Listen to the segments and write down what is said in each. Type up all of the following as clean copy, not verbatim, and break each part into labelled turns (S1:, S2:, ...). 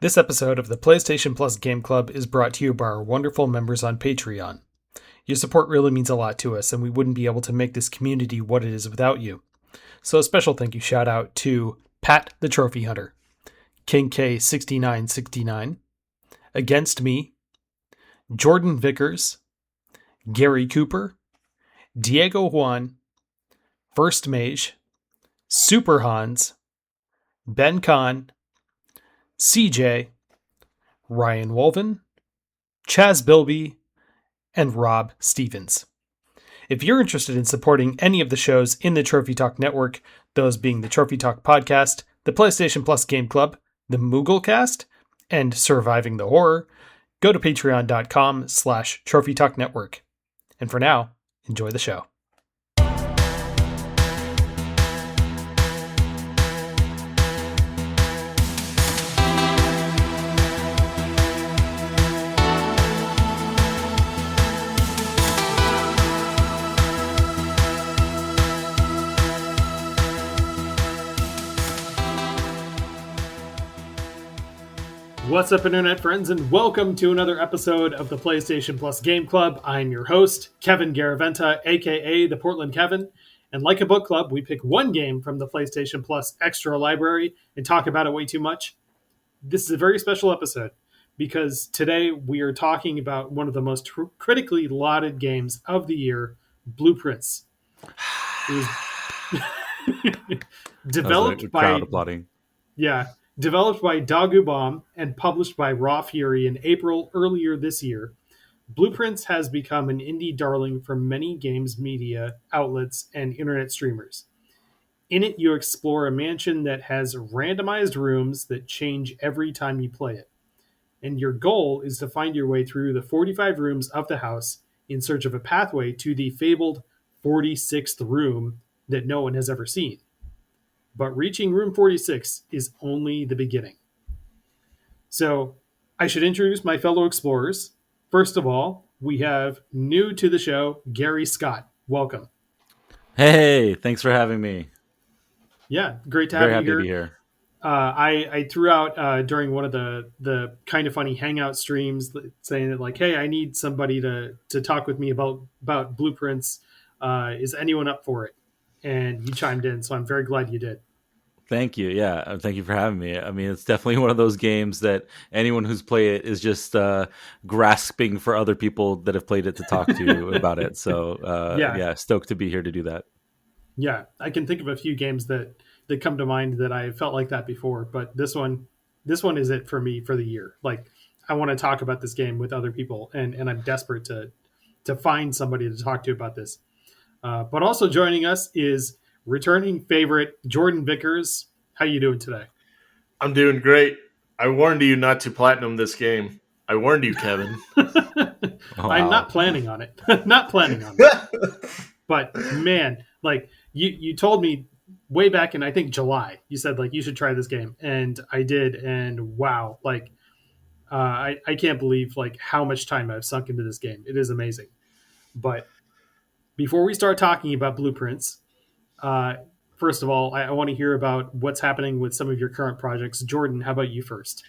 S1: This episode of the PlayStation Plus Game Club is brought to you by our wonderful members on Patreon. Your support really means a lot to us, and we wouldn't be able to make this community what it is without you. So a special thank you shout out to Pat the Trophy Hunter, King K6969, Against Me, Jordan Vickers, Gary Cooper, Diego Juan, First Mage, Super Hans, Ben Kahn, CJ, Ryan Wolven, Chaz Bilby, and Rob Stevens. If you're interested in supporting any of the shows in the Trophy Talk Network, those being the Trophy Talk Podcast, the PlayStation Plus Game Club, the Mooglecast, and Surviving the Horror, go to patreon.com/Trophy Talk Network. And for now, enjoy the show. What's up, Internet friends, and welcome to another episode of the PlayStation Plus Game Club. I'm your host, Kevin Garaventa, aka the Portland Kevin. And like a book club, we pick one game from the PlayStation Plus Extra Library and talk about it way too much. This is a very special episode because today we are talking about one of the most critically lauded games of the year, Blueprints. It was developed by...
S2: crowd applauding.
S1: Yeah. Developed by Dagu Bomb and published by Raw Fury in April earlier this year, Blueprints has become an indie darling for many games media outlets and internet streamers. In it, you explore a mansion that has randomized rooms that change every time you play it. And your goal is to find your way through the 45 rooms of the house in search of a pathway to the fabled 46th room that no one has ever seen. But reaching room 46 is only the beginning. So I should introduce my fellow explorers. First of all, we have new to the show, Gary Scott. Welcome.
S2: Hey, thanks for having me.
S1: Yeah, great to have you here.
S2: Very happy to be here.
S1: I threw out during one of the kind of funny hangout streams saying that, like, hey, I need somebody to talk with me about Blueprints. Is anyone up for it? And you chimed in, so I'm very glad you did.
S2: Thank you. Yeah, thank you for having me. I mean, it's definitely one of those games that anyone who's played it is just grasping for other people that have played it to talk to about it. So, yeah, stoked to be here to do that.
S1: Yeah, I can think of a few games that come to mind that I felt like that before, but this one is it for me for the year. Like, I want to talk about this game with other people, and I'm desperate to find somebody to talk to about this. But also joining us is returning favorite Jordan Vickers. How you doing today?
S3: I'm doing great. I warned you not to platinum this game. I warned you, Kevin.
S1: I'm not planning on it. Not planning on it. But man, like you told me way back in, I think, July, you said, like, you should try this game. And I did. And wow, like I can't believe, like, how much time I've sunk into this game. It is amazing. But before we start talking about Blueprints, first of all, I want to hear about what's happening with some of your current projects. Jordan, how about you first?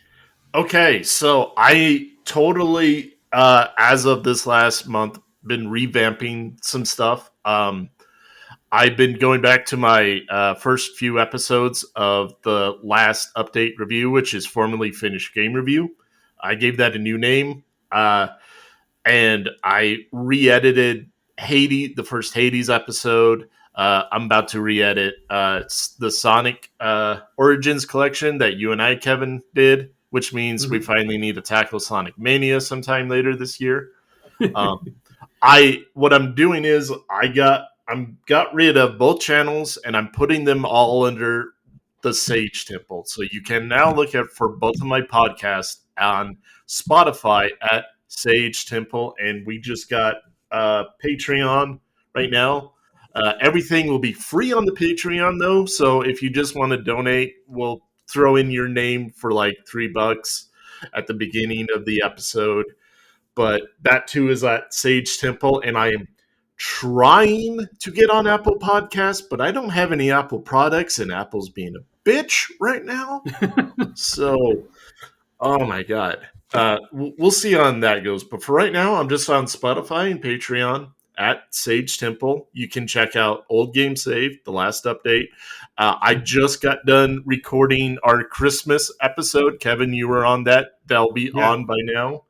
S3: Okay, so I totally, as of this last month, been revamping some stuff. I've been going back to my first few episodes of the last update review, which is formerly Finished Game Review. I gave that a new name, and I re-edited the first Hades episode. I'm about to re-edit it's the Sonic Origins collection that you and I, Kevin, did, which means we finally need to tackle Sonic Mania sometime later this year. What I'm doing is I got rid of both channels and I'm putting them all under the Sage Temple. So you can now look for both of my podcasts on Spotify at Sage Temple, and we just got Patreon right now. Everything will be free on the Patreon, though. So if you just want to donate, we'll throw in your name for like $3 at the beginning of the episode. But that too is at Sage Temple, and I am trying to get on Apple Podcasts, but I don't have any Apple products, and Apple's being a bitch right now. So Oh my god. We'll see how that goes. But for right now, I'm just on Spotify and Patreon at Sage Temple. You can check out Old Game Save, the last update. I just got done recording our Christmas episode. Kevin, you were on that. That'll be on by now.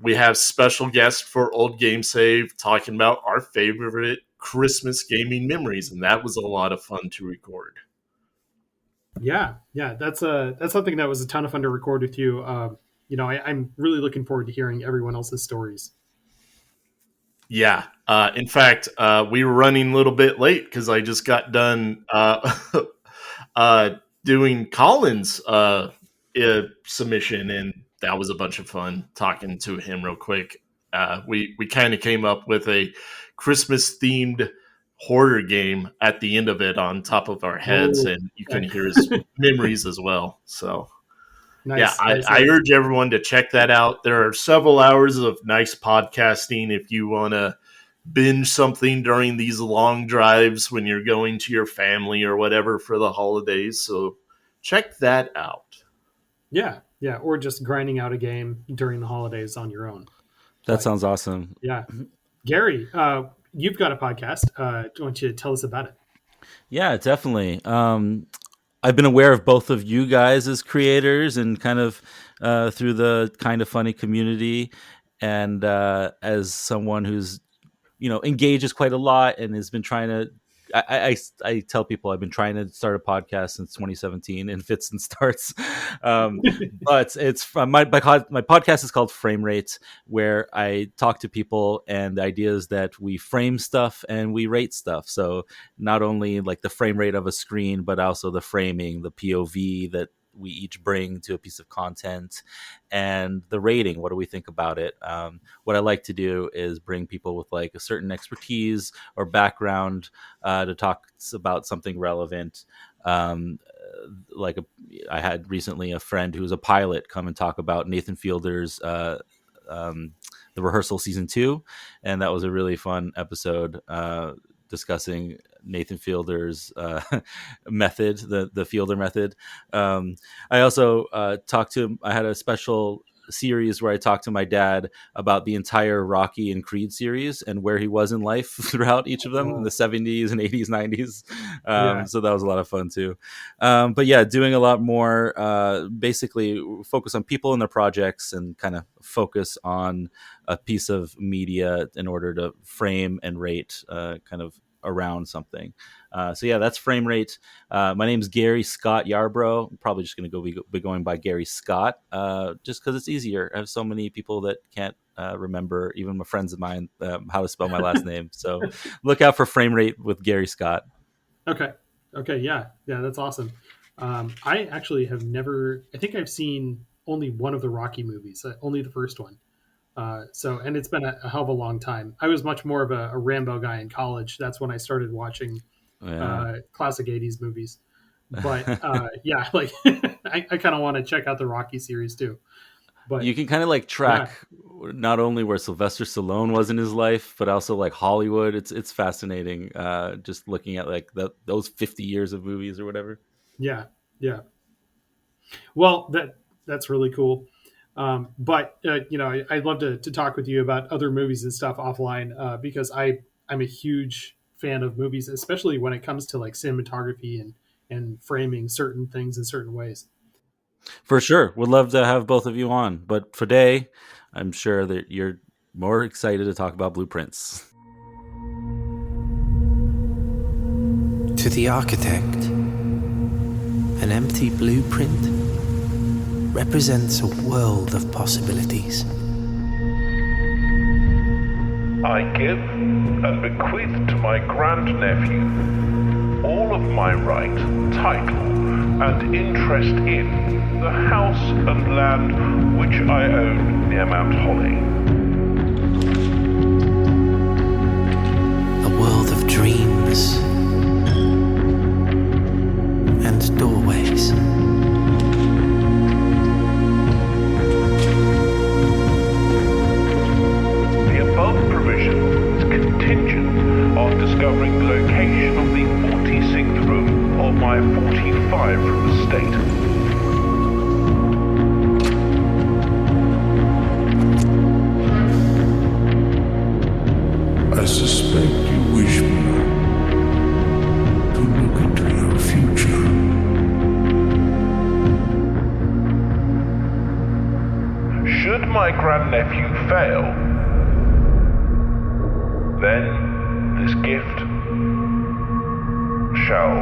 S3: We have special guests for Old Game Save talking about our favorite Christmas gaming memories, and that was a lot of fun to record.
S1: Yeah, that's something that was a ton of fun to record with you. I'm really looking forward to hearing everyone else's stories.
S3: Yeah. In fact, we were running a little bit late because I just got done doing Colin's submission, and that was a bunch of fun talking to him real quick. We kind of came up with a Christmas themed horror game at the end of it on top of our heads, and you can hear his memories as well. So nice, I urge everyone to check that out. There are several hours of nice podcasting if you want to binge something during these long drives when you're going to your family or whatever for the holidays. So check that out.
S1: Yeah, or just grinding out a game during the holidays on your own.
S2: That sounds awesome.
S1: Yeah. Gary, you've got a podcast. I want you to tell us about it.
S2: Yeah, definitely. I've been aware of both of you guys as creators and kind of through the Kind of Funny community, and as someone who's engages quite a lot and has been trying to. I tell people I've been trying to start a podcast since 2017 in fits and starts, but it's my podcast is called Frame Rate, where I talk to people, and the idea is that we frame stuff and we rate stuff. So not only like the frame rate of a screen, but also the framing, the POV that we each bring to a piece of content, and the rating. What do we think about it? What I like to do is bring people with like a certain expertise or background to talk about something relevant. I had recently a friend who was a pilot come and talk about Nathan Fielder's The Rehearsal Season 2, and that was a really fun episode discussing Nathan Fielder's method, the Fielder method. I also talked to him. I had a special series where I talked to my dad about the entire Rocky and Creed series and where he was in life throughout each of them in the 70s and 80s, 90s. So that was a lot of fun too. But yeah, doing a lot more, basically focus on people and their projects and kind of focus on a piece of media in order to frame and rate kind of around something. So yeah, that's Frame Rate. My name's Gary Scott Yarbrough. I'm probably just going to be going by Gary Scott, just because it's easier. I have so many people that can't remember, even my friends of mine, how to spell my last name. So look out for Frame Rate with Gary Scott.
S1: Okay. Yeah, that's awesome. I actually have never. I think I've seen only one of the Rocky movies, only the first one. And it's been a hell of a long time. I was much more of a Rambo guy in college. That's when I started watching classic 80s movies. But I kind of want to check out the Rocky series too. But
S2: you can kind of like track not only where Sylvester Stallone was in his life, but also like Hollywood. It's fascinating just looking at like those 50 years of movies or whatever.
S1: Yeah. Well, that's really cool. But I'd love to talk with you about other movies and stuff offline because I'm a huge fan of movies, especially when it comes to like cinematography and framing certain things in certain ways.
S2: For sure. Would love to have both of you on. But for today, I'm sure that you're more excited to talk about blueprints.
S4: To the architect, an empty blueprint represents a world of possibilities.
S5: I give and bequeath to my grandnephew all of my right, title, and interest in the house and land which I own near Mount Holly.
S4: A world of dreams and doorways.
S5: Contingent on discovering the location of the 46th room of my 45 room estate. my grandnephew fail, then this gift shall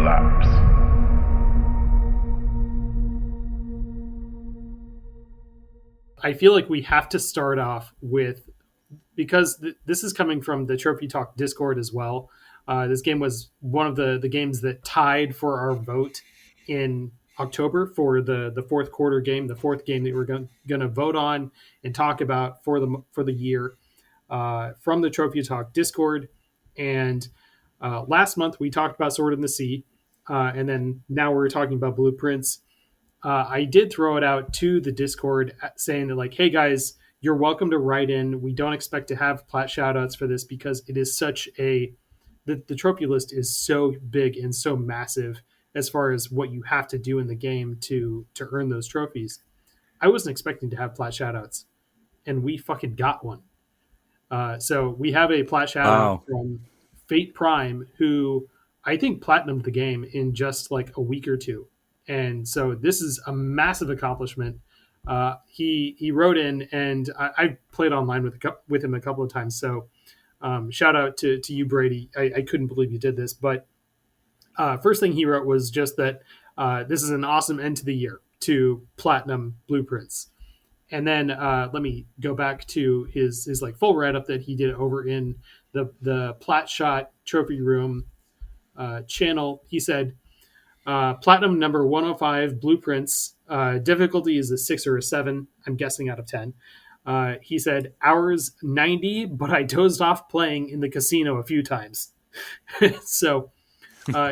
S5: lapse.
S1: I feel like we have to start off with, because this is coming from the Trophy Talk Discord as well. This game was one of the games that tied for our vote in October for the fourth quarter game, the fourth game that we're going to vote on and talk about for the year, from the Trophy Talk Discord. And last month we talked about Sword in the Sea, and then now we're talking about Blueprints. I did throw it out to the Discord saying that, like, hey guys, you're welcome to write in. We don't expect to have plat shoutouts for this because it is such the trophy list is so big and so massive as far as what you have to do in the game to earn those trophies. I wasn't expecting to have plat shoutouts, and we fucking got one. So we have a plat shoutout from Fate Prime, who I think platinumed the game in just like a week or two. And so this is a massive accomplishment. He wrote in, and I played online with him a couple of times. So shout out to you, Brady. I couldn't believe you did this. But first thing he wrote was just that this is an awesome end to the year to platinum Blueprints. And then let me go back to his like full write up that he did over in the Plat Shot Trophy Room channel. He said, platinum number 105 Blueprints. Difficulty is a 6 or a 7. I'm guessing out of 10. He said hours 90, but I dozed off playing in the casino a few times. So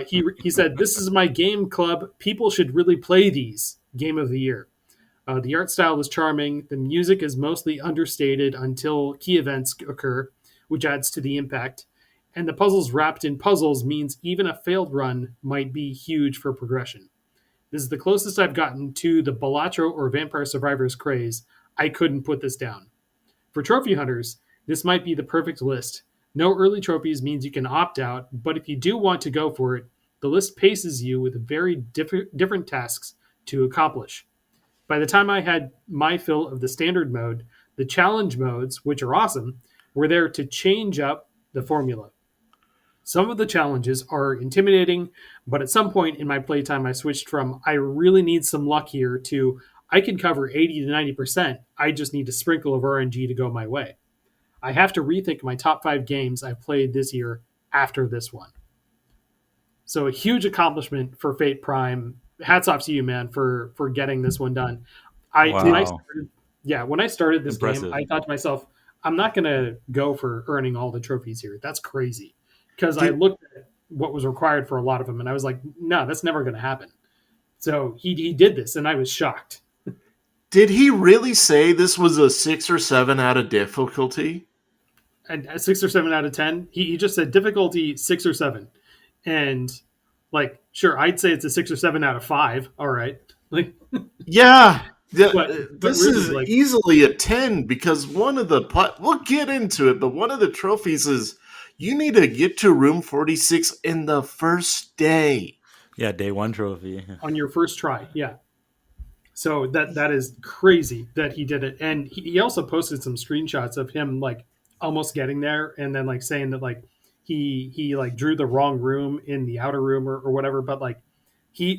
S1: he said, this is my game club. People should really play these. Game of the year. The art style is charming. The music is mostly understated until key events occur, which adds to the impact. And the puzzles wrapped in puzzles means even a failed run might be huge for progression. This is the closest I've gotten to the Balatro or Vampire Survivors craze. I couldn't put this down. For trophy hunters, this might be the perfect list. No early trophies means you can opt out, but if you do want to go for it, the list paces you with very different tasks to accomplish. By the time I had my fill of the standard mode, the challenge modes, which are awesome, were there to change up the formula. Some of the challenges are intimidating, but at some point in my playtime, I switched from I really need some luck here to I can cover 80 to 90%. I just need a sprinkle of RNG to go my way. I have to rethink my top 5 games I've played this year after this one. So a huge accomplishment for Fate Prime. Hats off to you, man, for getting this one done. When I started this game, I thought to myself, I'm not going to go for earning all the trophies here. That's crazy. Because I looked at what was required for a lot of them, and I was like, no, that's never going to happen. So he did this, and I was shocked.
S3: Did he really say this was a 6 or 7 out of difficulty?
S1: And a 6 or 7 out of 10? He just said difficulty 6 or 7. And, like, sure, I'd say it's a 6 or 7 out of 5. All right. Like,
S3: yeah.
S1: But
S3: this
S1: really,
S3: is
S1: like,
S3: easily a 10 because one of the we'll get into it, but one of the trophies is you need to get to room 46 in the first day.
S2: Yeah, day 1 trophy.
S1: On your first try, yeah. So that is crazy that he did it. And he also posted some screenshots of him like almost getting there and then like saying that like he like drew the wrong room in the outer room or whatever. But like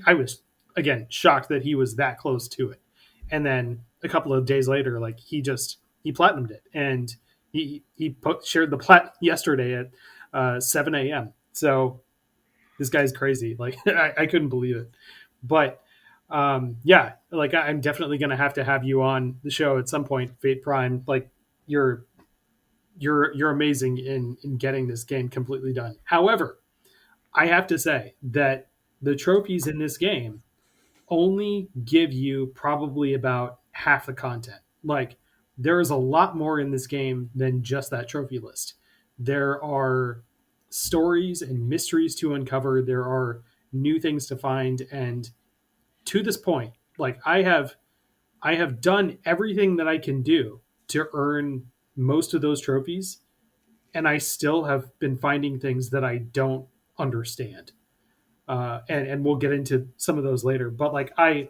S1: I was again shocked that he was that close to it. And then a couple of days later, like he platinumed it, and he shared the plat yesterday at 7 a.m. So this guy's crazy. Like I couldn't believe it. But yeah, like I'm definitely going to have you on the show at some point, Fate Prime. Like you're amazing in getting this game completely done. However, I have to say that the trophies in this game only give you probably about half the content. Like there is a lot more in this game than just that trophy list. There are stories and mysteries to uncover. There are new things to find. And to this point, like I have done everything that I can do to earn most of those trophies. And I still have been finding things that I don't understand. And we'll get into some of those later. But like I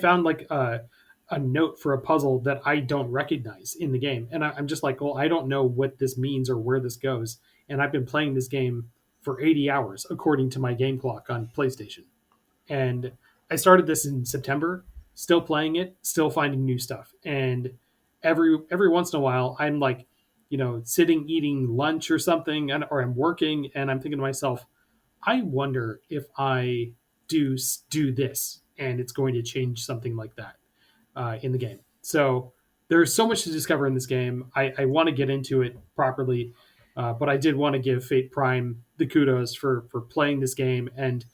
S1: found like a a note for a puzzle that I don't recognize in the game. And I'm just like, well, I don't know what this means or where this goes. And I've been playing this game for 80 hours, according to my game clock on PlayStation. And I started this in September, still playing it, still finding new stuff. And every once in a while, I'm like, sitting eating lunch or something, or I'm working, and I'm thinking to myself, I wonder if I do this, and it's going to change something like that in the game. So there's so much to discover in this game. I want to get into it properly, but I did want to give Fate Prime the kudos for playing this game and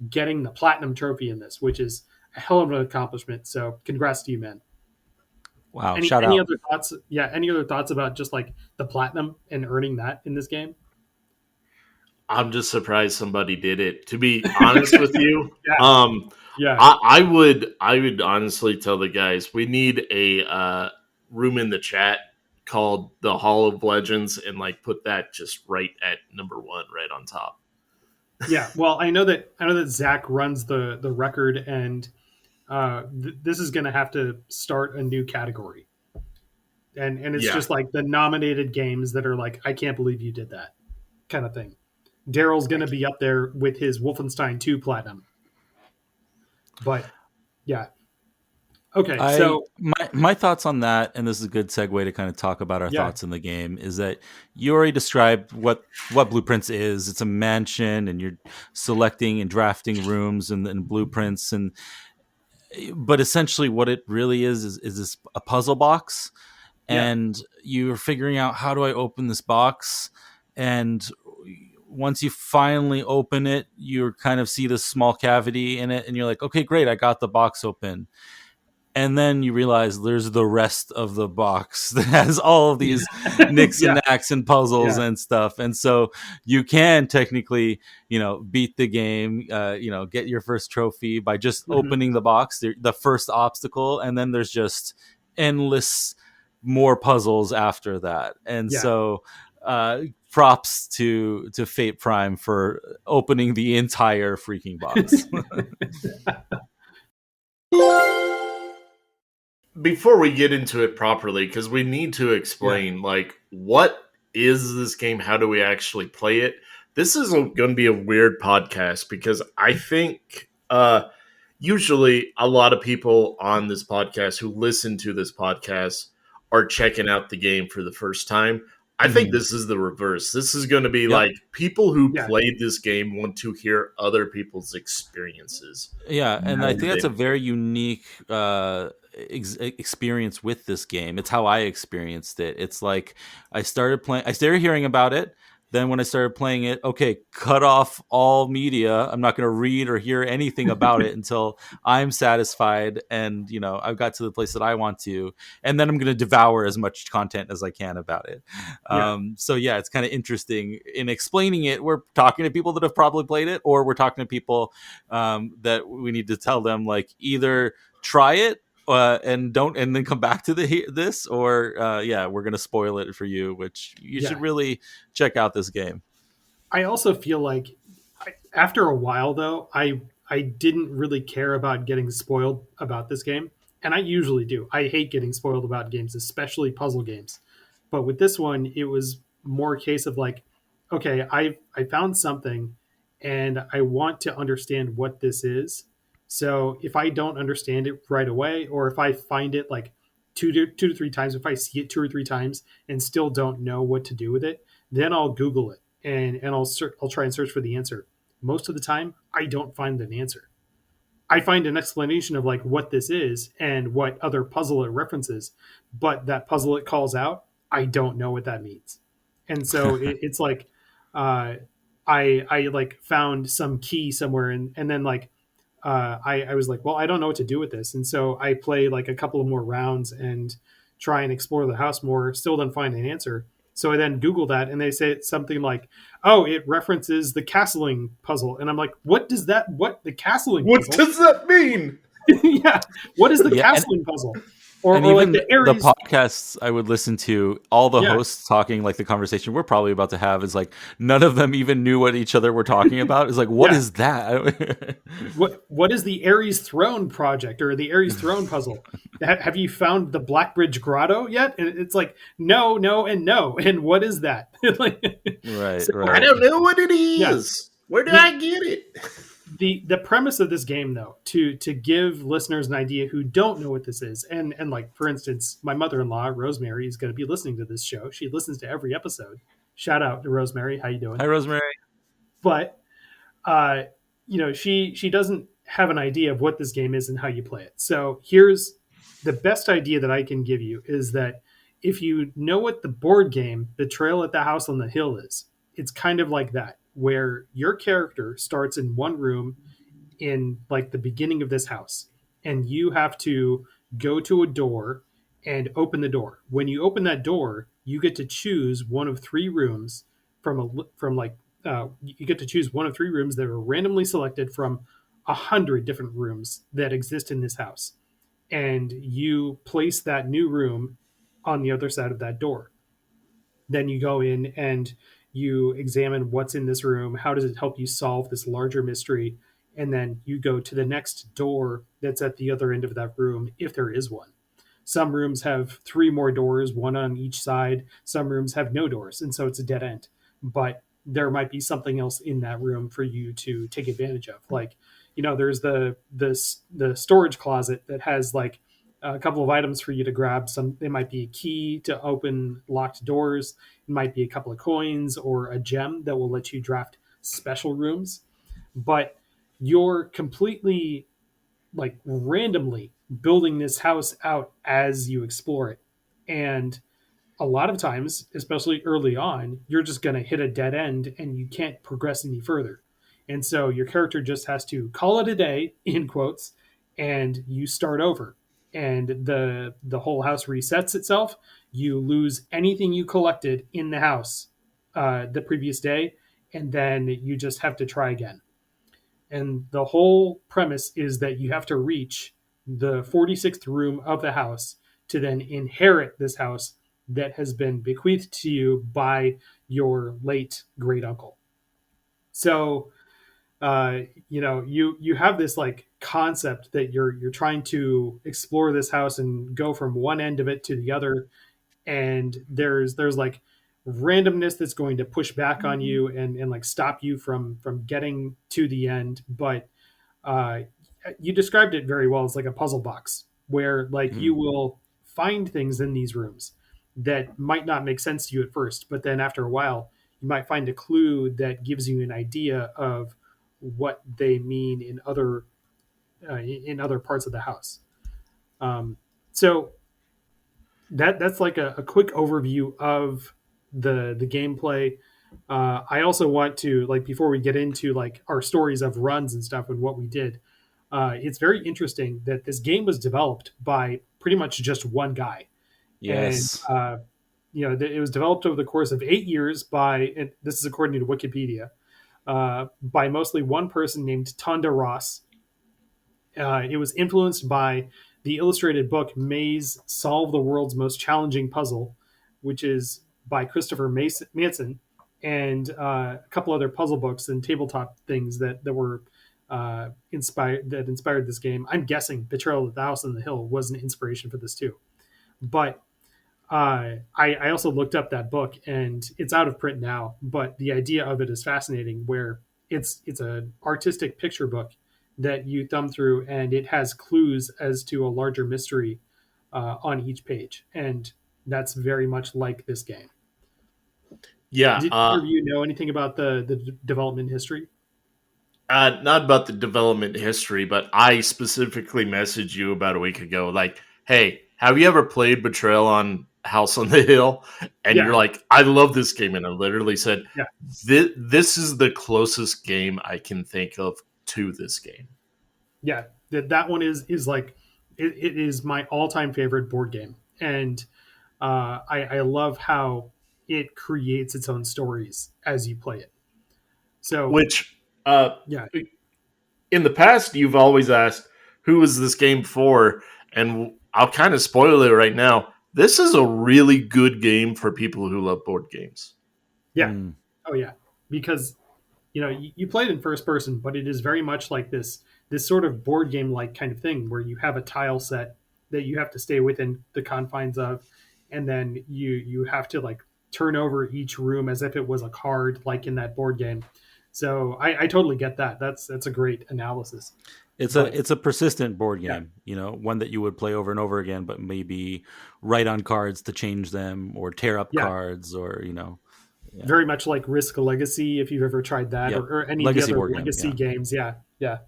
S1: getting the platinum trophy in this, which is a hell of an accomplishment. So congrats to you, man.
S2: Wow.
S1: Shout out. Any other thoughts? Yeah. Any other thoughts about just like the platinum and earning that in this game?
S3: I'm just surprised somebody did it, to be honest with you.
S1: Yeah.
S3: I would honestly tell the guys we need a room in the chat called the Hall of Legends and like put that just right at number 1, right on top.
S1: Yeah, well, I know that Zach runs the record, and this is going to have to start a new category, and it's just like the nominated games that are like, I can't believe you did that kind of thing. Daryl's going to be up there with his Wolfenstein 2 platinum, but yeah. Okay, so
S2: my thoughts on that, and this is a good segue to kind of talk about our thoughts in the game, is that you already described what Blueprints is. It's a mansion, and you're selecting and drafting rooms and blueprints, but essentially what it really is this a puzzle box, and you're figuring out, how do I open this box? And once you finally open it, you kind of see this small cavity in it, and you're like, okay, great, I got the box open. And then you realize there's the rest of the box that has all of these nicks and knacks and puzzles and stuff. And so you can technically, beat the game, get your first trophy by just opening the box, the first obstacle. And then there's just endless more puzzles after that. And so props to Fate Prime for opening the entire freaking box.
S3: Before we get into it properly, because we need to explain, like, what is this game? How do we actually play it? This is going to be a weird podcast because I think usually a lot of people on this podcast who listen to this podcast are checking out the game for the first time. I think this is the reverse. This is going to be like people who played this game want to hear other people's experiences.
S2: Yeah, and I think that's a very unique experience with this game. It's how I experienced it. It's like I started hearing about it. Then when I started playing it, okay, cut off all media. I'm not going to read or hear anything about it until I'm satisfied and, I've got to the place that I want to. And then I'm going to devour as much content as I can about it. So it's kind of interesting in explaining it. We're talking to people that have probably played it, or we're talking to people that we need to tell them, like, either try it and then come back to this, or we're gonna spoil it for you, which you should really check out this game.
S1: I also feel like after a while, though, I didn't really care about getting spoiled about this game, and I usually do. I hate getting spoiled about games, especially puzzle games. But with this one, it was more a case of like, okay, I found something, and I want to understand what this is. So if I don't understand it right away, or if I find it like two to three times, if I see it 2 or 3 times and still don't know what to do with it, then I'll Google it and I'll try and search for the answer. Most of the time, I don't find an answer. I find an explanation of like what this is and what other puzzle it references, but that puzzle it calls out, I don't know what that means. And so it's like I like found some key somewhere, and then like I was like, well, I don't know what to do with this. And so I play like a couple of more rounds and try and explore the house more, still don't find an answer. So I then Google that, and they say something like, oh, it references the castling puzzle. And I'm like, what the castling
S3: What
S1: puzzle?
S3: does that mean?
S1: Yeah. What is the castling puzzle?
S2: And
S1: or like
S2: even
S1: the
S2: the
S1: Aries.
S2: podcasts I would listen to, all the
S1: Yeah.
S2: hosts talking, like the conversation we're probably about to have is like none of them even knew what each other were talking about. It's like, what
S1: Yeah.
S2: is that?
S1: What is the Aries Throne project or the Aries Throne puzzle? Have you found the Blackbridge Grotto yet? And it's like no, no, and no. And what is that? Like,
S2: Right,
S1: so,
S3: I
S2: right.
S3: don't know what it
S1: yeah.
S3: is. Where do
S1: The,
S3: I get it?
S1: the premise of this game, though, to give listeners an idea who don't know what this is, and like for instance, my mother-in-law Rosemary is going to be listening to this show. She listens to every episode. Shout out to Rosemary. How you doing?
S2: Hi, Rosemary.
S1: But uh, she doesn't have an idea of what this game is and how you play it. So here's the best idea that I can give you is that if you know what the board game Betrayal at the House on the Hill is, it's kind of like that, where your character starts in one room in like the beginning of this house, and you have to go to a door and open the door. When you open that door, you get to choose one of three rooms from like you get to choose one of three rooms that are randomly selected from 100 different rooms that exist in this house, and you place that new room on the other side of that door. Then you go in and you examine what's in this room. How does it help you solve this larger mystery? And then you go to the next door that's at the other end of that room, if there is one. Some rooms have three more doors, one on each side. Some rooms have no doors, and so it's a dead end. But there might be something else in that room for you to take advantage of. Like, there's the storage closet that has like a couple of items for you to grab. It might be a key to open locked doors. It might be a couple of coins or a gem that will let you draft special rooms. But you're completely like randomly building this house out as you explore it. And a lot of times, especially early on, you're just going to hit a dead end and you can't progress any further. And so your character just has to call it a day, in quotes, and you start over. And the whole house resets itself. You lose anything you collected in the house the previous day, and then you just have to try again. And the whole premise is that you have to reach the 46th room of the house to then inherit this house that has been bequeathed to you by your late great uncle. So, you have this like concept that you're trying to explore this house and go from one end of it to the other, and there's like randomness that's going to push back on you and like stop you from getting to the end. But uh, you described it very well. It's like a puzzle box where like you will find things in these rooms that might not make sense to you at first, but then after a while you might find a clue that gives you an idea of what they mean in other parts of the house. So that's like a quick overview of the gameplay. I also want to, like, before we get into like our stories of runs and stuff and what we did, it's very interesting that this game was developed by pretty much just one guy.
S2: Yes.
S1: And it was developed over the course of 8 years by, and this is according to Wikipedia, by mostly one person named Tonda Ross. It was influenced by the illustrated book Maze Solve the World's Most Challenging Puzzle, which is by Christopher Manson, and a couple other puzzle books and tabletop things that were inspired this game. I'm guessing Betrayal at the House on the Hill was an inspiration for this too. But I also looked up that book, and it's out of print now, but the idea of it is fascinating, where it's an artistic picture book that you thumb through, and it has clues as to a larger mystery on each page. And that's very much like this game.
S3: Yeah.
S1: Did either of you know anything about the development history?
S3: Not about the development history, but I specifically messaged you about a week ago, like, hey, have you ever played Betrayal on House on the Hill? And
S1: Yeah.
S3: you're like, I love this game. And I literally said,
S1: Yeah.
S3: this is the closest game I can think of to this game.
S1: Yeah, that one is like it is my all-time favorite board game, and I love how it creates its own stories as you play it. So,
S3: Which,
S1: yeah,
S3: in the past, you've always asked, who is this game for? And I'll kind of spoil it right now. This is a really good game for people who love board games.
S1: Yeah. Oh yeah. Because you play it in first person, but it is very much like this sort of board game like kind of thing where you have a tile set that you have to stay within the confines of, and then you have to like turn over each room as if it was a card, like in that board game. So I totally get that. That's a great analysis.
S2: It's a persistent board game, one that you would play over and over again, but maybe write on cards to change them or tear up cards or
S1: very much like Risk Legacy, if you've ever tried that, or any legacy of the other legacy games. Yeah.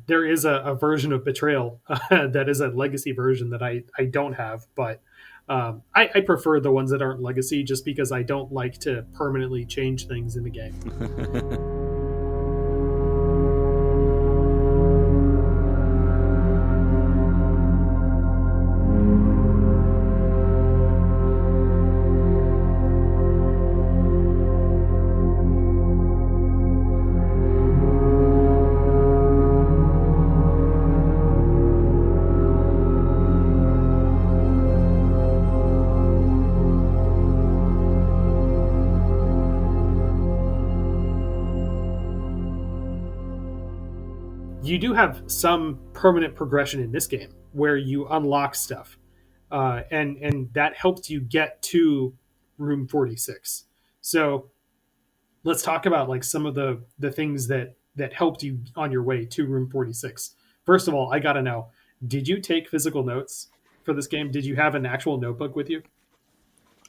S1: There is a version of Betrayal that is a legacy version that I don't have, but I prefer the ones that aren't legacy just because I don't like to permanently change things in the game. You do have some permanent progression in this game where you unlock stuff, and that helps you get to room 46. So let's talk about like some of the things that helped you on your way to room 46. First of all, I got to know, did you take physical notes for this game? Did you have an actual notebook with you?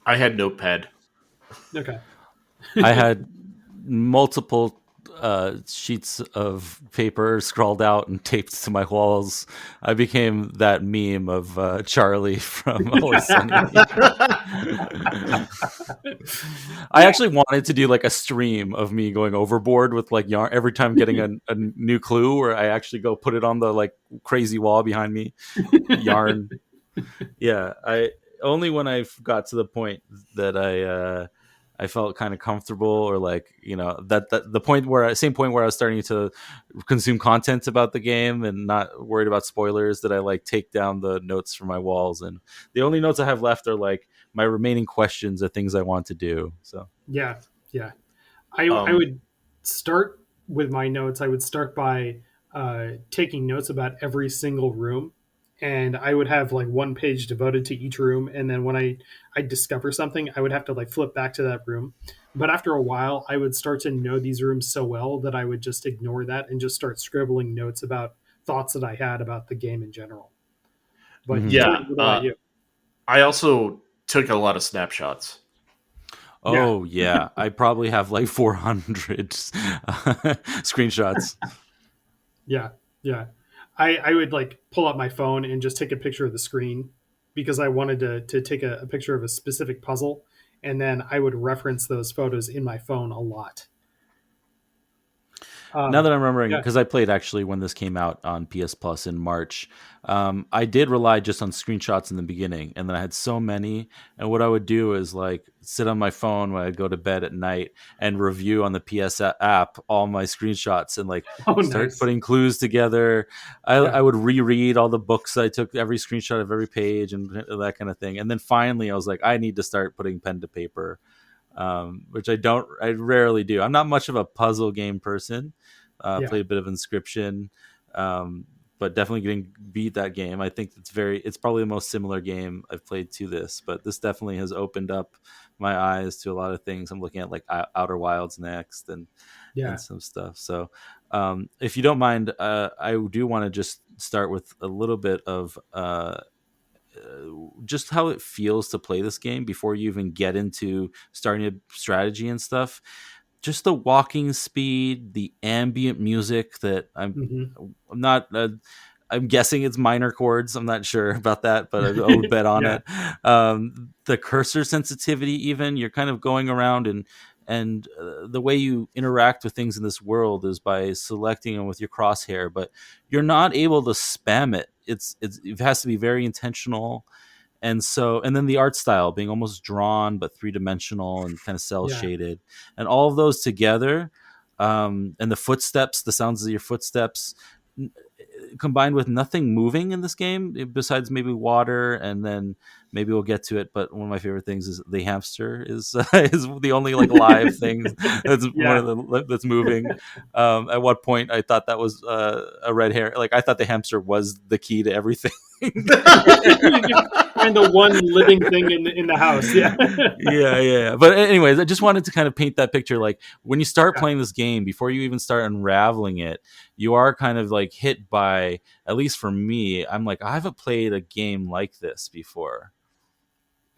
S3: I had Notepad.
S1: Okay.
S2: I had multiple sheets of paper scrawled out and taped to my walls. I became that meme of Charlie from Always Sunny. I actually wanted to do like a stream of me going overboard with like yarn every time getting a new clue, where I actually go put it on the like crazy wall behind me, yarn. Yeah, I only when I got to the point that I felt kind of comfortable, or like that the point where same point where I was starting to consume content about the game and not worried about spoilers, that I like take down the notes from my walls, and the only notes I have left are like my remaining questions of things I want to do. So
S1: yeah, I would start with my notes. I would start by taking notes about every single room, and I would have like one page devoted to each room. And then when I discover something, I would have to like flip back to that room. But after a while, I would start to know these rooms so well that I would just ignore that and just start scribbling notes about thoughts that I had about the game in general. But
S3: yeah, I also took a lot of snapshots.
S2: Oh yeah, I probably have like 400 screenshots.
S1: Yeah. I would like pull up my phone and just take a picture of the screen because I wanted to take a picture of a specific puzzle, and then I would reference those photos in my phone a lot.
S2: Now that I'm remembering, because I played actually when this came out on PS Plus in March, I did rely just on screenshots in the beginning, and then I had so many. And what I would do is like sit on my phone when I'd go to bed at night and review on the PS app all my screenshots and like start putting clues together. I would reread all the books I took, every screenshot of every page and that kind of thing. And then finally I was like, I need to start putting pen to paper. Which I rarely do. I'm not much of a puzzle game person. Played a bit of Inscription, but definitely beat that game. I think it's probably the most similar game I've played to this, but this definitely has opened up my eyes to a lot of things. I'm looking at like Outer Wilds next and some stuff. So if you don't mind, I do want to just start with a little bit of just how it feels to play this game before you even get into starting a strategy and stuff. Just the walking speed, the ambient music that I'm not. I'm guessing it's minor chords. I'm not sure about that, but I would bet on it. The cursor sensitivity, even you're kind of going around and the way you interact with things in this world is by selecting them with your crosshair, but you're not able to spam it. It has to be very intentional. And then the art style being almost drawn, but 3-dimensional and kind of cell shaded, and all of those together, and the footsteps, the sounds of your footsteps, combined with nothing moving in this game besides maybe water, and then maybe we'll get to it. But one of my favorite things is the hamster is is the only like live thing that's one of the that's moving. At what point I thought that was a red hair. Like I thought the hamster was the key to everything.
S1: Find the one living thing in the house.
S2: Yeah. But anyways, I just wanted to kind of paint that picture. Like when you start playing this game, before you even start unraveling it, you are kind of like hit by, at least for me, I'm like, I haven't played a game like this before.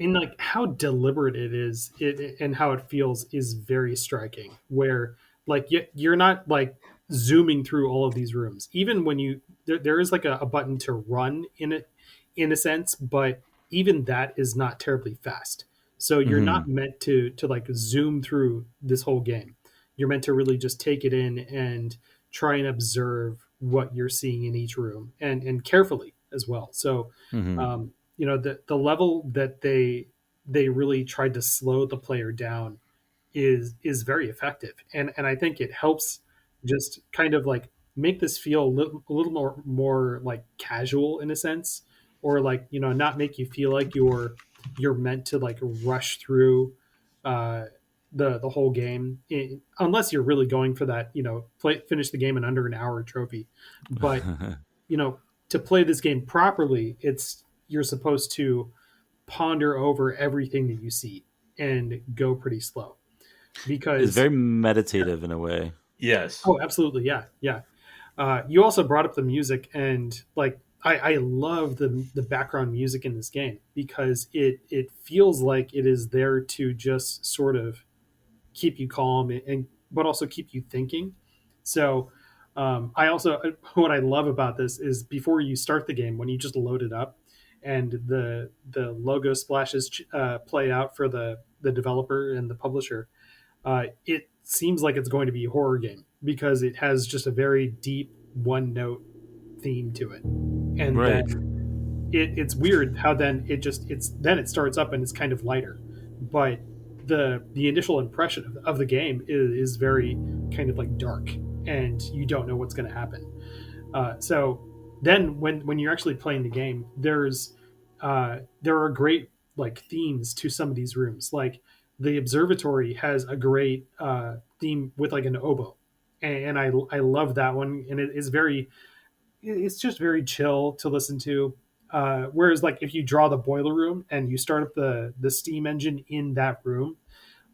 S1: And like how deliberate it is, and how it feels is very striking. Where like you're not like zooming through all of these rooms. Even when there is like a button to run in a sense, but even that is not terribly fast. So you're not meant to like zoom through this whole game. You're meant to really just take it in and try and observe what you're seeing in each room, and carefully as well. So the level that they really tried to slow the player down is very effective, and I think it helps just kind of like make this feel a little more like casual in a sense, or like not make you feel like you're meant to like rush through the whole game, unless you're really going for that finish the game in under an hour trophy. But to play this game properly, you're supposed to ponder over everything that you see and go pretty slow, because
S2: it's very meditative in a way.
S3: Yes.
S1: Oh, absolutely. Yeah. You also brought up the music, and like I love the background music in this game, because it feels like it is there to just sort of keep you calm but also keep you thinking. So I also, what I love about this is before you start the game, when you just load it up and the logo splashes play out for the developer and the publisher, it seems like it's going to be a horror game, because it has just a very deep one note theme to it. And then it's weird how then it starts up and it's kind of lighter, but the initial impression of the game is very kind of like dark, and you don't know what's going to happen. So then when you're actually playing the game, there are great like themes to some of these rooms. Like the observatory has a great theme with like an oboe, and I love that one, and it's just very chill to listen to. Whereas like if you draw the boiler room and you start up the steam engine in that room,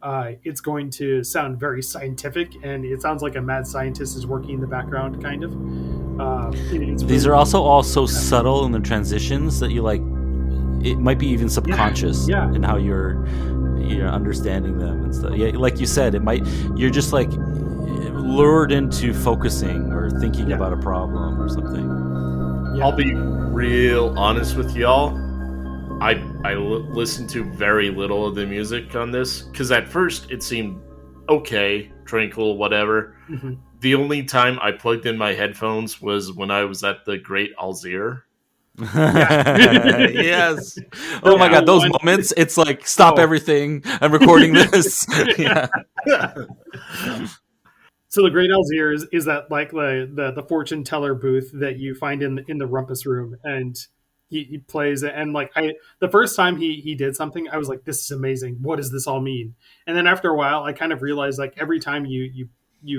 S1: it's going to sound very scientific, and it sounds like a mad scientist is working in the background, kind of.
S2: These are also so subtle in the transitions that you like. It might be even subconscious in how you're understanding them and stuff. Yeah, like you said, you're just like lured into focusing or thinking about a problem or something.
S3: I'll be real honest with y'all. I listened to very little of the music on this, because at first it seemed okay, tranquil, whatever. Mm-hmm. The only time I plugged in my headphones was when I was at the Great Alzir.
S2: Yes. Oh my God, those moments! It's like stop everything. I'm recording this. Yeah.
S1: So the Great Alzir is that like the fortune teller booth that you find in the rumpus room, and he plays it. And like the first time he did something, I was like, this is amazing. What does this all mean? And then after a while, I kind of realized like every time you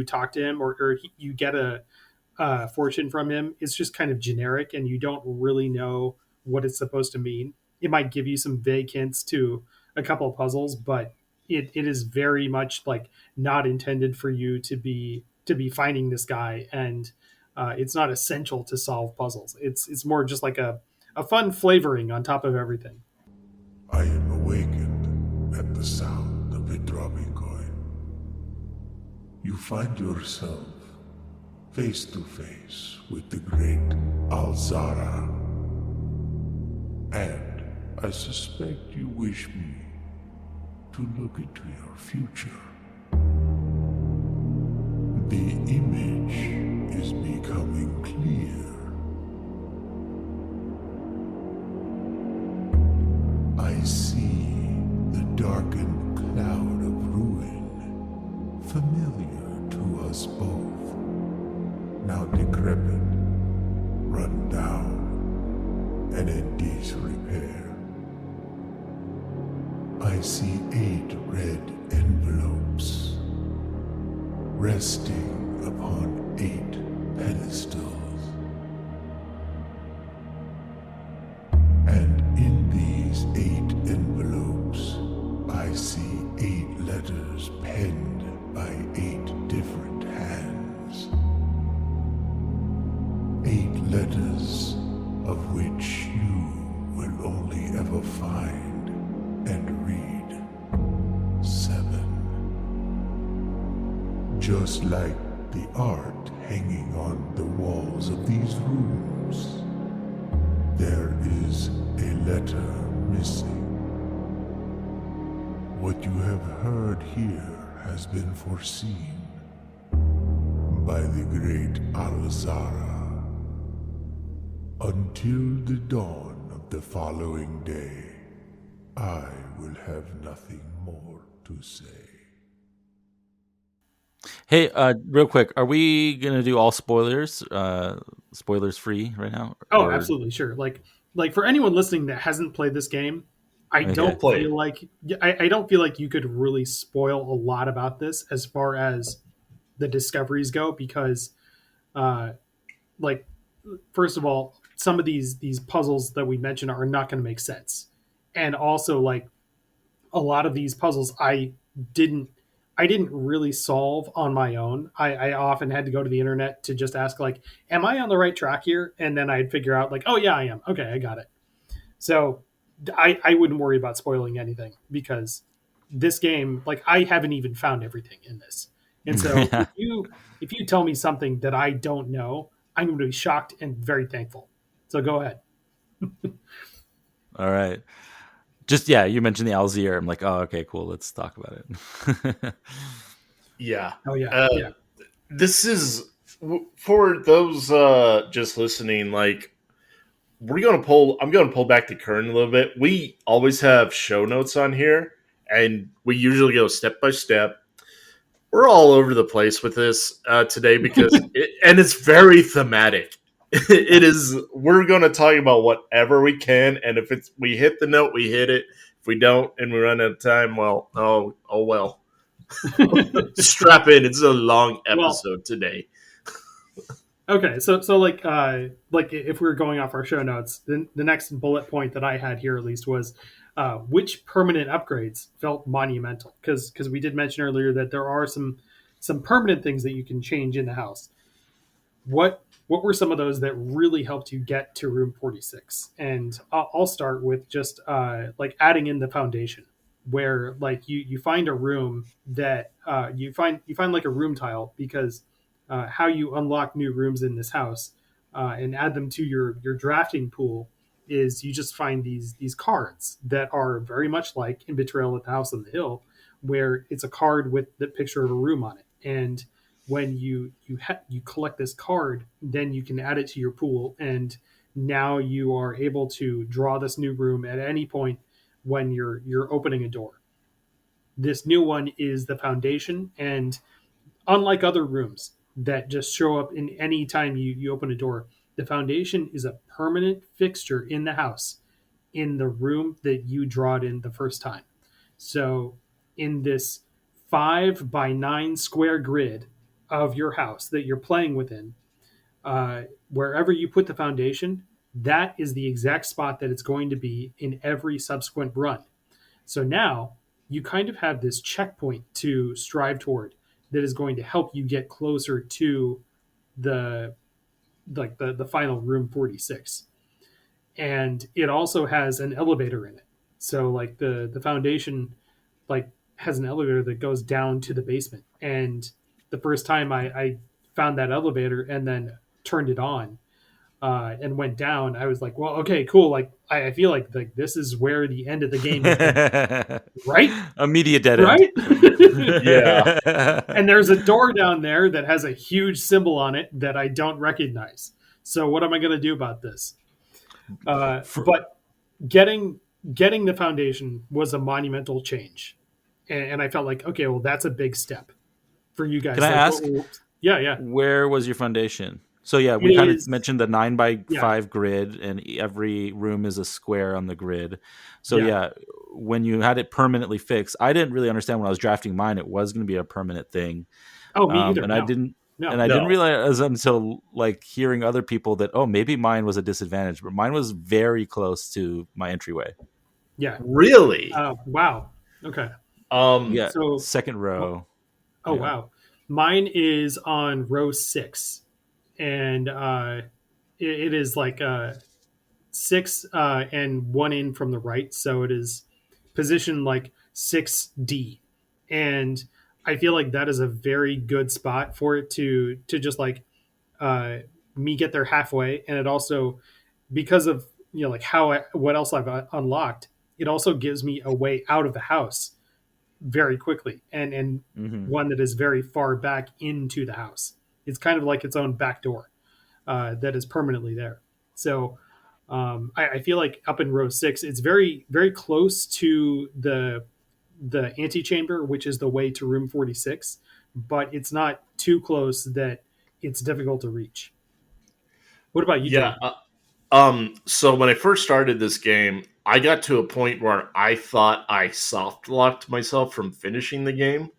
S1: talk to him or you get a fortune from him, it's just kind of generic, and you don't really know what it's supposed to mean. It might give you some vague hints to a couple of puzzles, but it is very much like not intended for you to be finding this guy, and it's not essential to solve puzzles. It's more just like a fun flavoring on top of everything.
S6: I am awakened at the sound of a dropping coin. You find yourself face to face with the great Alzara. And I suspect you wish me to look into your future. The image is becoming clear. I see the darkened cloud of ruin, familiar to us both. Now decrepit, and in disrepair. I see 8 red envelopes resting upon 8 pedestals. And in these 8 envelopes, I see 8 letters penned by 8 different hands. 8 letters of which you will only ever find and read 7. Just like the art hanging on the walls of these rooms, there is a letter missing. What you have heard here has been foreseen by the great Alzara. Until the dawn of the following day, I will have nothing more to say.
S2: Hey, real quick, are we gonna do all spoilers? Spoilers free right now?
S1: Oh, absolutely, sure. Like for anyone listening that hasn't played this game, I don't feel like you could really spoil a lot about this as far as the discoveries go, because, like, first of all, some of these puzzles that we mentioned are not going to make sense, and also like a lot of these puzzles I didn't really solve on my own. I often had to go to the internet to just ask, like, am I on the right track here? And then I'd figure out, like, oh yeah, I am. Okay, I got it. So I wouldn't worry about spoiling anything, because this game, like, I haven't even found everything in this. And so if you tell me something that I don't know, I'm going to be shocked and very thankful. So go ahead.
S2: All right. Just, yeah, you mentioned the Alzir. I'm like, oh, okay, cool. Let's talk about it.
S3: Yeah.
S1: Oh, yeah. Yeah.
S3: This is, for those just listening, like, I'm going to pull back the curtain a little bit. We always have show notes on here, and we usually go step by step. We're all over the place with this today because it's very thematic. It is. We're going to talk about whatever we can, and if we hit the note, we hit it. If we don't, and we run out of time, well, oh well. Strap in. It's a long episode today.
S1: Okay, so like if we're going off our show notes, then the next bullet point that I had here at least was which permanent upgrades felt monumental, because we did mention earlier that there are some permanent things that you can change in the house. What were some of those that really helped you get to room 46? And I'll start with just like adding in the foundation, where like you find a room that you find like a room tile, because how you unlock new rooms in this house and add them to your drafting pool is you just find these cards that are very much like in Betrayal at the House on the Hill, where it's a card with the picture of a room on it. And when you collect this card, then you can add it to your pool, and now you are able to draw this new room at any point when you're opening a door. This new one is the foundation, and unlike other rooms that just show up in any time you open a door, the foundation is a permanent fixture in the house, in the room that you draw it in the first time. So in this 5x9 square grid of your house that you're playing within, wherever you put the foundation, that is the exact spot that it's going to be in every subsequent run. So now you kind of have this checkpoint to strive toward that is going to help you get closer to the final room 46. And it also has an elevator in it. So like the foundation like has an elevator that goes down to the basement. And the first time I found that elevator and then turned it on and went down, I was like, well, okay, cool. Like I feel like this is where the end of the game is. Right?
S2: Immediate dead end.
S1: Right?
S3: Yeah.
S1: And there's a door down there that has a huge symbol on it that I don't recognize. So what am I going to do about this? But getting the foundation was a monumental change. And I felt like, okay, well, that's a big step for you guys.
S2: Can I ask?
S1: Yeah.
S2: Where was your foundation? So yeah, we
S7: It
S2: kind of
S7: is-
S2: mentioned the 9x5
S7: Yeah.
S2: grid, and every room is a square on the grid. So
S7: Yeah.
S2: yeah, when you had it permanently fixed, I didn't really understand when I was drafting mine it was going to be a permanent thing.
S7: Oh, me either.
S2: And
S7: No.
S2: I didn't
S7: No.
S2: and I didn't
S3: No.
S2: realize until like hearing other people that maybe mine was a disadvantage, but mine was very close to my entryway.
S7: Yeah.
S3: Really?
S7: Wow. Okay.
S3: Um,
S2: Yeah,
S7: So,
S2: second row.
S7: oh
S2: Yeah.
S7: wow, mine is on row 6, and it is like 6 and 1 in from the right, so it is positioned like 6D, and I feel like that is a very good spot for it to just like uh, me get there halfway, and it also, because of like what else I've unlocked, it also gives me a way out of the house very quickly, and
S2: Mm-hmm.
S7: one that is very far back into the house. It's kind of like its own back door that is permanently there. So I feel like up in row 6, it's very very close to the antechamber, which is the way to room 46, but it's not too close that it's difficult to reach. What about you,
S3: yeah.
S7: Jordan?
S3: So when I first started this game, I got to a point where I thought I soft locked myself from finishing the game.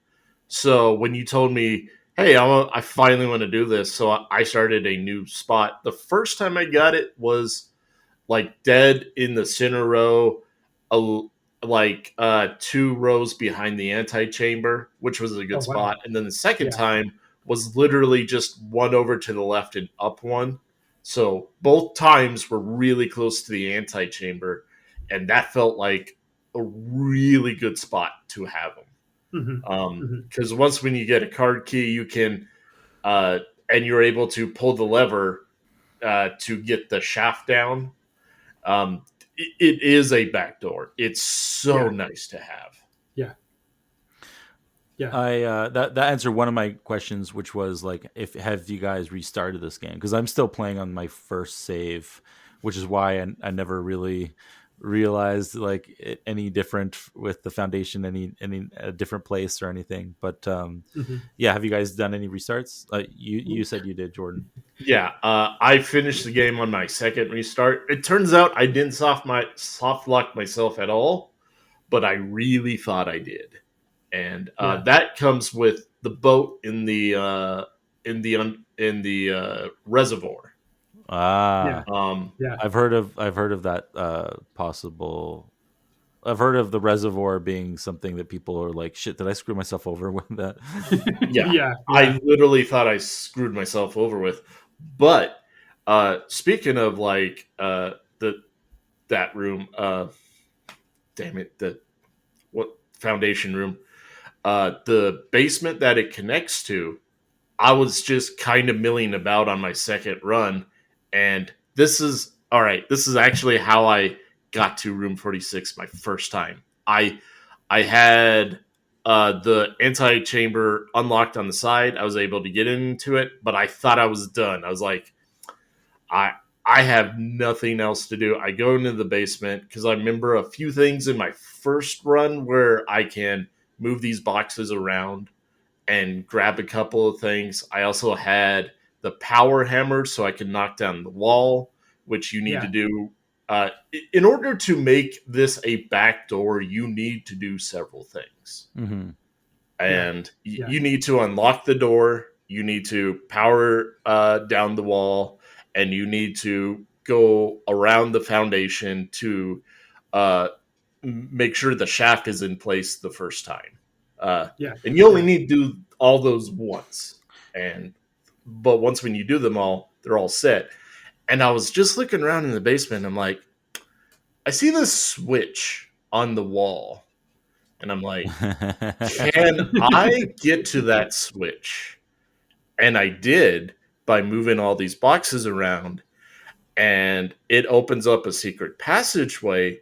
S3: So when you told me, "Hey, I finally want to do this," so I started a new spot. The first time I got it was like dead in the center row, like 2 rows behind the antechamber, which was a
S7: Oh
S3: good
S7: wow.
S3: spot. And then the second
S7: Yeah.
S3: time was literally just one over to the left and up one. So both times were really close to the antechamber, and that felt like a really good spot to have them.
S7: Hmm. Hmm.
S3: Because once when you get a card key, you can and you're able to pull the lever to get the shaft down. It is a backdoor. It's so
S7: Yeah.
S3: nice to have.
S7: Yeah. Yeah.
S2: I that answered one of my questions, which was like, if have you guys restarted this game? Because I'm still playing on my first save, which is why I never really realized like any different with the foundation, any different place or anything. But
S7: Hmm.
S2: yeah, have you guys done any restarts? You said you did, Jordan.
S3: Yeah, I finished the game on my second restart. It turns out I didn't soft lock myself at all, but I really thought I did, and
S7: Yeah.
S3: that comes with the boat in the reservoir.
S2: Ah,
S7: Yeah. Yeah.
S2: I've heard of that possible. I've heard of the reservoir being something that people are like, shit, did I screw myself over with that?
S3: Yeah,
S7: Yeah.
S3: I literally thought I screwed myself over with. But speaking of like that room, damn it, the what foundation room, the basement that it connects to, I was just kind of milling about on my second run, and this is all right. This is actually how I got to room 46 my first time. I had the antechamber unlocked on the side. I was able to get into it, but I thought I was done. I was like, I I have nothing else to do. I go into the basement because I remember a few things in my first run where I can move these boxes around and grab a couple of things. I also had the power hammer so I can knock down the wall, which you need to
S7: Yeah.
S3: do. In order to make this a back door, you need to do several things.
S2: Mm-hmm.
S3: And
S7: Yeah.
S3: you need to unlock the door, you need to power down the wall, and you need to go around the foundation to uh, make sure the shaft is in place the first time.
S7: Yeah.
S3: And you only
S7: Yeah.
S3: need to do all those once. But once when you do them all, they're all set. And I was just looking around in the basement. I'm like, I see this switch on the wall. And I'm like, can I get to that switch? And I did by moving all these boxes around. And it opens up a secret passageway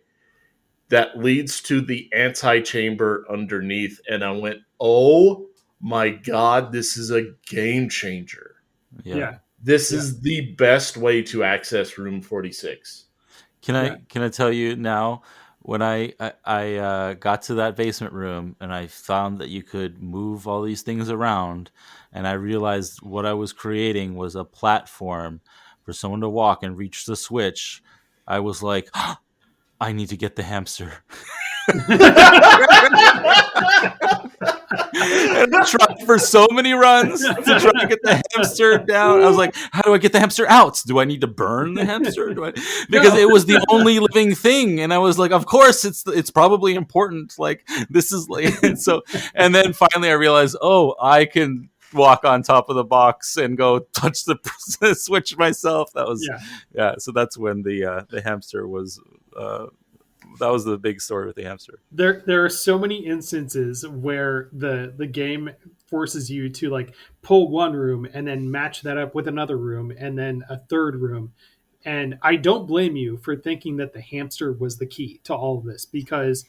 S3: that leads to the antechamber underneath. And I went, oh my God, this is a game changer.
S2: Yeah.
S7: Yeah.
S3: This
S7: Yeah.
S3: is the best way to access room 46.
S2: Can I tell you now? when I got to that basement room and I found that you could move all these things around, and I realized what I was creating was a platform for someone to walk and reach the switch, I was like, I need to get the hamster. And I tried for so many runs to try to get the hamster down. I was like, how do I get the hamster out? Do I need to burn the hamster? Because it was the only living thing. And I was like, of course it's probably important. Like, this is like, and then finally I realized, oh, I can walk on top of the box and go touch the switch myself. That was, yeah. So that's when the hamster was, that was the big story with the hamster.
S7: There are so many instances where the game forces you to like pull one room and then match that up with another room and then a third room. And I don't blame you for thinking that the hamster was the key to all of this, because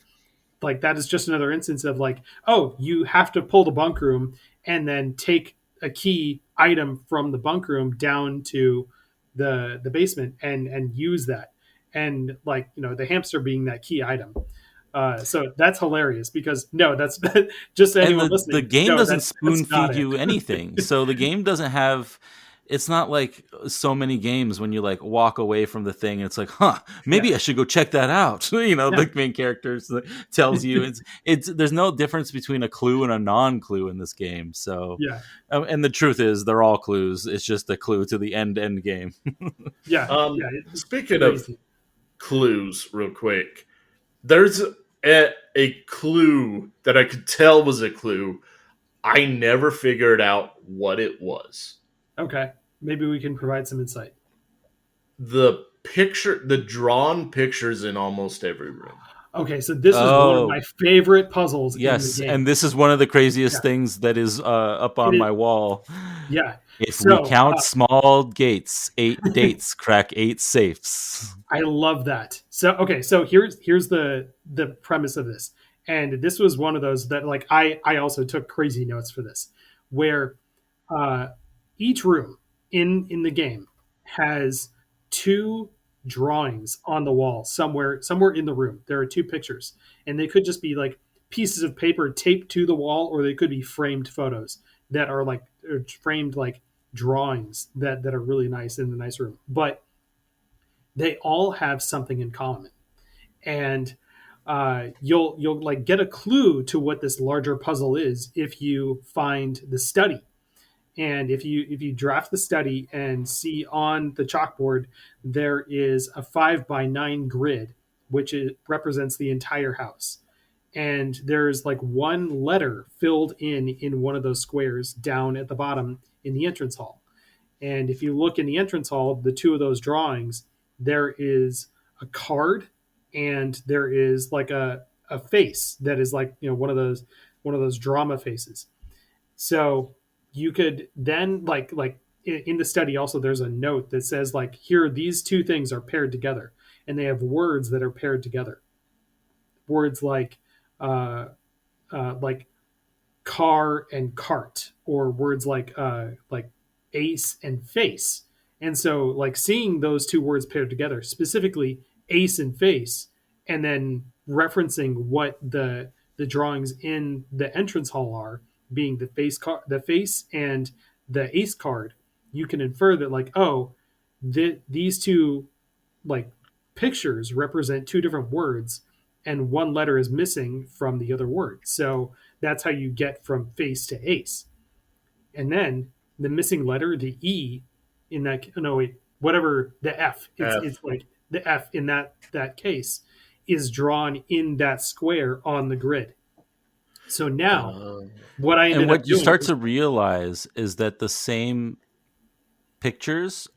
S7: like that is just another instance of like, oh, you have to pull the bunk room and then take a key item from the bunk room down to the basement and use that. And like, you know, the hamster being that key item. So that's hilarious because no, that's just anyone listening.
S2: The game doesn't spoon feed you anything. So the game doesn't have, it's not like so many games when you like walk away from the thing and it's like, maybe I should go check that out. You know, the main character tells you it's there's no difference between a clue and a non-clue in this game. So and the truth is they're all clues. It's just a clue to the end game.
S3: Speaking of clues, real quick, there's a clue that I could tell was a clue. I never figured out what it was.
S7: Okay, maybe we can provide some insight.
S3: The drawn pictures in almost every room.
S7: Okay, so this is one of my favorite puzzles.
S2: Yes,
S7: in the game.
S2: And this is one of the craziest things that is up on my wall.
S7: Yeah.
S2: If we count small gates, 8 dates crack 8 safes.
S7: I love that. So here's the premise of this. And this was one of those that like I also took crazy notes for this, where each room in the game has 2 drawings on the wall somewhere in the room. There are 2 pictures, and they could just be like pieces of paper taped to the wall, or they could be framed photos that are like framed like drawings that are really nice in the nice room. But they all have something in common, and you'll like get a clue to what this larger puzzle is if you find the study. And if you draft the study and see on the chalkboard, there is a 5x9 grid, which represents the entire house. And there's like one letter filled in one of those squares down at the bottom in the entrance hall. And if you look in the entrance hall, the 2 of those drawings, there is a card and there is like a face that is like, you know, one of those drama faces. So you could then like in the study also there's a note that says like, here these 2 things are paired together, and they have words that are paired together. Words like car and cart, or words like ace and face. And so like seeing those 2 words paired together, specifically ace and face, and then referencing what the drawings in the entrance hall are, being the face and the ace card, you can infer that like, oh, these 2 like pictures represent 2 different words, and one letter is missing from the other word. So that's how you get from face to ace. And then the missing letter, the E in that, whatever the F, it's like the F in that case is drawn in that square on the grid. So now what
S2: you start to realize is that the same pictures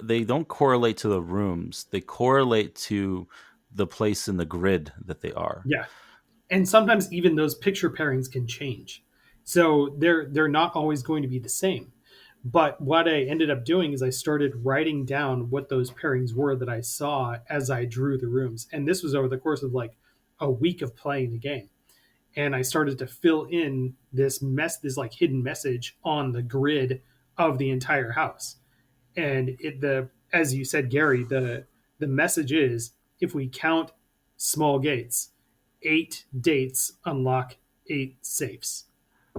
S2: they don't correlate to the rooms. They correlate to the place in the grid that they are.
S7: Yeah. And sometimes even those picture pairings can change. So they're not always going to be the same. But what I ended up doing is I started writing down what those pairings were that I saw as I drew the rooms. And this was over the course of like a week of playing the game. And I started to fill in this like hidden message on the grid of the entire house. And as you said, Gary, the message is, if we count small gates. 8 dates unlock 8 safes.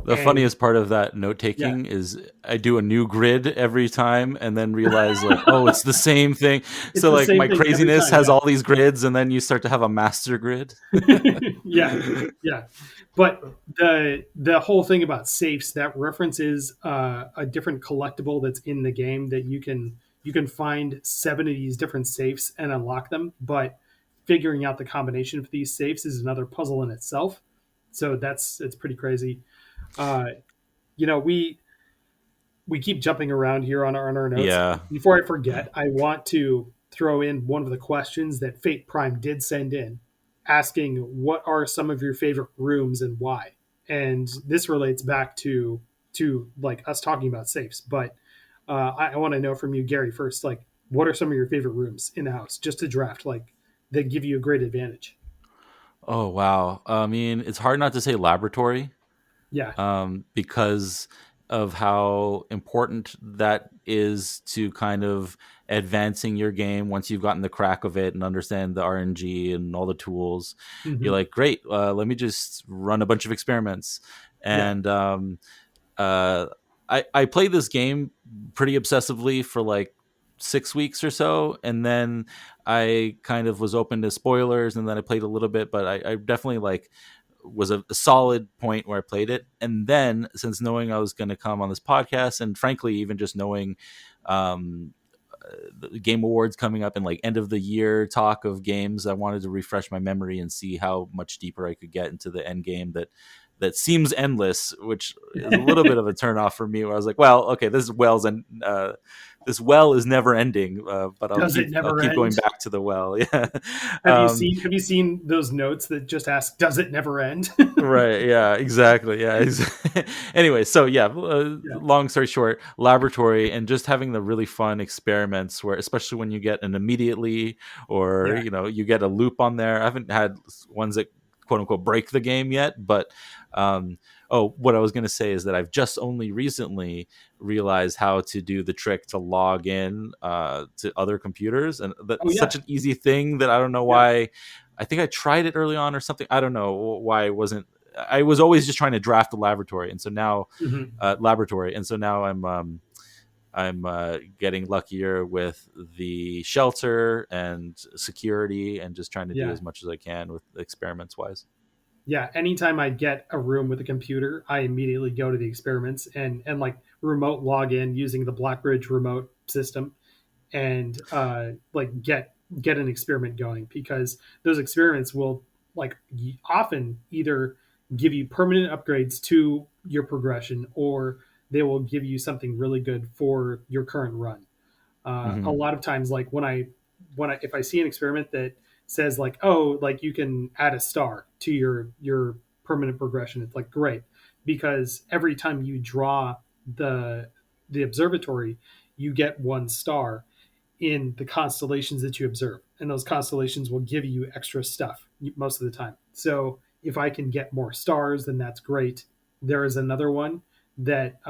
S2: The
S7: And
S2: funniest part of that note taking is I do a new grid every time and then realize like, oh, it's the same thing.
S7: It's
S2: So
S7: the
S2: like
S7: same
S2: my
S7: thing every
S2: craziness
S7: time,
S2: has
S7: yeah.
S2: all these grids and then you start to have a master grid.
S7: yeah. But the whole thing about safes, that references a different collectible that's in the game that you can find 7 of these different safes and unlock them. But figuring out the combination of these safes is another puzzle in itself. So it's pretty crazy. We keep jumping around here on our notes.
S2: Yeah.
S7: Before I forget, I want to throw in one of the questions that Fate Prime did send in, asking what are some of your favorite rooms and why. And this relates back to like us talking about safes. But I want to know from you, Gary, first. Like, what are some of your favorite rooms in the house, just to draft, like that give you a great advantage?
S2: Oh, wow. I mean, it's hard not to say laboratory.
S7: Yeah.
S2: Because of how important that is to kind of advancing your game once you've gotten the crack of it and understand the RNG and all the tools.
S7: Mm-hmm.
S2: You're like, great, let me just run a bunch of experiments. And I played this game pretty obsessively for like 6 weeks or so, and then I kind of was open to spoilers, and then I played a little bit, but I definitely like was a solid point where I played it. And then since knowing I was going to come on this podcast, and frankly, even just knowing the Game Awards coming up and like end of the year talk of games, I wanted to refresh my memory and see how much deeper I could get into the end game that seems endless, which is a little bit of a turnoff for me, where I was like, well, okay, this well is never ending, but I'll keep going back to the well. Yeah.
S7: Have you seen those notes that just ask, does it never end?
S2: Right. Yeah, exactly. Yeah. Anyway, so long story short, laboratory and just having the really fun experiments where, especially when you get an immediately, or, you get a loop on there. I haven't had ones that quote unquote break the game yet, but what I was going to say is that I've just only recently realized how to do the trick to log in to other computers, and that's such an easy thing that I don't know why. I think I tried it early on or something. I don't know why it wasn't. I was always just trying to draft the laboratory, and so now I'm getting luckier with the shelter and security, and just trying to do as much as I can with experiments wise.
S7: Yeah, anytime I get a room with a computer, I immediately go to the experiments and like remote log in using the Blackbridge remote system, and like get an experiment going, because those experiments will like often either give you permanent upgrades to your progression, or they will give you something really good for your current run. A lot of times, like if I see an experiment that says like, oh, like you can add a star to your permanent progression, it's like great, because every time you draw the observatory, you get 1 star in the constellations that you observe, and those constellations will give you extra stuff most of the time. So if I can get more stars, then that's great. There is another one that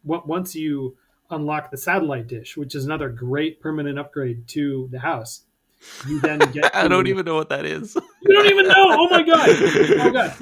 S7: once you unlock the satellite dish, which is another great permanent upgrade to the house, you then get
S2: I don't even know what that is.
S7: You don't even know? Oh my god.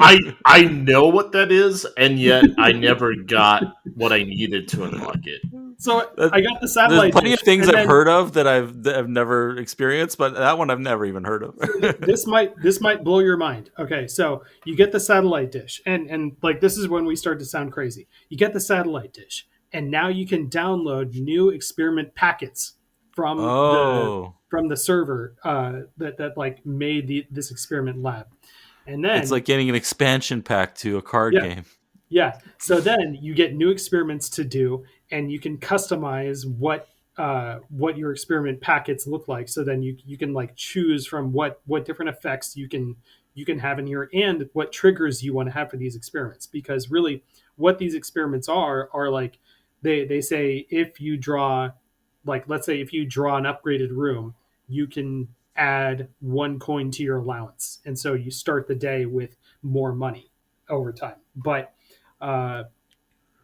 S3: I know what that is, and yet I never got what I needed to unlock it.
S7: So I got the satellite
S2: dish. There's plenty of things I've heard of that I've never experienced, but that one I've never even heard of.
S7: this might blow your mind. Okay, so you get the satellite dish, and like this is when we start to sound crazy. You get the satellite dish, and now you can download new experiment packets from the server that like made this experiment lab. And then
S2: it's like getting an expansion pack to a card game.
S7: Yeah. So then you get new experiments to do, and you can customize what your experiment packets look like. So then you can like choose from what different effects you can have in here, and what triggers you want to have for these experiments. Because really, what these experiments are like they say, if you draw, like let's say if you draw an upgraded room, you can add 1 coin to your allowance, and so you start the day with more money over time. But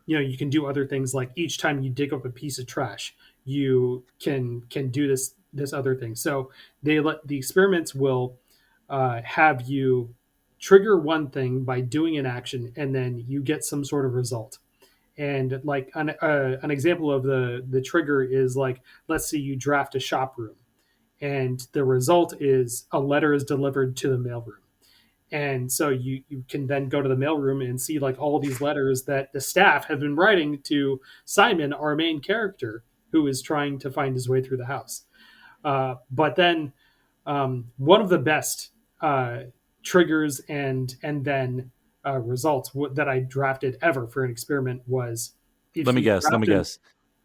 S7: you can do other things, like each time you dig up a piece of trash, you can do this other thing. So the experiments will have you trigger one thing by doing an action, and then you get some sort of result. And like an example of the trigger is like, let's say you draft a shop room, and the result is a letter is delivered to the mailroom. And so you can then go to the mailroom and see like all these letters that the staff have been writing to Simon, our main character, who is trying to find his way through the house. But then one of the best triggers and then results that I drafted ever for an experiment was.
S2: Let me guess.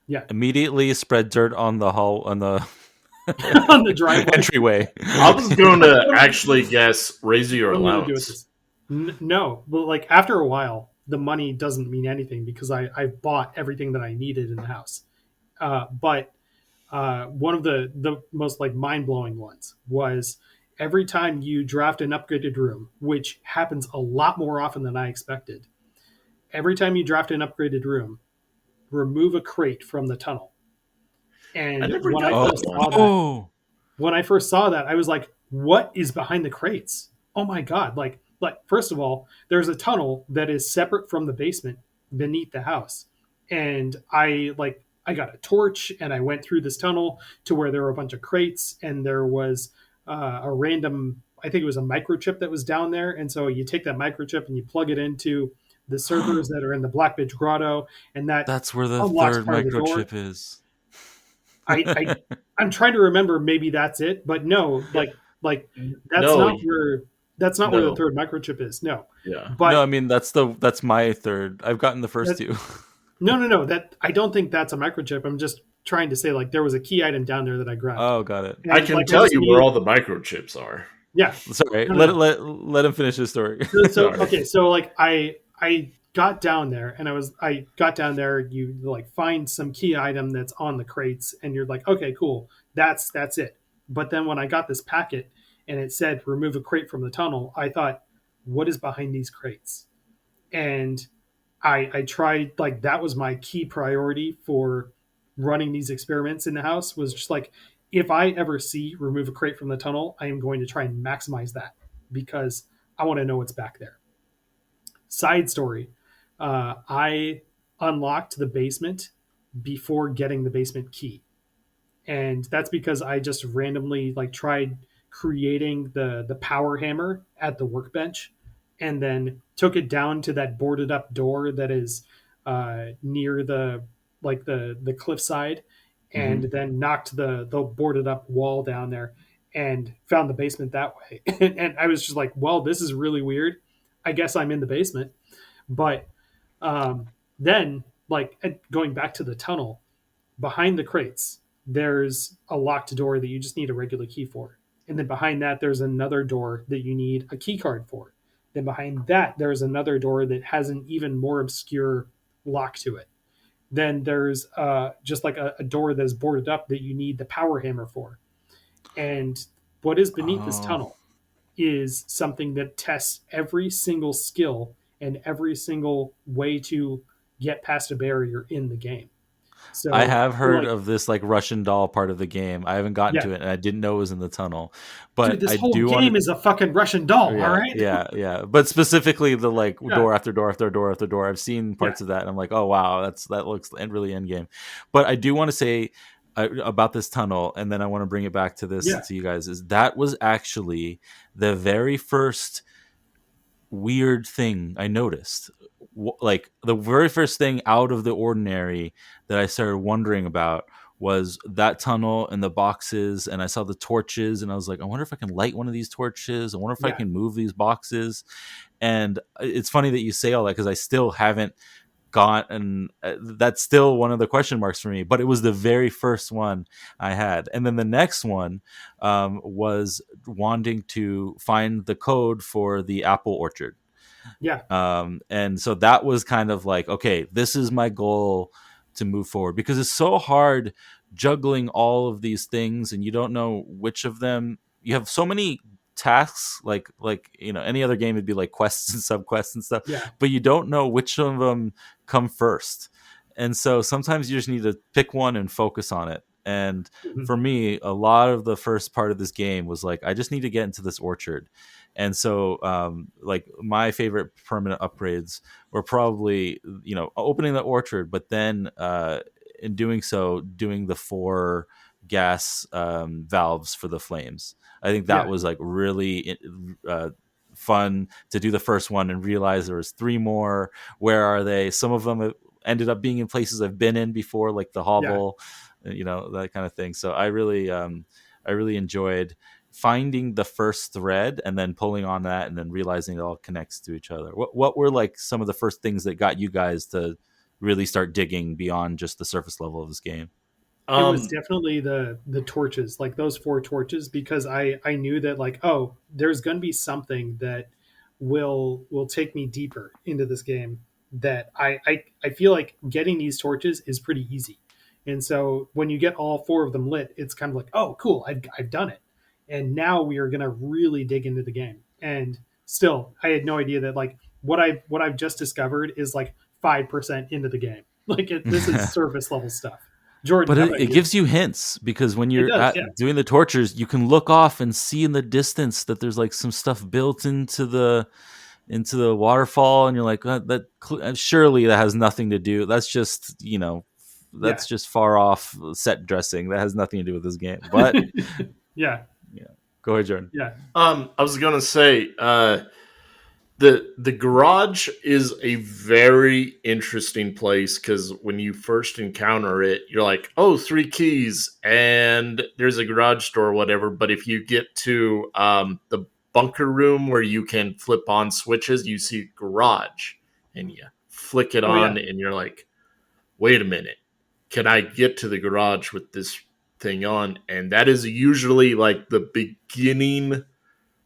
S7: Yeah.
S2: Immediately spread dirt on the hall on the
S7: on the driveway
S2: entryway.
S3: I was going to actually guess raise your allowance.
S7: No, but like after a while, the money doesn't mean anything because I bought everything that I needed in the house. But one of the most like mind blowing ones was every time you draft an upgraded room, which happens a lot more often than I expected. Every time you draft an upgraded room, remove a crate from the tunnel. And when I first saw that, I was like, what is behind the crates? Oh my God. Like first of all, there's a tunnel that is separate from the basement beneath the house. And I got a torch and I went through this tunnel to where there were a bunch of crates, and there was a random, I think it was a microchip that was down there. And so you take that microchip and you plug it into the servers that are in the Blackbitch Grotto, and that's
S2: where the third microchip is.
S7: I'm trying to remember. Maybe that's it, but no, that's not where the third microchip is. No,
S2: but no, I mean that's my third. I've gotten the first two.
S7: No. That I don't think that's a microchip. I'm just trying to say like there was a key item down there that I grabbed.
S2: Oh, got it.
S3: And I can tell you where all the microchips are.
S7: Yeah,
S2: sorry. Let him finish his story.
S7: Okay, so like I got down there and I got down there, you like find some key item that's on the crates and you're like, okay, cool. That's it. But then when I got this packet and it said remove a crate from the tunnel, I thought, what is behind these crates? And I tried, like, that was my key priority for running these experiments in the house, was just like, if I ever see remove a crate from the tunnel, I am going to try and maximize that because I want to know what's back there. Side story. I unlocked the basement before getting the basement key. And that's because I just randomly like tried creating the power hammer at the workbench and then took it down to that boarded up door that is near the cliffside, and then knocked the boarded up wall down there and found the basement that way. And I was just like, well, this is really weird. I guess I'm in the basement. But then, like, going back to the tunnel, behind the crates, there's a locked door that you just need a regular key for. And then behind that, there's another door that you need a key card for. Then behind that, there's another door that has an even more obscure lock to it. Then there's just like a door that's boarded up that you need the power hammer for. And what is beneath this tunnel is something that tests every single skill and every single way to get past a barrier in the game. So
S2: I have heard of this like Russian doll part of the game. I haven't gotten to it, and I didn't know it was in the tunnel. But
S7: dude, this whole game is a fucking Russian doll, all right?
S2: Yeah. But specifically the like door after door after door after door. I've seen parts of that, and I'm like, oh wow, that looks really end game. But I do want to say about this tunnel, and then I want to bring it back to this to you guys. Is that was actually the very first weird thing I noticed. Like the very first thing out of the ordinary that I started wondering about was that tunnel and the boxes, and I saw the torches, and I was like, I wonder if I can light one of these torches. I wonder if I can move these boxes. And it's funny that you say all that because I still haven't gotten. That's still one of the question marks for me. But it was the very first one I had, and then the next one was wanting to find the code for the apple orchard. And so that was kind of like, okay, this is my goal to move forward, because it's so hard juggling all of these things and you don't know which of them. You have so many tasks, like any other game would be like quests and subquests and stuff, but you don't know which of them come first. And so sometimes you just need to pick one and focus on it. And
S7: Mhm.
S2: for me, a lot of the first part of this game was like, I just need to get into this orchard. And so, like, my favorite permanent upgrades were probably, opening the orchard, but then in doing so, doing the 4 gas valves for the flames. I think that
S7: Yeah.
S2: was like really fun to do the first one and realize there was 3 more. Where are they? Some of them ended up being in places I've been in before, like the hovel, that kind of thing. So I really enjoyed finding the first thread and then pulling on that and then realizing it all connects to each other. What were like some of the first things that got you guys to really start digging beyond just the surface level of this game?
S7: It was definitely the torches, like those 4 torches, because I knew that, like, oh, there's going to be something that will take me deeper into this game, that I feel like getting these torches is pretty easy. And so when you get all 4 of them lit, it's kind of like, oh, cool, I've done it. And now we are going to really dig into the game. And still, I had no idea that, like, what I've just discovered is like 5% into the game. Like, this is surface level stuff. Jordan,
S2: But
S7: how
S2: it,
S7: about
S2: it
S7: you?
S2: gives you hints, because when you're
S7: does, yeah.
S2: doing the tortures, you can look off and see in the distance that there's like some stuff built into the waterfall, and you're like, surely that has nothing to do. That's just that's just far off set dressing. That has nothing to do with this game. But
S7: Yeah,
S2: yeah, go ahead, Jordan.
S7: yeah,
S3: I was gonna say, the garage is a very interesting place, because when you first encounter it, you're like, oh, 3 keys and there's a garage door or whatever. But if you get to the bunker room where you can flip on switches, you see garage, and you flick it
S7: Oh, yeah.
S3: on and you're like, wait a minute, can I get to the garage with this thing on? And that is usually like the beginning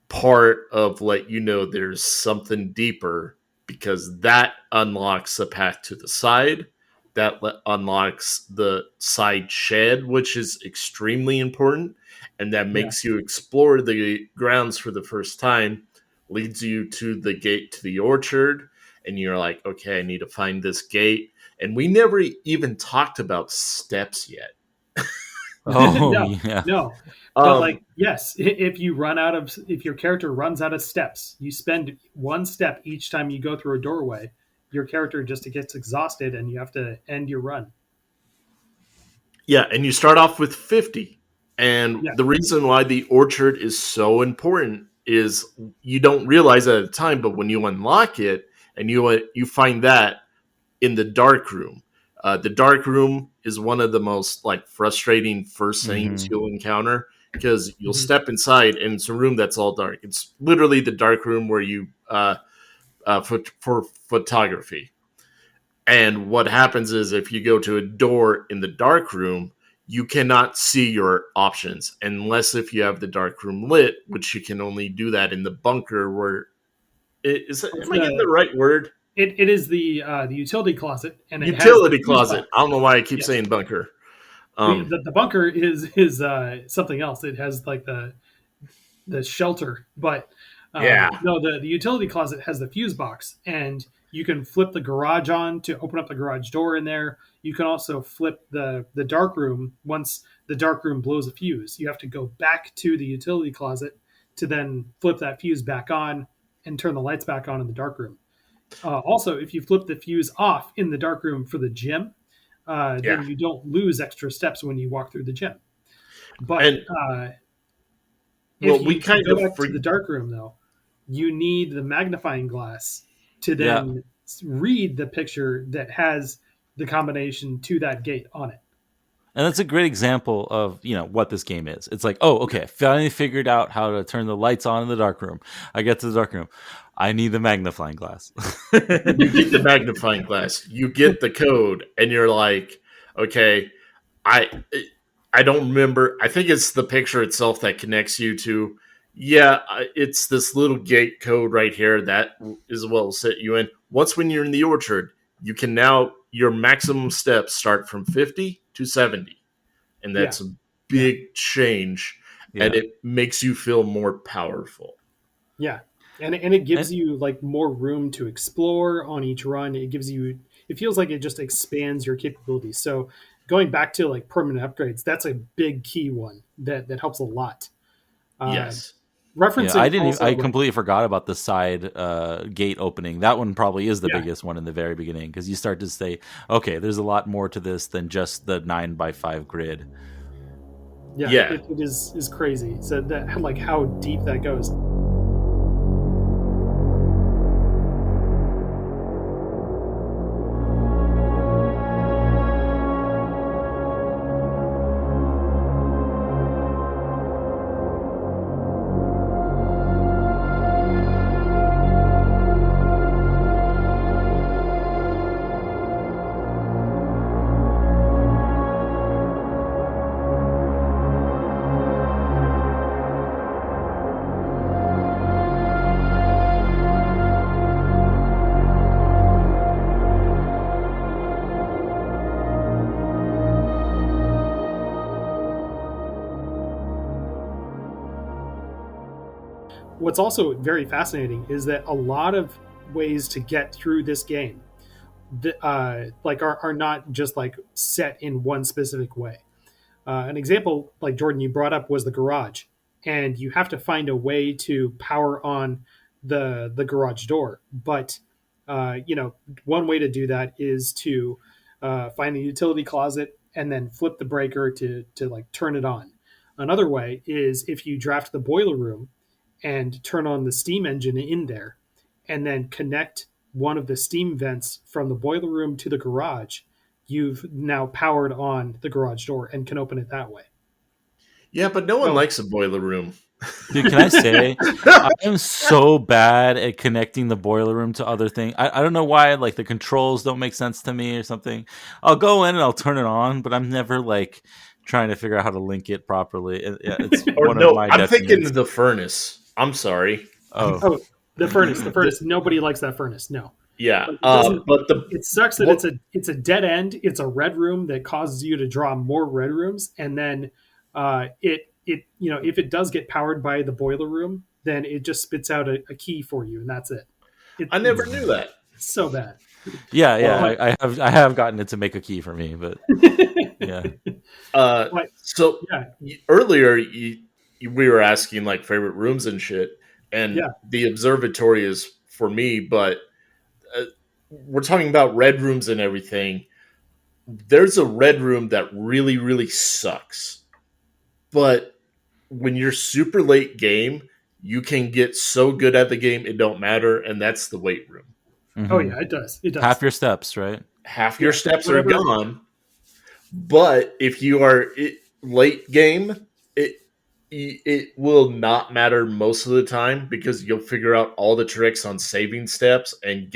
S3: part of let you know there's something deeper, because that unlocks the path to the side, that unlocks the side shed, which is extremely important, and that
S7: Yeah.
S3: makes you explore the grounds for the first time, leads you to the gate to the orchard, and you're like, okay, I need to find this gate. And we never even talked about steps yet.
S2: Oh
S7: No,
S2: yeah.
S7: no. But
S3: Um,
S7: like, yes, if your character runs out of steps, you spend 1 step each time you go through a doorway. Your character just gets exhausted, and you have to end your run.
S3: Yeah, and you start off with 50. And
S7: Yeah,
S3: the reason why the orchard is so important is you don't realize it at the time, but when you unlock it and you find that in the dark room. The dark room is one of the most like frustrating first things
S2: Mm-hmm.
S3: you'll encounter, because you'll
S7: Mhm.
S3: step inside and it's a room that's all dark. It's literally the dark room where you for photography. And what happens is, if you go to a door in the dark room, you cannot see your options unless if you have the dark room lit, which you can only do that in the bunker. Where
S7: It's
S3: am I getting the right word?
S7: it is the utility closet, and it has the
S3: Utility
S7: fuse
S3: closet.
S7: box.
S3: I don't know why I keep
S7: Yes.
S3: saying bunker.
S7: The bunker is something else. It has like the shelter, but
S3: Yeah.
S7: no, the utility closet has the fuse box, and you can flip the garage on to open up the garage door in there. You can also flip the dark room. Once the dark room blows a fuse, you have to go back to the utility closet to then flip that fuse back on and turn the lights back on in the dark room. Also, if you flip the fuse off in the dark room for the gym,
S3: Yeah.
S7: then you don't lose extra steps when you walk through the gym. But
S3: And
S7: if
S3: we
S7: you
S3: kind
S7: go
S3: of
S7: back to the dark room, though, you need the magnifying glass to
S2: Yeah.
S7: then read the picture that has the combination to that gate on it.
S2: And that's a great example of, what this game is. It's like, oh, okay, finally figured out how to turn the lights on in the dark room. I get to the dark room. I need the magnifying glass.
S3: you get the magnifying glass, you get the code, and you're like, okay, I I don't remember. I think it's the picture itself that connects you to. Yeah, it's this little gate code right here that is what will set you in. Once when you're in the orchard, you can now your maximum steps start from 50 to 70, and
S7: Yeah.
S3: that's a big change,
S2: Yeah.
S3: and it makes you feel more powerful.
S7: Yeah. And it gives you like more room to explore on each run. It feels like it just expands your capabilities. So going back to like permanent upgrades, that's a big key one that helps a lot.
S3: Yes.
S7: Referencing
S2: I didn't.
S7: also,
S2: I completely forgot about the side gate opening. That one probably is the
S7: Yeah.
S2: biggest one in the very beginning, because you start to say, okay, there's a lot more to this than just the 9x5 grid.
S7: Yeah. It is crazy. So that, like, how deep that goes. What's also very fascinating is that a lot of ways to get through this game are not just like set in one specific way. An example, like Jordan, you brought up, was the garage, and you have to find a way to power on the garage door. But one way to do that is to find the utility closet and then flip the breaker to like turn it on. Another way is if you draft the boiler room and turn on the steam engine in there, and then connect one of the steam vents from the boiler room to the garage, you've now powered on the garage door and can open it that way.
S3: Yeah, but no one likes a boiler room.
S2: Dude, can I say, I am so bad at connecting the boiler room to other things. I don't know why, like, the controls don't make sense to me or something. I'll go in and I'll turn it on, but I'm never, like, trying to figure out how to link it proproperly. It's one of my
S3: I'm thinking
S2: detriments.
S3: the furnace. I'm sorry.
S2: Oh,
S7: the furnace. Nobody likes that furnace. No.
S3: Yeah,
S7: but it sucks that it's a dead end. It's a red room that causes you to draw more red rooms, and then if it does get powered by the boiler room, then it just spits out a key for you, and that's it.
S3: I never knew that.
S7: It's so bad.
S2: Yeah, I have gotten it to make a key for me, but yeah.
S3: Earlier we were asking like favorite rooms and shit, and the observatory is for me, but we're talking about red rooms and everything. There's a red room that really, really sucks, but when you're super late game, you can get so good at the game it don't matter, and that's the weight room.
S2: Mm-hmm.
S7: Oh yeah, it does.
S2: Half your steps, right?
S3: Half your steps are gone. But if you are late game, it will not matter most of the time, because you'll figure out all the tricks on saving steps and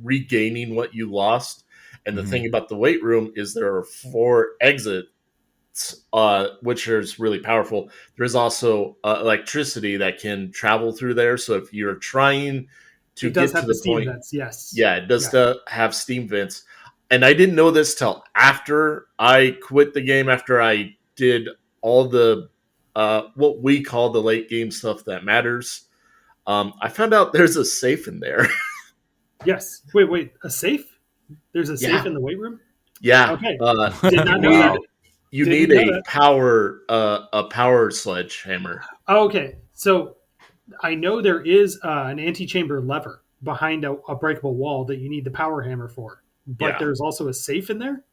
S3: regaining what you lost. And the thing about the weight room is there are 4 exits, which is really powerful. There's also electricity that can travel through there. So if you're trying to get to the
S7: steam
S3: point,
S7: vents, yes,
S3: it does have steam vents. And I didn't know this till after I quit the game, after I did all the what we call the late game stuff that matters. I found out there's a safe in there.
S7: Yes. Wait, a safe? There's a safe in the weight room?
S3: Yeah.
S7: Okay. Did not know that.
S3: You need a power sledgehammer.
S7: Oh, okay. So I know there is an antechamber lever behind a breakable wall that you need the power hammer for. But there's also a safe in there?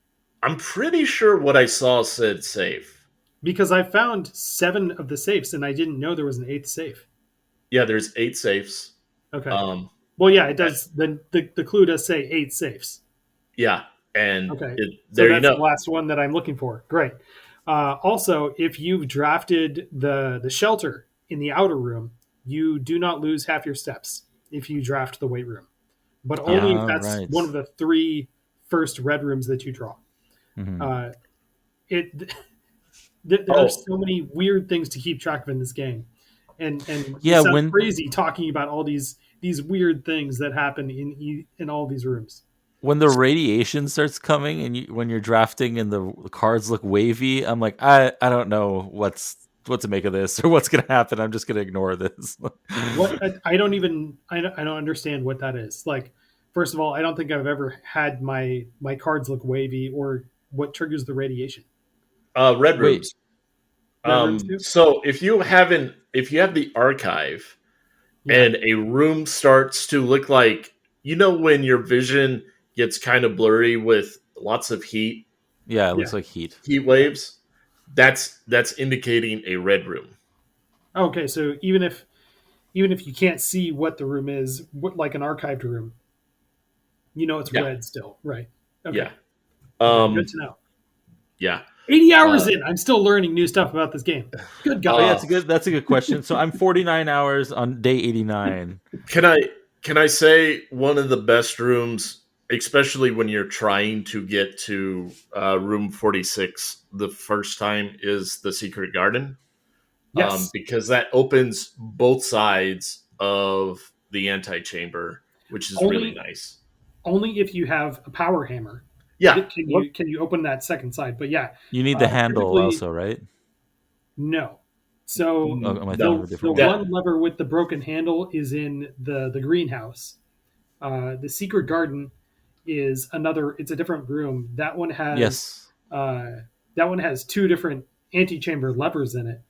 S3: I'm pretty sure what I saw said safe.
S7: Because I found 7 of the safes, and I didn't know there was an 8th safe.
S3: Yeah, there's 8 safes.
S7: Okay. Well, yeah, it does. The clue does say 8 safes.
S3: Yeah, and
S7: okay.
S3: There you go.
S7: That's the last one that I'm looking for. Great. Also, if you've drafted the shelter in the outer room, you do not lose half your steps if you draft the weight room. But only if that's one of the 3 first red rooms that you draw. Mm-hmm. There are so many weird things to keep track of in this game, and it sounds crazy talking about all these weird things that happen in all these rooms.
S2: When the radiation starts coming and when you're drafting and the cards look wavy, I'm like, I don't know what to make of this or what's going to happen. I'm just going to ignore this.
S7: I don't understand what that is. Like, first of all, I don't think I've ever had my cards look wavy or what triggers the radiation?
S3: Red
S2: Wait.
S3: rooms.
S7: Red rooms too?
S3: So if you have the archive
S7: Yeah.
S3: and a room starts to look like, when your vision gets kind of blurry with lots of heat
S2: Yeah, it looks
S7: Yeah.
S2: like heat.
S3: waves, that's indicating a red room.
S7: Okay, so even if you can't see what the room is, like an archived room, it's
S3: Yeah.
S7: red still, right? Okay.
S3: Yeah.
S7: Okay, good to know.
S3: Yeah.
S7: 80 hours in, I'm still learning new stuff about this game. Good God.
S2: Oh, yeah, that's a good question. So I'm 49 hours on day 89.
S3: Can I say one of the best rooms, especially when you're trying to get to room 46 the first time, is the secret garden?
S7: Yes.
S3: Because that opens both sides of the antechamber, which is really nice.
S7: Only if you have a power hammer.
S3: Yeah.
S7: Can you open that second side? But yeah,
S2: You need the handle
S7: typically-
S2: also, right?
S7: No. So
S2: Oh, am I
S3: No.
S2: thinking of a
S7: the
S2: different
S3: That-
S7: one lever with the broken handle is in the greenhouse. The secret garden is another. It's a different room. That one has
S2: Yes.
S7: that one has two different antechamber levers in it,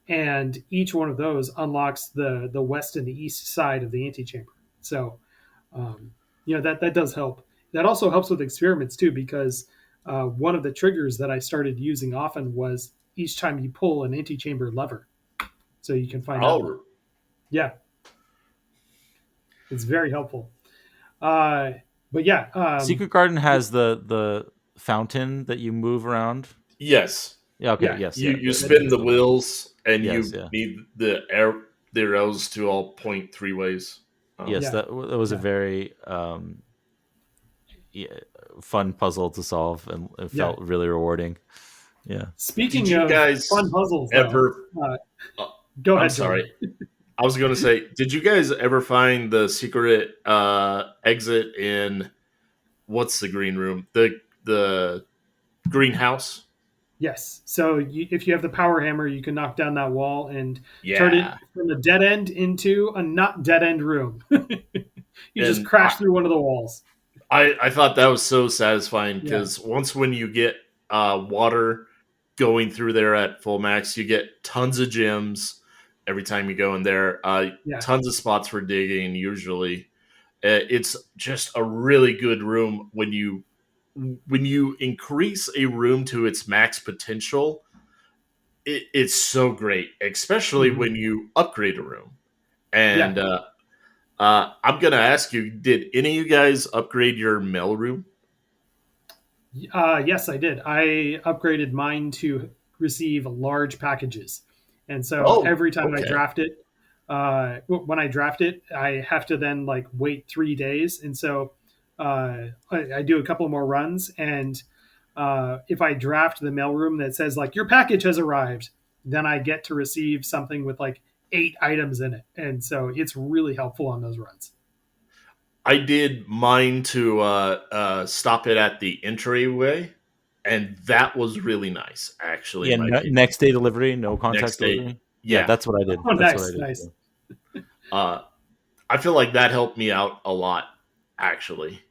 S7: and each one of those unlocks the west and the east side of the antechamber. So, that does help. That also helps with experiments too, because one of the triggers that I started using often was each time you pull an antechamber lever, so you can find out.
S3: Oh,
S7: Yeah, it's very helpful. But yeah,
S2: Secret Garden has the fountain that you move around.
S3: yes.
S2: Yeah, okay,
S7: Yeah.
S2: yes.
S3: You spin the wheels and
S2: Yes,
S3: you
S2: yeah.
S3: need the arrows to all point three ways.
S2: Yes,
S7: Yeah.
S2: that was a very fun puzzle to solve, and it felt really rewarding. Yeah.
S7: Speaking
S3: Did you
S7: of
S3: guys
S7: fun puzzles,
S3: ever?
S7: go ahead.
S3: I'm sorry. I was going to say, did you guys ever find the secret exit in what's the green room? The greenhouse?
S7: Yes. So if you have the power hammer, you can knock down that wall and
S3: Yeah.
S7: turn it from a dead end into a not dead end room. You just
S3: And
S7: crash through one of the walls.
S3: I thought that was so satisfying because once when you get water going through there at full max, you get tons of gems every time you go in there. Tons of spots for digging usually. It's just a really good room when you increase a room to its max potential. It's so great, especially when you upgrade a room. And I'm gonna ask you: did any of you guys upgrade your mail room?
S7: Yes, I did. I upgraded mine to receive large packages, and so every time I draft it, when I draft it, I have to then wait 3 days, and so I do a couple more runs, and if I draft the mailroom that says your package has arrived, then I get to receive something with 8 items in it, and so it's really helpful on those runs.
S3: I did mine to stop it at the entryway, and that was really nice, actually.
S2: Yeah, next day delivery, no contact delivery.
S3: Yeah,
S2: that's what I did.
S7: Oh,
S2: That's
S7: nice,
S2: what I did.
S7: nice.
S3: I feel like that helped me out a lot, actually.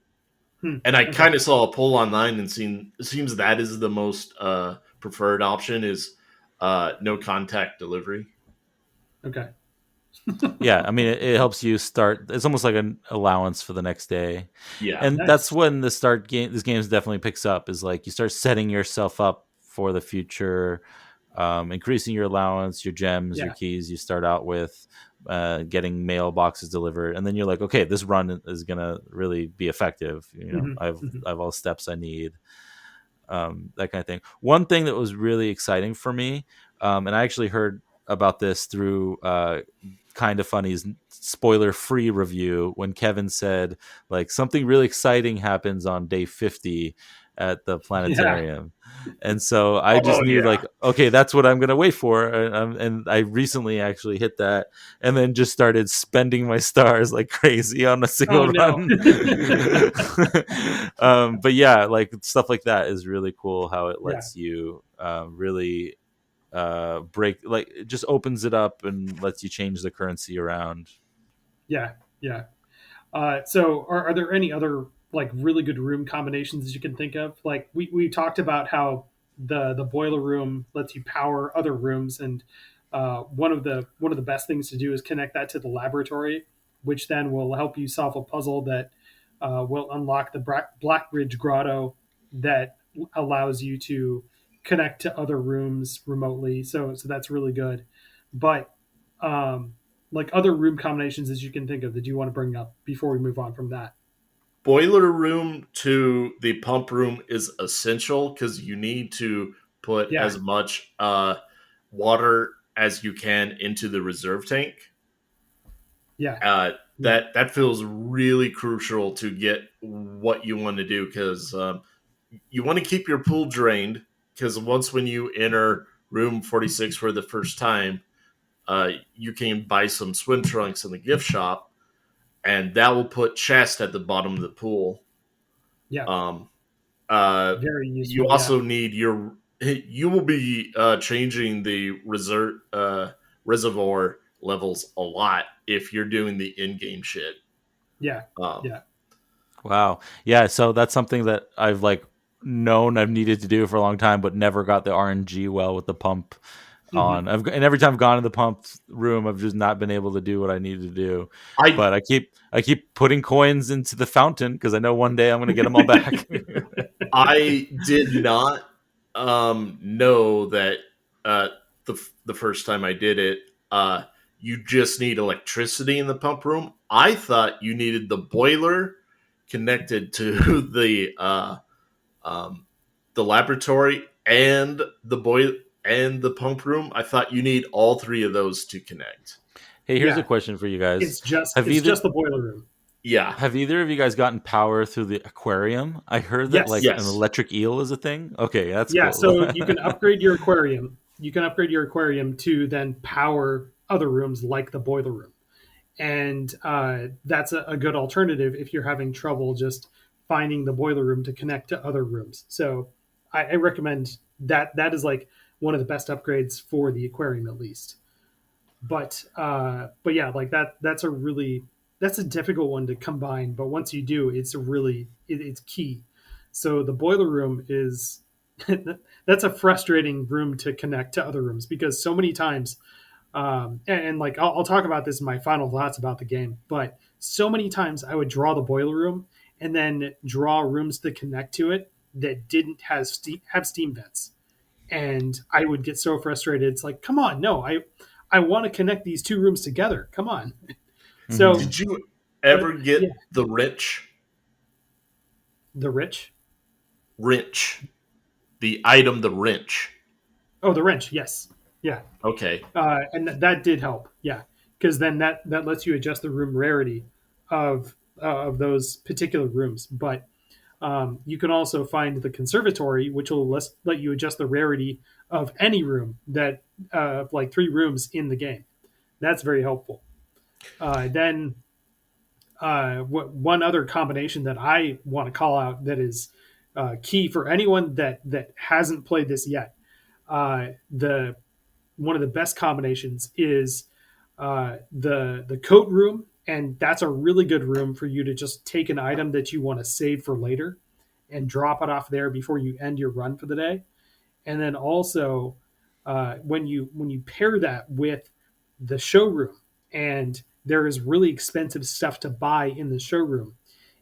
S3: And I kind of saw a poll online, and it seems that is the most preferred option is no contact delivery.
S7: Okay.
S2: Yeah, I mean, it helps you start. It's almost like an allowance for the next day.
S3: Yeah,
S2: and
S7: Nice.
S2: that's when this game definitely picks up. Is you start setting yourself up for the future, increasing your allowance, your gems, your keys. You start out with getting mailboxes delivered, and then you're like, okay, this run is gonna really be effective. I have all the steps I need. That kind of thing. One thing that was really exciting for me, and I actually heard about this through Kind of Funny's spoiler-free review when Kevin said something really exciting happens on day 50 at the planetarium. And so I just knew okay, that's what I'm gonna wait for, and I recently actually hit that and then just started spending my stars like crazy on a single run. But yeah, stuff like that is really cool, how it lets you really break, it just opens it up and lets you change the currency around.
S7: Yeah. So are there any other like really good room combinations that you can think of. Like we talked about how the boiler room lets you power other rooms, and one of the best things to do is connect that to the laboratory, which then will help you solve a puzzle that will unlock the Blackridge Grotto that allows you to connect to other rooms remotely. So that's really good. But like other room combinations that you can think of that you want to bring up before we move on from that.
S3: Boiler room to the pump room is essential because you need to put
S7: Yeah,
S3: as much water as you can into the reserve tank.
S7: yeah,
S3: That feels really crucial to get what you want to do because you want to keep your pool drained because once when you enter room 46 for the first time, you can buy some swim trunks in the gift shop, and that will put chest at the bottom of the pool.
S7: yeah.
S3: Um,
S7: Very
S3: you
S7: useful.
S3: also need you will be changing the reservoir levels a lot if you're doing the in-game shit.
S7: Yeah,
S3: Um,
S7: yeah.
S2: Wow. Yeah. So that's something that I've like known I've needed to do for a long time, but never got the RNG well with the pump
S7: Mm-hmm.
S2: on. And every time I've gone to the pump room, I've just not been able to do what I need to do.
S3: I
S2: But I keep putting coins into the fountain because I know one day I'm going to get them all back.
S3: I did not know that the first time I did it, you just need electricity in the pump room. I thought you needed the boiler connected to um, the laboratory and the pump room. I thought you need all three of those to connect.
S2: Hey, here's a
S7: Yeah.
S2: question for you guys.
S7: It's just
S2: Have
S7: it's
S2: either
S7: just the boiler room.
S3: Yeah.
S2: have either of you guys gotten power through the aquarium? I heard that
S7: Yes.
S2: like an
S3: Yes.
S2: electric eel is a thing. Okay, that's
S7: Yeah.
S2: cool.
S7: So you can upgrade your aquarium. You can upgrade your aquarium to then power other rooms like the boiler room, and that's a good alternative if you're having trouble just finding the boiler room to connect to other rooms. So I recommend that. That is like one of the best upgrades for the aquarium, at least. But yeah, like that's a difficult one to combine. But once you do, it's key. So the boiler room is that's a frustrating room to connect to other rooms because so many times, and like I'll talk about this in my final thoughts about the game, but so many times I would draw the boiler room and then draw rooms to connect to it that didn't have steam vents, and I would get so frustrated. It's like, come on, no, I want to connect these two rooms together. Come on. So,
S2: Mhm.
S3: Did you ever get
S7: yeah,
S3: the wrench?
S7: the rich.
S3: Wrench. The item, the wrench.
S7: Oh, the wrench. Yes. Yeah.
S3: Okay.
S7: And that did help. Yeah. Because then that lets you adjust the room rarity of those particular rooms. But you can also find the conservatory, which will let you adjust the rarity of any room that, like 3 rooms in the game. That's very helpful. Then one other combination that I want to call out that is key for anyone that hasn't played this yet. The One of the best combinations is the coat room, and that's a really good room for you to just take an item that you want to save for later and drop it off there before you end your run for the day. And then also when you pair that with the showroom, and there is really expensive stuff to buy in the showroom,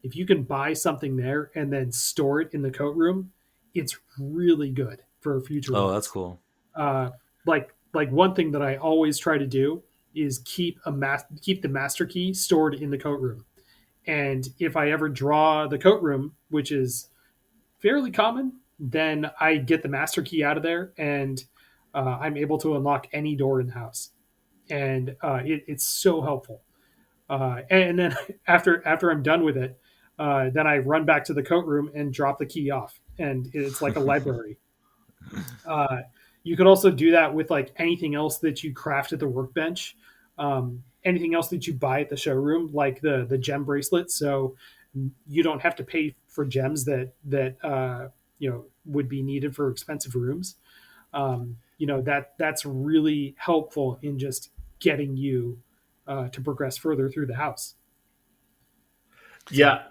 S7: if you can buy something there and then store it in the coat room, it's really good for future
S2: Oh, that's
S7: runs.
S2: cool.
S7: Like one thing that I always try to do is keep the master key stored in the coat room. And if I ever draw the coat room, which is fairly common, then I get the master key out of there, and I'm able to unlock any door in the house. And it's so helpful. And then after I'm done with it, then I run back to the coat room and drop the key off, and it's like a library. Uh, you could also do that with like anything else that you craft at the workbench, anything else that you buy at the showroom, like the gem bracelet. So you don't have to pay for gems that would be needed for expensive rooms. That's really helpful in just getting you to progress further through the house. So,
S3: Yeah.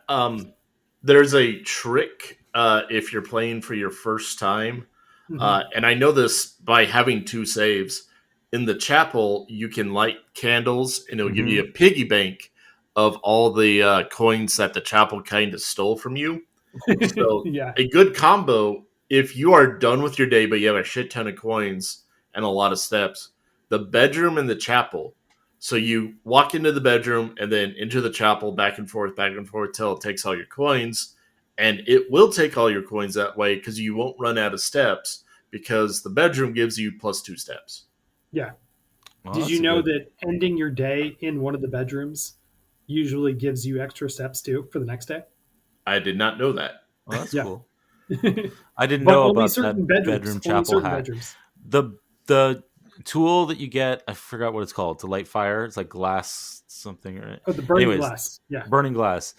S3: there's a trick if you're playing for your first time. And I know this by having 2 saves. In the chapel, you can light candles, and it'll give you a piggy bank of all the coins that the chapel kind of stole from you. So a good combo, if you are done with your day, but you have a shit ton of coins and a lot of steps, the bedroom and the chapel. So you walk into the bedroom and then into the chapel, back and forth till it takes all your coins. And it will take all your coins that way because you won't run out of steps because the bedroom gives you +2 steps.
S7: Yeah.
S2: Oh,
S7: Did you know that ending your day in one of the bedrooms usually gives you extra steps too for the next day?
S3: I did not know that.
S2: Oh, that's
S7: Yeah.
S2: cool. I didn't
S7: But
S2: know
S7: only
S2: about
S7: certain
S2: that
S7: bedrooms.
S2: bedroom
S7: Only
S2: chapel
S7: certain
S2: hack.
S7: bedrooms.
S2: The tool that you get, I forgot what it's called, to light fire. It's like glass something, right?
S7: Oh, the burning glass. Yeah.
S2: Burning glass.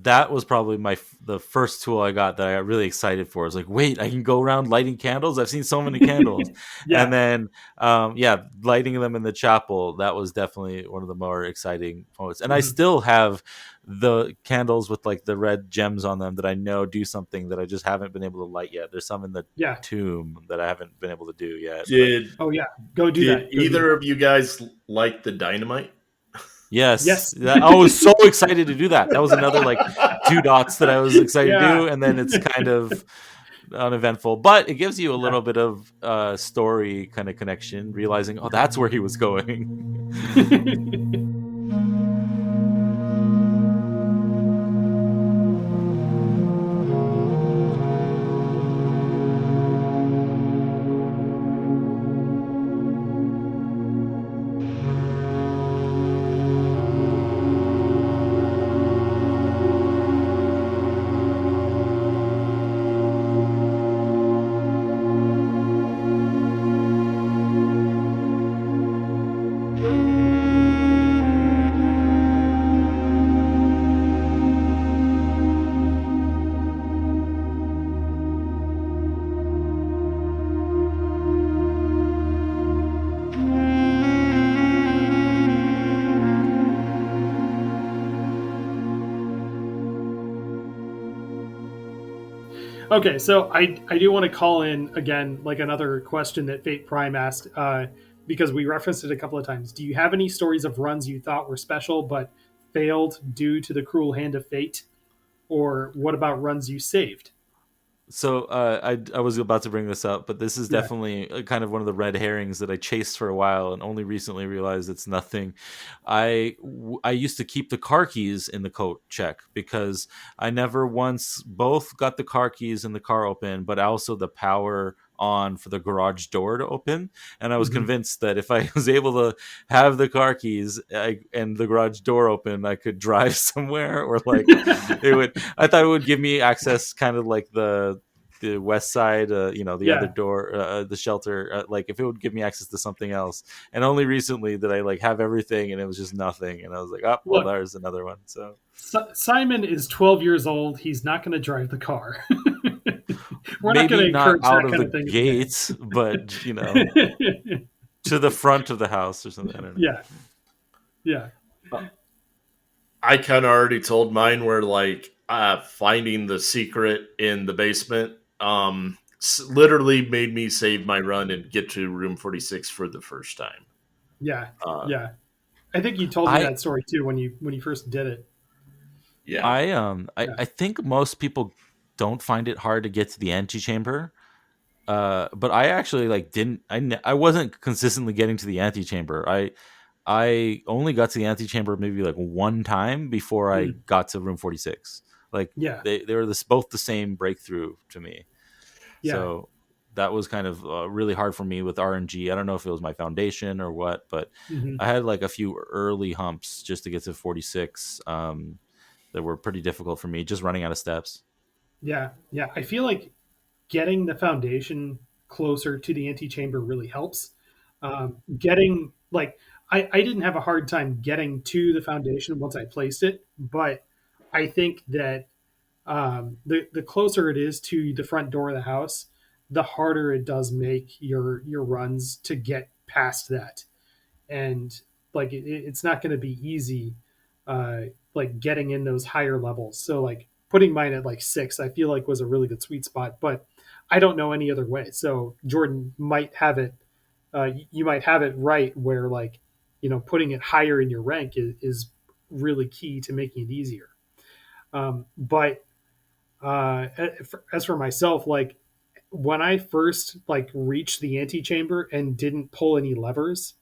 S2: That was probably the first tool I got that I got really excited for. I was like, wait, I can go around lighting candles? I've seen so many candles.
S7: Yeah.
S2: And then, lighting them in the chapel, that was definitely one of the more exciting moments. And I still have the candles with like the red gems on them that I know do something that I just haven't been able to light yet. There's some in the tomb that I haven't been able to do yet.
S7: Go do that.
S3: Did either of you guys like the dynamite?
S2: Yes. I was so excited to do that. That was another like 2 dots that I was excited to do, and then it's kind of uneventful, but it gives you a little bit of story kind of connection, realizing, oh, that's where he was going.
S7: Okay, so I do want to call in again, like another question that Fate Prime asked, because we referenced it a couple of times. Do you have any stories of runs you thought were special but failed due to the cruel hand of fate? Or what about runs you saved?
S2: So I was about to bring this up, but this is definitely kind of one of the red herrings that I chased for a while and only recently realized it's nothing. I used to keep the car keys in the coat check because I never once both got the car keys in the car open, but also the power on for the garage door to open. And I was convinced that if I was able to have the car keys and the garage door open, I could drive somewhere, or like I thought it would give me access kind of like the west side, the other door, the shelter, like if it would give me access to something else. And only recently did I like have everything and it was just nothing. And I was like, oh, well, there's another one. So
S7: Simon is 12 years old. He's not going to drive the car. We're
S2: maybe
S7: not
S2: out of the gates, but to the front of the house or something. I don't know.
S7: Yeah.
S3: I kind of already told mine where like finding the secret in the basement literally made me save my run and get to room 46 for the first time.
S7: Yeah. I think you told me that story too when you first did it.
S3: Yeah.
S2: I think most people don't find it hard to get to the antechamber. But I actually I wasn't consistently getting to the antechamber. I only got to the antechamber maybe like one time before I got to room 46. Like they were both the same breakthrough to me. Yeah. So that was kind of really hard for me with RNG. I don't know if it was my foundation or what, but I had like a few early humps just to get to 46 that were pretty difficult for me, just running out of steps.
S7: Yeah. I feel like getting the foundation closer to the antechamber really helps. Getting like I didn't have a hard time getting to the foundation once I placed it, but I think that the closer it is to the front door of the house, the harder it does make your runs to get past that. And like it's not going to be easy like getting in those higher levels. So like putting mine at like 6, I feel like was a really good sweet spot, but I don't know any other way. So Jordan might have it. You might have it right where like, putting it higher in your rank is really key to making it easier. But as for myself, like when I first like reached the antechamber and didn't pull any levers,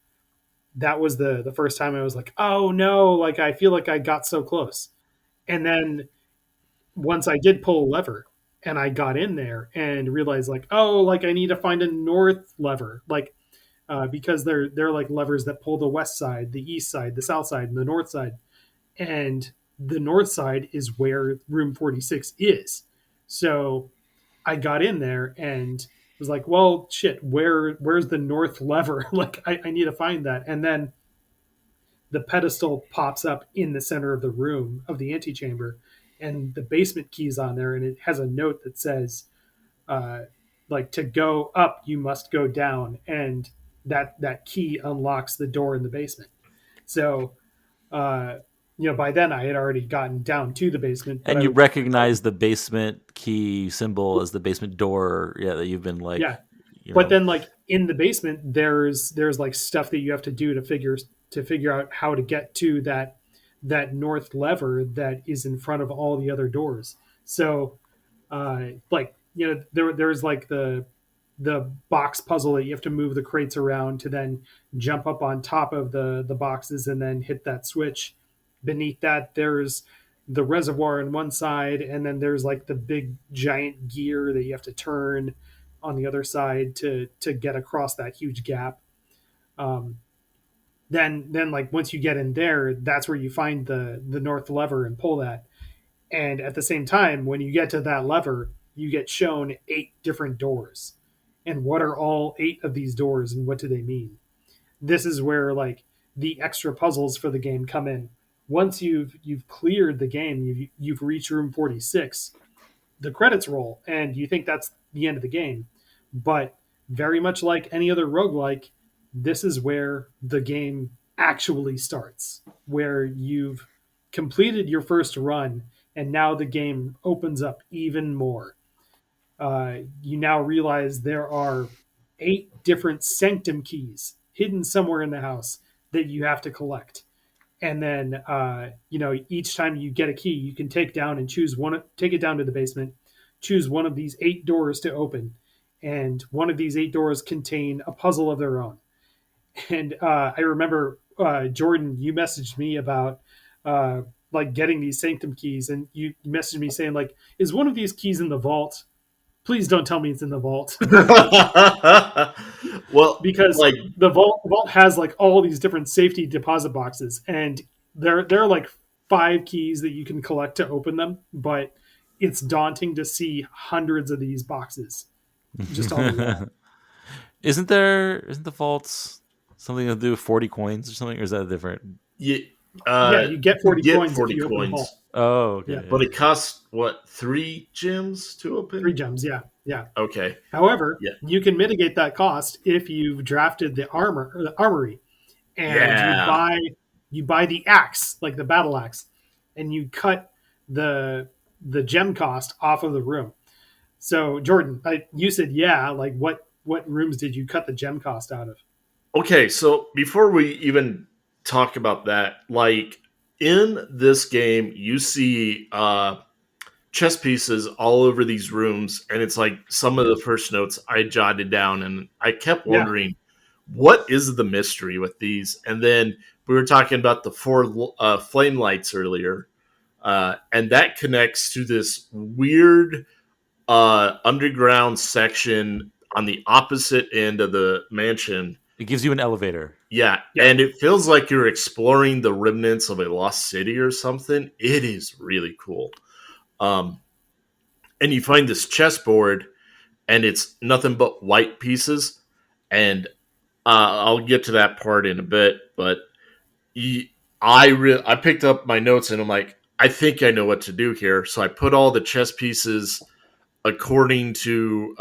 S7: that was the first time I was like, oh no, like I feel like I got so close. And then once I did pull a lever and I got in there and realized like, oh, like I need to find a north lever, like because they're like levers that pull the west side, the east side, the south side, and the north side. And the north side is where room 46 is. So I got in there and was like, well, shit, where's the north lever? Like I need to find that. And then the pedestal pops up in the center of the room of the antechamber, and the basement key's on there, and it has a note that says, like, to go up, you must go down, and that key unlocks the door in the basement. So, by then I had already gotten down to the basement.
S2: And you recognize the basement key symbol as the basement door, that you've been like,
S7: yeah. But then, like in the basement, there's like stuff that you have to do to figure out how to get to that north lever that is in front of all the other doors. So, there's like the box puzzle that you have to move the crates around to then jump up on top of the boxes and then hit that switch. Beneath that, there's the reservoir on one side, and then there's like the big giant gear that you have to turn on the other side to get across that huge gap. Then like once you get in there, that's where you find the north lever and pull that. And at the same time, when you get to that lever, you get shown 8 different doors. And what are all 8 of these doors and what do they mean? This is where like the extra puzzles for the game come in. Once you've cleared the game, you've reached room 46, the credits roll and you think that's the end of the game. But very much like any other roguelike, this is where the game actually starts, where you've completed your first run and now the game opens up even more. You now realize there are 8 different sanctum keys hidden somewhere in the house that you have to collect. And then, each time you get a key, you can take it down to the basement, choose one of these 8 doors to open. And one of these 8 doors contain a puzzle of their own. And I remember, Jordan, you messaged me about like getting these sanctum keys, and you messaged me saying like, is one of these keys in the vault? Please don't tell me it's in the vault.
S3: Well,
S7: because like the vault has like all these different safety deposit boxes, and there are like 5 keys that you can collect to open them, but it's daunting to see hundreds of these boxes just on the wall.
S2: Isn't the vaults something to do with 40 coins or something, or is that different?
S3: Yeah,
S7: you get 40 coins.
S3: 40 coins.
S2: Oh, okay.
S7: Yeah.
S3: But it costs, 3 gems to open?
S7: 3 gems, yeah.
S3: Okay.
S7: However, you can mitigate that cost if you've drafted the armory, and you buy the axe, like the battle axe, and you cut the gem cost off of the room. So, Jordan, you said like what rooms did you cut the gem cost out of?
S3: Okay, so before we even talk about that, like in this game, you see chess pieces all over these rooms, and it's like some of the first notes I jotted down, and I kept wondering, what is the mystery with these? And then we were talking about the 4 flame lights earlier, and that connects to this weird underground section on the opposite end of the mansion.
S2: It gives you an elevator.
S3: Yeah, and it feels like you're exploring the remnants of a lost city or something. It is really cool. And you find this chessboard, and it's nothing but white pieces. And I'll get to that part in a bit, but I picked up my notes, and I'm like, I think I know what to do here. So I put all the chess pieces according to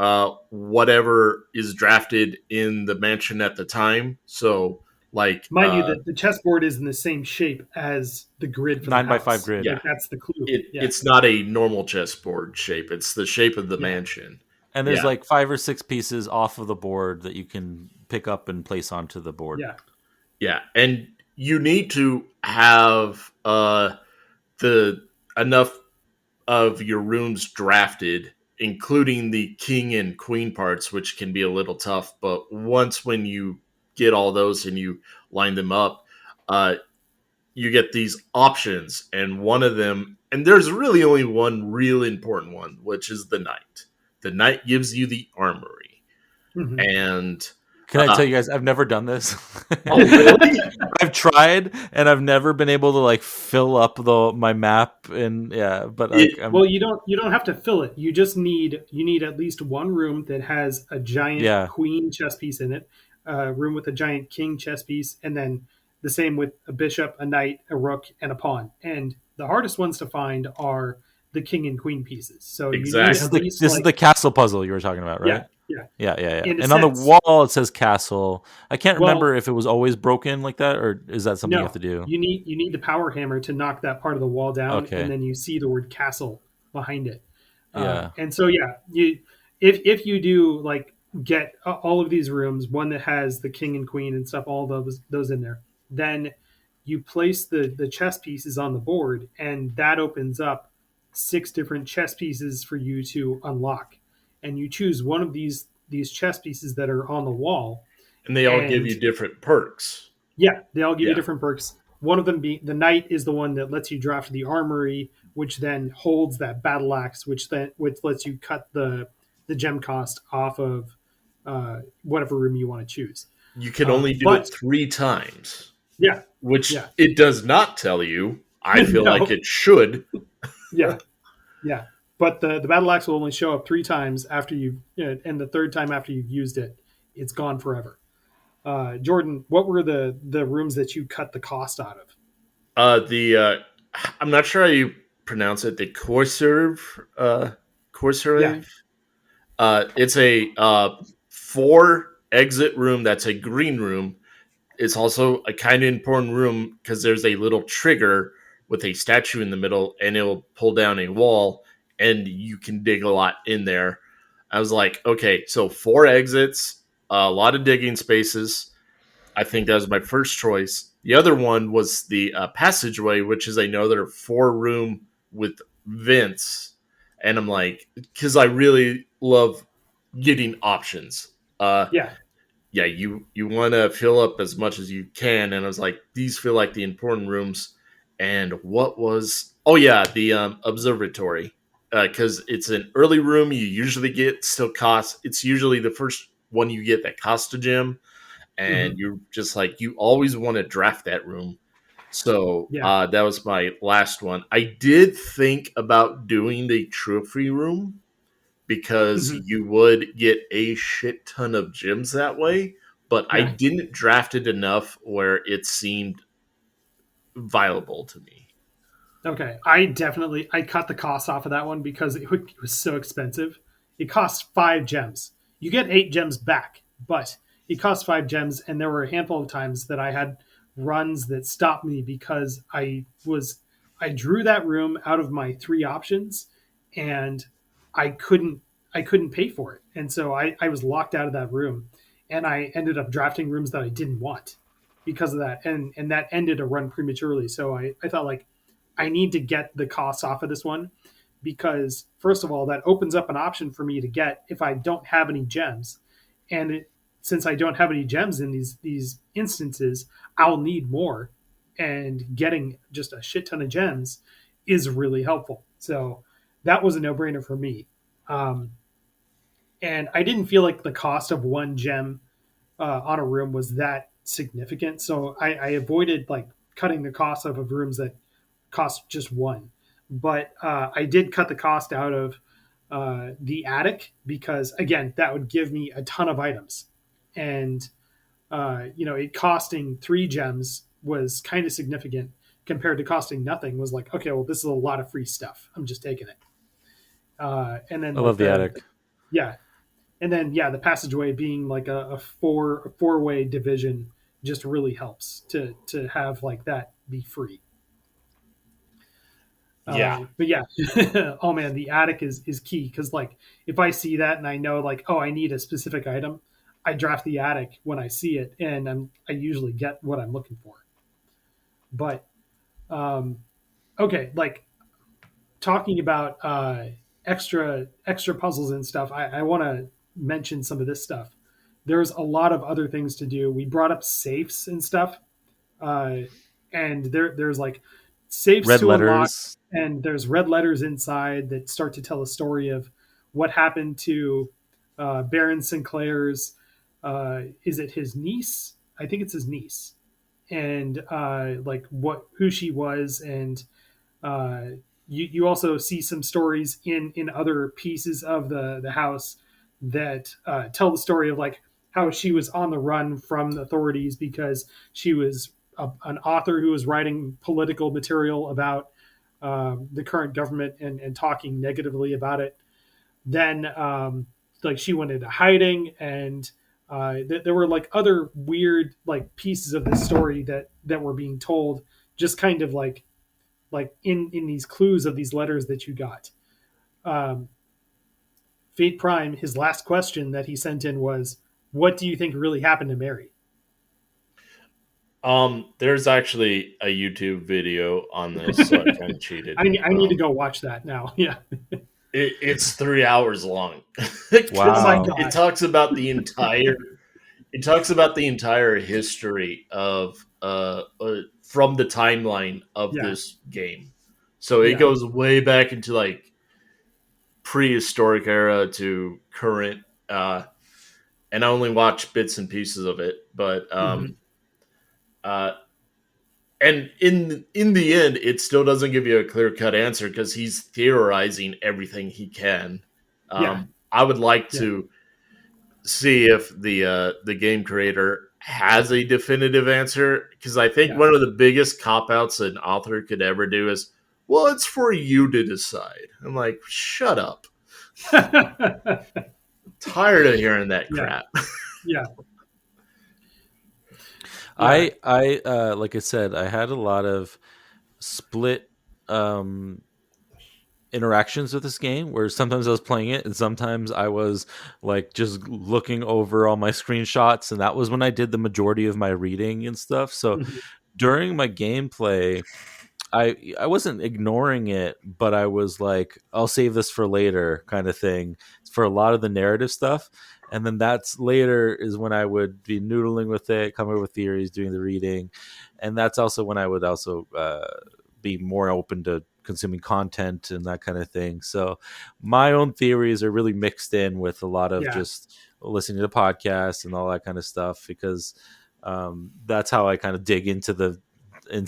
S3: whatever is drafted in the mansion at the time. So Like,
S7: mind you, that the chessboard is in the same shape as the grid for
S2: 9x5 grid.
S3: Yeah.
S7: Like, that's the clue.
S3: It's not a normal chessboard shape. It's the shape of the mansion.
S2: And there's like 5 or 6 pieces off of the board that you can pick up and place onto the board.
S7: Yeah.
S3: Yeah. And you need to have the enough of your rooms drafted, including the king and queen parts, which can be a little tough. But once when you get all those and you line them up, you get these options, and one of them, and there's really only one real important one, which is the knight. The knight gives you the armory.
S7: Mm-hmm.
S3: And
S2: can I tell you guys, I've never done this.
S3: Oh, really?
S2: I've tried, and I've never been able to like fill up my map. And but
S7: well, you don't have to fill it. You just need at least one room that has a giant queen chess piece in it, a room with a giant king chess piece, and then the same with a bishop, a knight, a rook, and a pawn. And the hardest ones to find are the king and queen pieces. So
S3: exactly.
S2: This is the castle puzzle you were talking about, right? Yeah. And on the wall it says castle. I can't remember if it was always broken like that, or is that something you have to do?
S7: You need the power hammer to knock that part of the wall down, and then you see the word castle behind it. And so if you do like get all of these rooms, one that has the king and queen and stuff, all those in there, then you place the chess pieces on the board, and that opens up 6 different chess pieces for you to unlock. And you choose one of these chess pieces that are on the wall.
S3: And they all give you different perks.
S7: Yeah, they all give you different perks. One of them being the knight is the one that lets you draft the armory, which then holds that battle axe, which lets you cut the gem cost off of whatever room you want to choose.
S3: You can only do it 3 times.
S7: Yeah.
S3: Which it does not tell you. I feel like it should.
S7: Yeah. But the battle axe will only show up 3 times after and the third time after you've used it, it's gone forever. Jordan, what were the rooms that you cut the cost out of?
S3: I'm not sure how you pronounce it. The Corsair. It's a 4 exit room. That's a green room. It's also a kind of important room because there's a little trigger with a statue in the middle, and it'll pull down a wall, and you can dig a lot in there. I was like, okay, so 4 exits, a lot of digging spaces. I think that was my first choice. The other one was the passageway, which is another 4-room with vents. And I'm like, because I really love getting options. You want to fill up as much as you can. And I was like, these feel like the important rooms. And what was... Oh, yeah, the observatory. Because it's an early room you usually get, still costs... It's usually the first one you get that costs a gem. And you're just like, you always want to draft that room. So that was my last one. I did think about doing the trophy room because you would get a shit ton of gems that way. But I didn't draft it enough where it seemed viable to me.
S7: Okay, I cut the cost off of that one because it was so expensive. It cost 5 gems. You get 8 gems back, but it cost 5 gems, and there were a handful of times that I had runs that stopped me because I drew that room out of my 3 options, and I couldn't pay for it, and so I was locked out of that room, and I ended up drafting rooms that I didn't want because of that, and that ended a run prematurely. So I thought, like, I need to get the costs off of this one because, first of all, that opens up an option for me to get if I don't have any gems. And since I don't have any gems in these instances, I'll need more. And getting just a shit ton of gems is really helpful. So that was a no-brainer for me. And I didn't feel like the cost of 1 gem on a room was that significant. So I avoided like cutting the cost of rooms that cost just 1. But I did cut the cost out of the attic because, again, that would give me a ton of items. And, it costing 3 gems was kind of significant compared to costing nothing. Was like, okay, well, this is a lot of free stuff. I'm just taking it. And then
S2: I love the attic.
S7: Yeah. And then, the passageway being like a four-way division just really helps to have like that be free.
S3: Yeah.
S7: But yeah, oh man, the attic is key, because like if I see that and I know like, oh, I need a specific item, I draft the attic when I see it, and I usually get what I'm looking for. But okay, like talking about extra puzzles and stuff, I want to mention some of this stuff. There's a lot of other things to do. We brought up safes and stuff, uh, and there's like safes
S2: Red
S7: to unlock,
S2: letters.
S7: and there's red letters inside that start to tell a story of what happened to Baron Sinclair's. Is it his niece? I think it's his niece, and like who she was, and uh, you also see some stories in other pieces of the house that tell the story of like how she was on the run from the authorities because she was an author who was writing political material about the current government and talking negatively about it. Then like she went into hiding, and there were like other weird like pieces of the story that were being told, just kind of like in these clues of these letters that you got. Um, Fate Prime, his last question that he sent in was, "What do you think really happened to Mary?"
S3: There's actually a YouTube video on this, so I kind of cheated.
S7: I need to go watch that now. Yeah.
S3: It's 3 hours long.
S2: Wow.
S7: Oh my God.
S3: It talks about the entire history of from the timeline of
S7: Yeah.
S3: this game. So it
S7: Yeah.
S3: goes way back into like prehistoric era to current, and I only watched bits and pieces of it, but and in the end, it still doesn't give you a clear cut answer because he's theorizing everything he can.
S7: Yeah.
S3: I would like to see if the game creator has a definitive answer, because I think one of the biggest cop outs an author could ever do is, well, it's for you to decide. I'm like, shut up. Tired of hearing that crap.
S7: Yeah.
S2: I like I said, I had a lot of split interactions with this game where sometimes I was playing it and sometimes I was like just looking over all my screenshots, and that was when I did the majority of my reading and stuff. So during my gameplay, I wasn't ignoring it, but I was like, I'll save this for later kind of thing for a lot of the narrative stuff. And then that's later is when I would be noodling with it, coming up with theories, doing the reading. And that's also when I would also be more open to consuming content and that kind of thing. So my own theories are really mixed in with a lot of just listening to podcasts and all that kind of stuff, because that's how I kind of dig into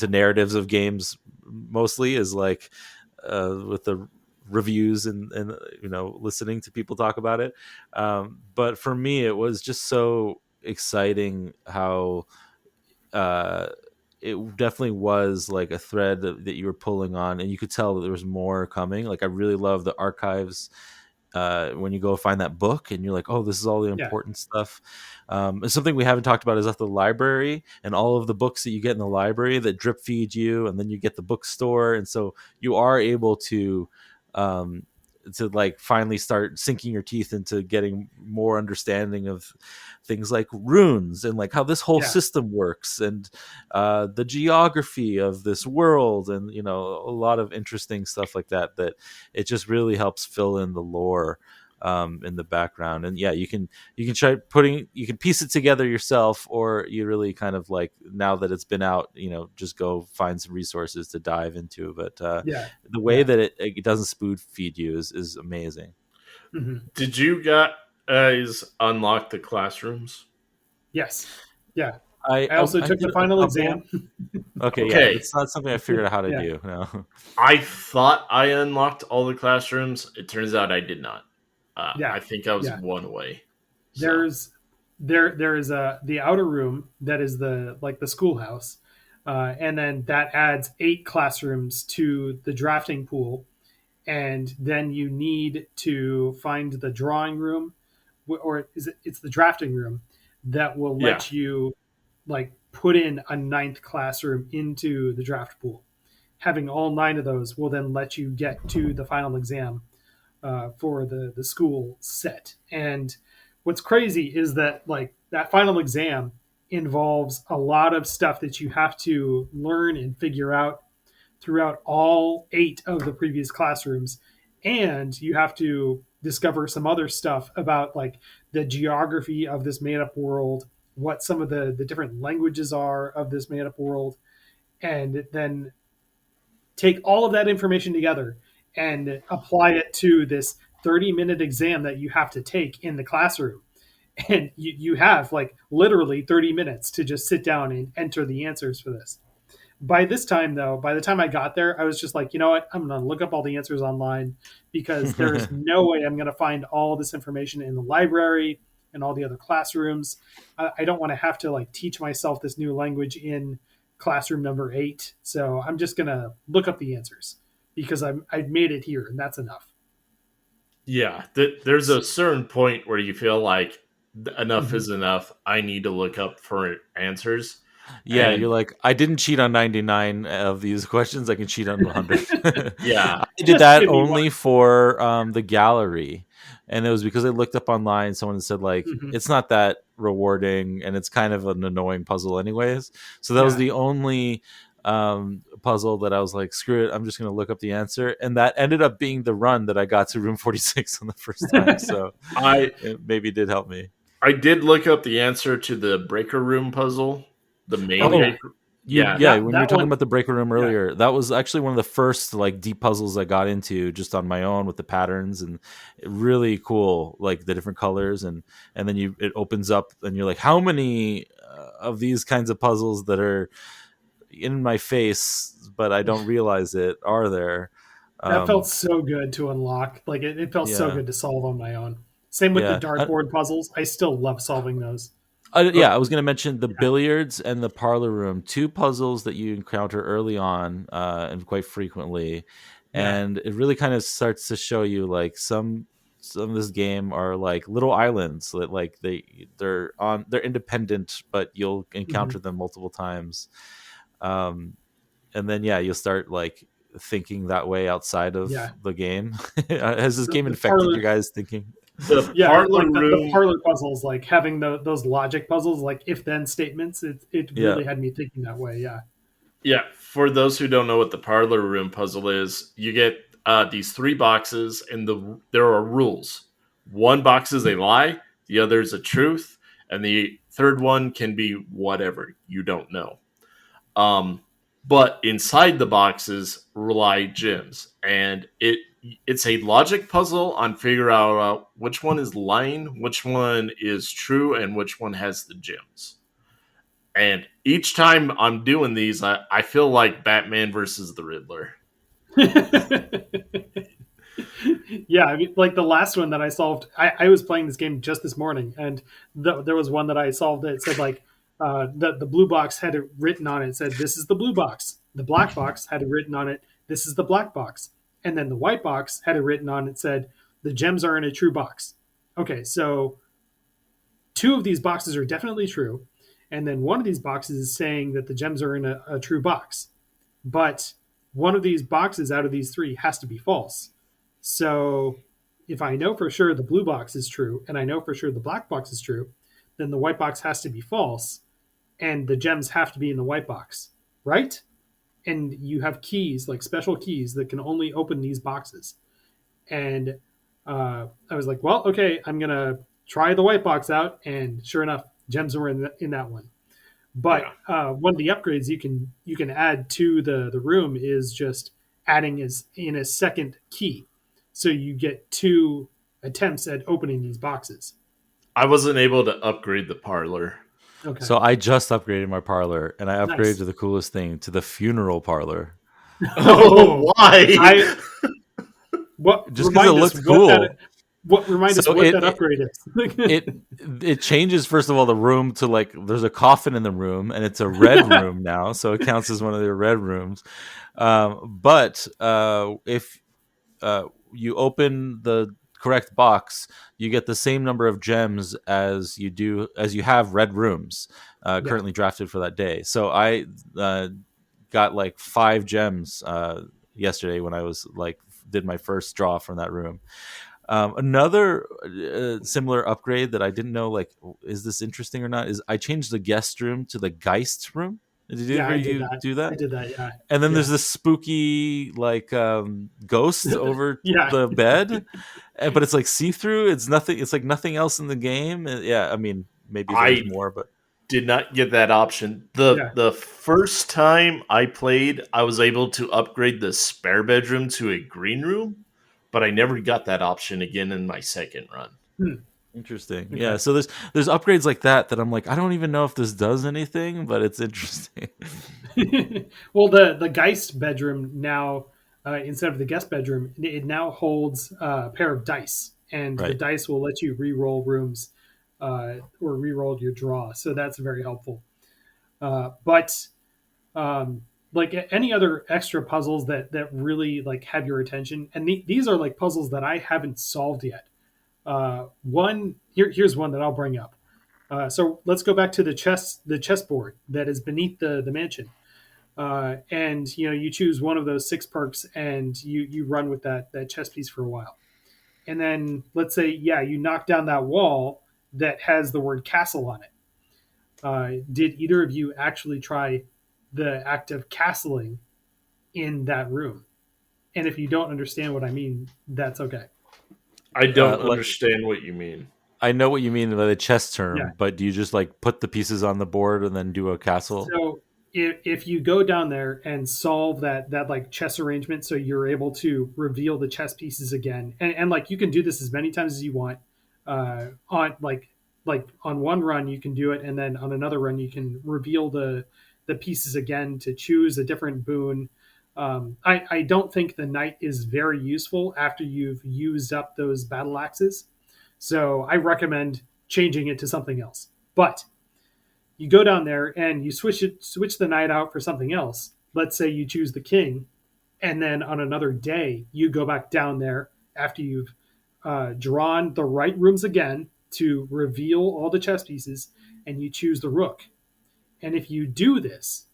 S2: narratives of games mostly, is like with the reviews and listening to people talk about it. But for me, it was just so exciting how it definitely was like a thread that you were pulling on, and you could tell that there was more coming. Like I really love the archives when you go find that book and you're like, oh, this is all the important stuff. And something we haven't talked about is at the library and all of the books that you get in the library that drip feed you, and then you get the bookstore, and so you are able to like finally start sinking your teeth into getting more understanding of things like runes and like how this whole system works, and the geography of this world, and a lot of interesting stuff like that it just really helps fill in the lore in the background. And you can try you can piece it together yourself, or you really kind of like, now that it's been out, just go find some resources to dive into. But the way that it doesn't spoon feed you is amazing.
S3: Did you guys unlock the classrooms?
S7: Yes. Yeah. I also took the final exam.
S2: Okay. Yeah, it's not something I figured out how to do. No.
S3: I thought I unlocked all the classrooms. It turns out I did not. I think I was one away. So.
S7: There is the outer room that is the schoolhouse, and then that adds 8 classrooms to the drafting pool, and then you need to find the drawing room, or it's the drafting room that will let you like put in a 9th classroom into the draft pool. Having all 9 of those will then let you get to the final exam for the school set. And what's crazy is that like that final exam involves a lot of stuff that you have to learn and figure out throughout all 8 of the previous classrooms. And you have to discover some other stuff about like the geography of this made up world, what some of the different languages are of this made up world, and then take all of that information together and apply it to this 30-minute exam that you have to take in the classroom. And you have like literally 30 minutes to just sit down and enter the answers for this. By this time, though, by the time I got there, I was just like, you know what? I'm going to look up all the answers online because there's no way I'm going to find all this information in the library and all the other classrooms. I don't want to have to like teach myself this new language in classroom number 8. So I'm just going to look up the answers because I've made it here and that's enough.
S3: Yeah, there's a certain point where you feel like enough is enough. I need to look up for answers.
S2: Yeah,
S3: And
S2: you're like, I didn't cheat on 99 of these questions. I can cheat on 100.
S3: yeah,
S2: I did that only for the gallery. And it was because I looked up online. Someone said, like, it's not that rewarding and it's kind of an annoying puzzle, anyways. So that was the only puzzle that I was like, screw it. I'm just going to look up the answer. And that ended up being the run that I got to room 46 on the first time. So it maybe did help me.
S3: I did look up the answer to the breaker room puzzle. The main
S2: when you were talking
S7: one,
S2: about the breaker room earlier, that was actually one of the first like deep puzzles I got into just on my own with the patterns, and really cool, like the different colors, and then it opens up and you're like, how many of these kinds of puzzles that are in my face but I don't realize it are there?
S7: That felt so good to unlock. Like it felt so good to solve on my own. Same with the dartboard puzzles. I still love solving those.
S2: I was going to mention the billiards and the parlor room, 2 puzzles that you encounter early on and quite frequently. And it really kind of starts to show you like some of this game are like little islands that like they're independent, but you'll encounter them multiple times. And then, you'll start like thinking that way outside of the game. Has this game infected your guys' thinking?
S3: The parlor room,
S7: the parlor puzzles, like having those logic puzzles, like if-then statements, it really had me thinking that way. Yeah.
S3: For those who don't know what the parlor room puzzle is, you get these 3 boxes, and there are rules. One box is a lie, the other is a truth, and the third one can be whatever you don't know. But inside the boxes lie gems, and it's a logic puzzle on figure out which one is lying, which one is true, and which one has the gems. And each time I'm doing these, I feel like Batman versus the Riddler.
S7: Yeah, I mean, like the last one that I solved, I was playing this game just this morning, and there was one that I solved that said like the blue box had it written on it. It said, this is the blue box. The black box had it written on it, this is the black box. And then the white box had it written on it, said, the gems are in a true box. Okay, so 2 of these boxes are definitely true. And then one of these boxes is saying that the gems are in a true box. But one of these boxes out of these 3 has to be false. So if I know for sure the blue box is true, and I know for sure the black box is true, then the white box has to be false, and the gems have to be in the white box, right? And you have keys, like special keys, that can only open these boxes. And I was like, well, okay, I'm going to try the white box out. And sure enough, gems were in that one. But one of the upgrades you can add to the room is just adding in a second key. So you get 2 attempts at opening these boxes.
S3: I wasn't able to upgrade the parlor.
S2: Okay. So I just upgraded my parlor, and I upgraded to the coolest thing, to the funeral parlor.
S3: Oh, why?
S2: Just because it looks cool.
S7: Remind us what that upgrade is.
S2: It changes, first of all, the room to like, there's a coffin in the room, and it's a red room now, so it counts as one of the red rooms. But if you open the correct box, you get the same number of gems as you have red rooms currently drafted for that day. So I got like 5 gems yesterday when I was like did my first draw from that room. Another similar upgrade that I didn't know, like, is this interesting or not, is I changed the guest room to the Geist room. Did you do that?
S7: I did that, yeah.
S2: And then there's this spooky like ghost over the bed, but it's like see-through. It's nothing. It's like nothing else in the game. Yeah, I mean, maybe there's more, but
S3: did not get that option. The first time I played, I was able to upgrade the spare bedroom to a green room, but I never got that option again in my second run.
S2: Interesting. Okay. Yeah, so there's upgrades like that I'm like, I don't even know if this does anything, but it's interesting.
S7: Well, the Geist bedroom now, instead of the guest bedroom, it now holds a pair of dice, and the dice will let you re-roll rooms or re-roll your draw. So that's very helpful. But like any other extra puzzles that really like have your attention, and these are like puzzles that I haven't solved yet. Here's one that I'll bring up. So let's go back to the chessboard that is beneath the mansion. And you choose one of those 6 perks and you run with that chess piece for a while. And then let's say, you knock down that wall that has the word castle on it. Did either of you actually try the act of castling in that room? And if you don't understand what I mean, that's okay.
S3: I don't understand what you mean.
S2: I know what you mean by the chess term, but do you just like put the pieces on the board and then do a castle?
S7: So if you go down there and solve that like chess arrangement, so you're able to reveal the chess pieces again, and like you can do this as many times as you want. On like on one run you can do it, and then on another run you can reveal the pieces again to choose a different boon. I don't think the knight is very useful after you've used up those battle axes. So I recommend changing it to something else. But you go down there and you switch the knight out for something else. Let's say you choose the king, and then on another day you go back down there after you've drawn the right rooms again to reveal all the chess pieces, and you choose the rook. And if you do this,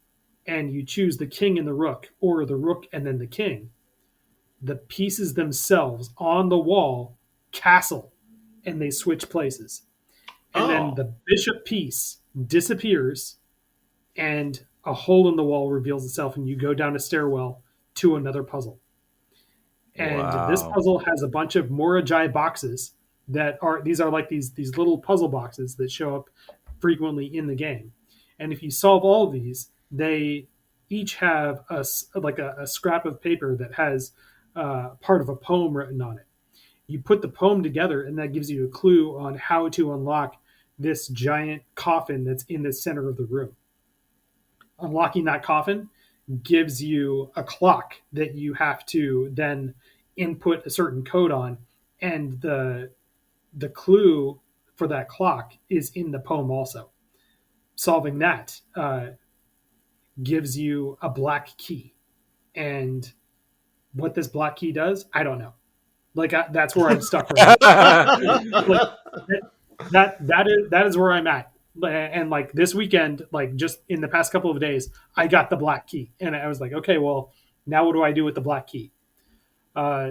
S7: and you choose the king and the rook, or the rook and then the king, the pieces themselves on the wall castle, and they switch places. And then the bishop piece disappears, and a hole in the wall reveals itself, and you go down a stairwell to another puzzle. And this puzzle has a bunch of Moragi boxes these are like these little puzzle boxes that show up frequently in the game. And if you solve all of these, they each have a scrap of paper that has part of a poem written on it. You put the poem together, and that gives you a clue on how to unlock this giant coffin that's in the center of the room. Unlocking that coffin gives you a clock that you have to then input a certain code on, and the clue for that clock is in the poem also. Solving that gives you a black key, and what this black key does, I don't know. Like that's where I'm stuck right now. Like, that is where I'm at. And like this weekend, like just in the past couple of days, I got the black key, and I was like, okay, well, now what do I do with the black key?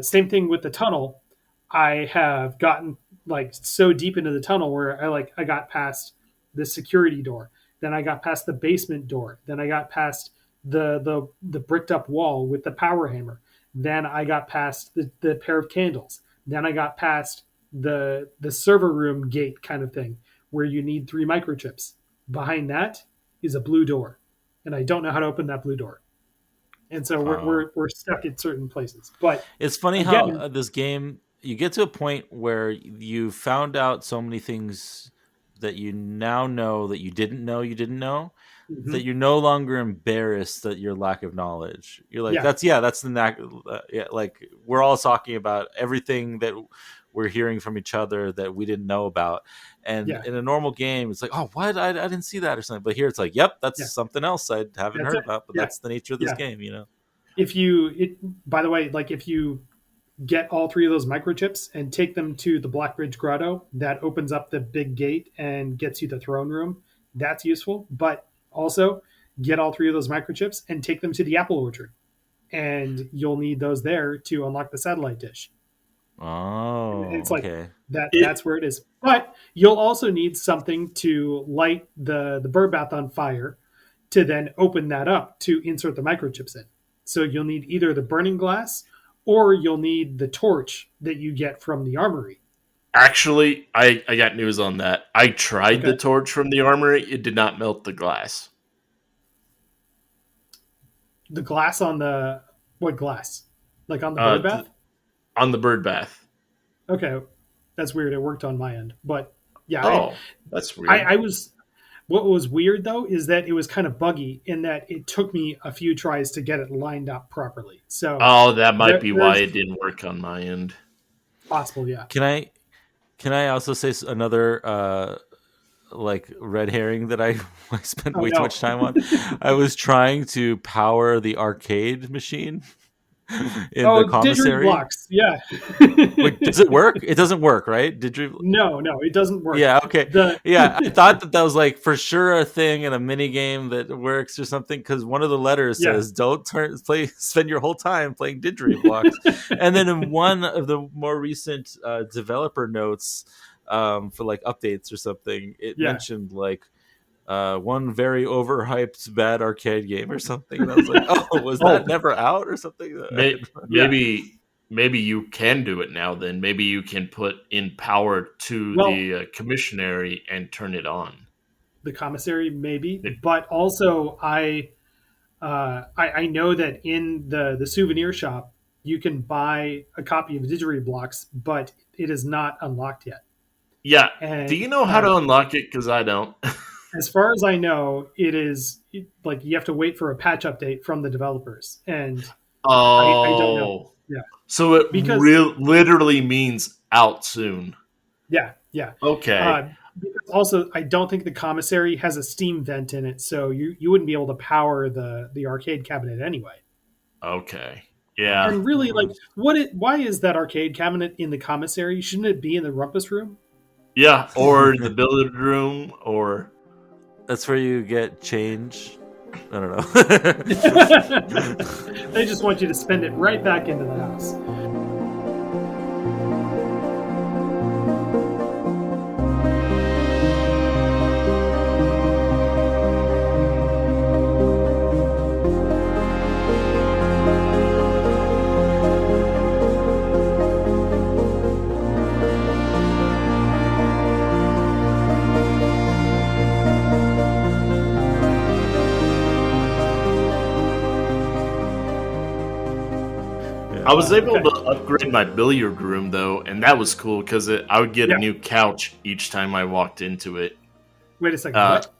S7: Same thing with the tunnel. I have gotten like so deep into the tunnel where I got past the security door. Then I got past the basement door. Then I got past the bricked up wall with the power hammer. Then I got past the pair of candles. Then I got past the server room gate kind of thing where you need 3 microchips. Behind that is a blue door, and I don't know how to open that blue door. And so we're stuck at certain places. But
S2: it's funny how this game, you get to a point where you found out so many things that you now know that you didn't know, mm-hmm. that you're no longer embarrassed at your lack of knowledge. You're like, that's the knack. Like we're all talking about everything that we're hearing from each other that we didn't know about. And in a normal game, it's like, oh, what? I didn't see that or something. But here it's like, yep, that's something else I haven't heard about. But that's the nature of this game, you know?
S7: By the way, like if you get all 3 of those microchips and take them to the Blackbridge Grotto. That opens up the big gate and gets you the throne room. That's useful. But also get all 3 of those microchips and take them to the apple orchard. And you'll need those there to unlock the satellite dish.
S2: Oh,
S7: And it's like
S2: okay.
S7: that's where it is. But you'll also need something to light the bird bath on fire to then open that up to insert the microchips in. So you'll need either the burning glass or you'll need the torch that you get from the armory.
S3: Actually, I got news on that. I tried the torch from the armory. It did not melt the glass.
S7: The glass on the... What glass? Like on the bird bath?
S3: On the bird bath.
S7: Okay. That's weird. It worked on my end. But yeah.
S3: Oh, that's weird.
S7: I was... What was weird, though, is that it was kind of buggy in that it took me a few tries to get it lined up properly. So,
S3: that might be why it didn't work on my end.
S7: Possible, yeah.
S2: Can I also say another like red herring that I spent way too much time on? I was trying to power the arcade machine in the commissary.
S7: Blocks, yeah.
S2: Wait, does it work? It doesn't work, right?
S7: No, it doesn't work.
S2: Yeah, okay. I thought that was like for sure a thing in a mini game that works or something, because one of the letters says don't spend your whole time playing blocks. And then in one of the more recent developer notes for like updates or something, it mentioned like one very overhyped bad arcade game or something. And I was like, was that never out or something?
S3: Maybe you can do it now. Then maybe you can put in power to the commissary and turn it on.
S7: The commissary, maybe, but also I know that in the souvenir shop you can buy a copy of Blocks, but it is not unlocked yet.
S3: Yeah.
S7: And,
S3: do you know how to unlock it? Because I don't.
S7: As far as I know, it is like you have to wait for a patch update from the developers, and I don't know. Yeah.
S3: So it literally means out soon.
S7: Yeah.
S3: Okay.
S7: Because also, I don't think the commissary has a steam vent in it, so you wouldn't be able to power the arcade cabinet anyway.
S3: Okay. Yeah.
S7: And really, like, why is that arcade cabinet in the commissary? Shouldn't it be in the rumpus room?
S3: Yeah, or the billiard room, or...
S2: That's where you get change. I don't know.
S7: They just want you to spend it right back into the house.
S3: I was able to upgrade my billiard room, though, and that was cool because I would get a new couch each time I walked into it.
S7: Wait a second, what?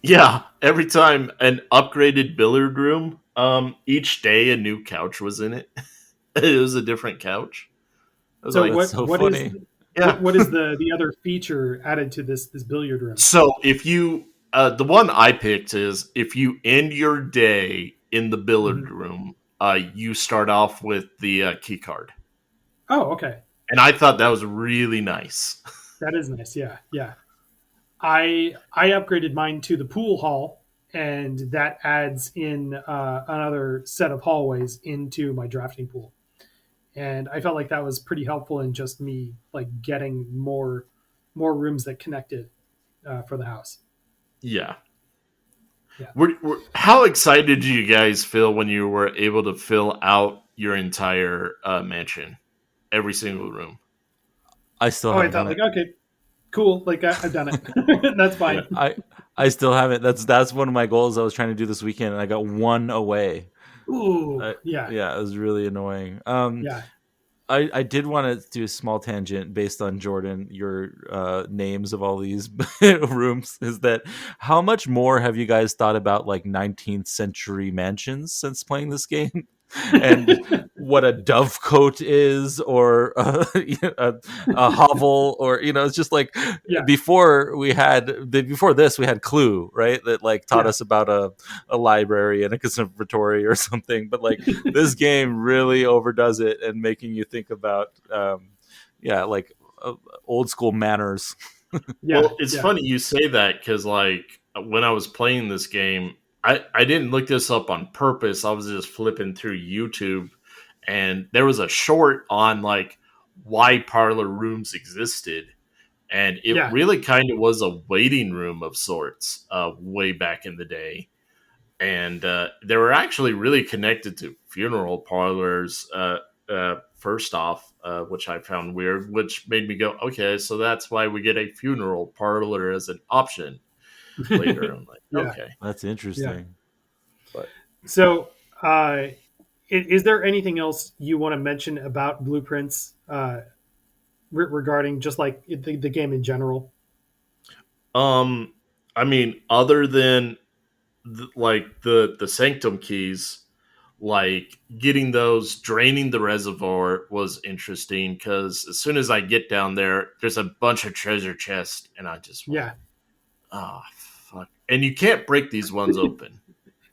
S3: Yeah, every time an upgraded billiard room, each day a new couch was in it. It was a different couch.
S7: So what is the other feature added to this billiard room?
S3: So if you, the one I picked is if you end your day in the billiard room, you start off with the key card.
S7: Oh, okay.
S3: And I thought that was really nice.
S7: That is nice, yeah. I upgraded mine to the pool hall, and that adds in another set of hallways into my drafting pool. And I felt like that was pretty helpful in just me like getting more rooms that connected for the house.
S3: Yeah. How excited did you guys feel when you were able to fill out your entire mansion, every single room?
S2: I still haven't done it.
S7: Okay, cool. Like I've done it. That's fine.
S2: I still haven't. That's one of my goals I was trying to do this weekend, and I got one away.
S7: Ooh,
S2: yeah, it was really annoying. I did want to do a small tangent based on Jordan, your names of all these rooms. Is that how much more have you guys thought about like 19th century mansions since playing this game? and what a dovecote is, or a hovel, or it's just like
S7: Yeah.
S2: before this we had Clue, right? That like taught
S7: Yeah.
S2: us about a library and a conservatory or something. But like this game really overdoes it and making you think about like old school manners.
S7: Yeah.
S3: Well, it's
S7: yeah.
S3: funny you say that because, like, when I was playing this game, I didn't look this up on purpose. I was just flipping through YouTube, and there was a short on, like, why parlor rooms existed. And it
S7: Yeah.
S3: really kind of was a waiting room of sorts way back in the day. And they were actually really connected to funeral parlors. First off, which I found weird, which made me go, okay, so that's why we get a funeral parlor as an option later. I'm like,
S7: Yeah.
S3: okay.
S2: That's interesting.
S3: But
S7: So, is there anything else you want to mention about Blueprints regarding just like the game in general?
S3: I mean, other than the sanctum keys, like getting those, draining the reservoir was interesting because as soon as I get down there, there's a bunch of treasure chests, and I just went,
S7: Yeah.
S3: oh fuck, and you can't break these ones open.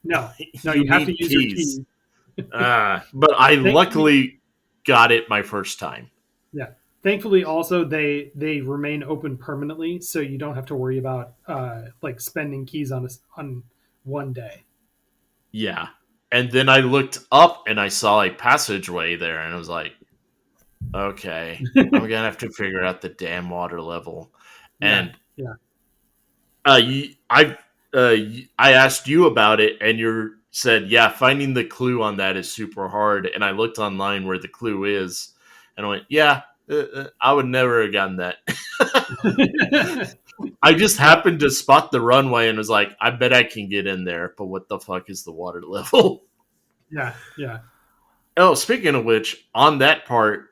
S7: No,
S3: You
S7: you have to
S3: need
S7: use your
S3: keys.
S7: key.
S3: But I luckily got it my first time.
S7: Yeah. Thankfully, also they remain open permanently, so you don't have to worry about like spending keys on one day.
S3: Yeah. And then I looked up and I saw a passageway there, and I was like, okay, I'm going to have to figure out the damn water level. And
S7: yeah.
S3: I asked you about it, and you said, yeah, finding the clue on that is super hard. And I looked online where the clue is, and I went, yeah, I would never have gotten that. I just happened to spot the runway and was like, I bet I can get in there, but what the fuck is the water level?
S7: Yeah.
S3: Oh, speaking of which, on that part,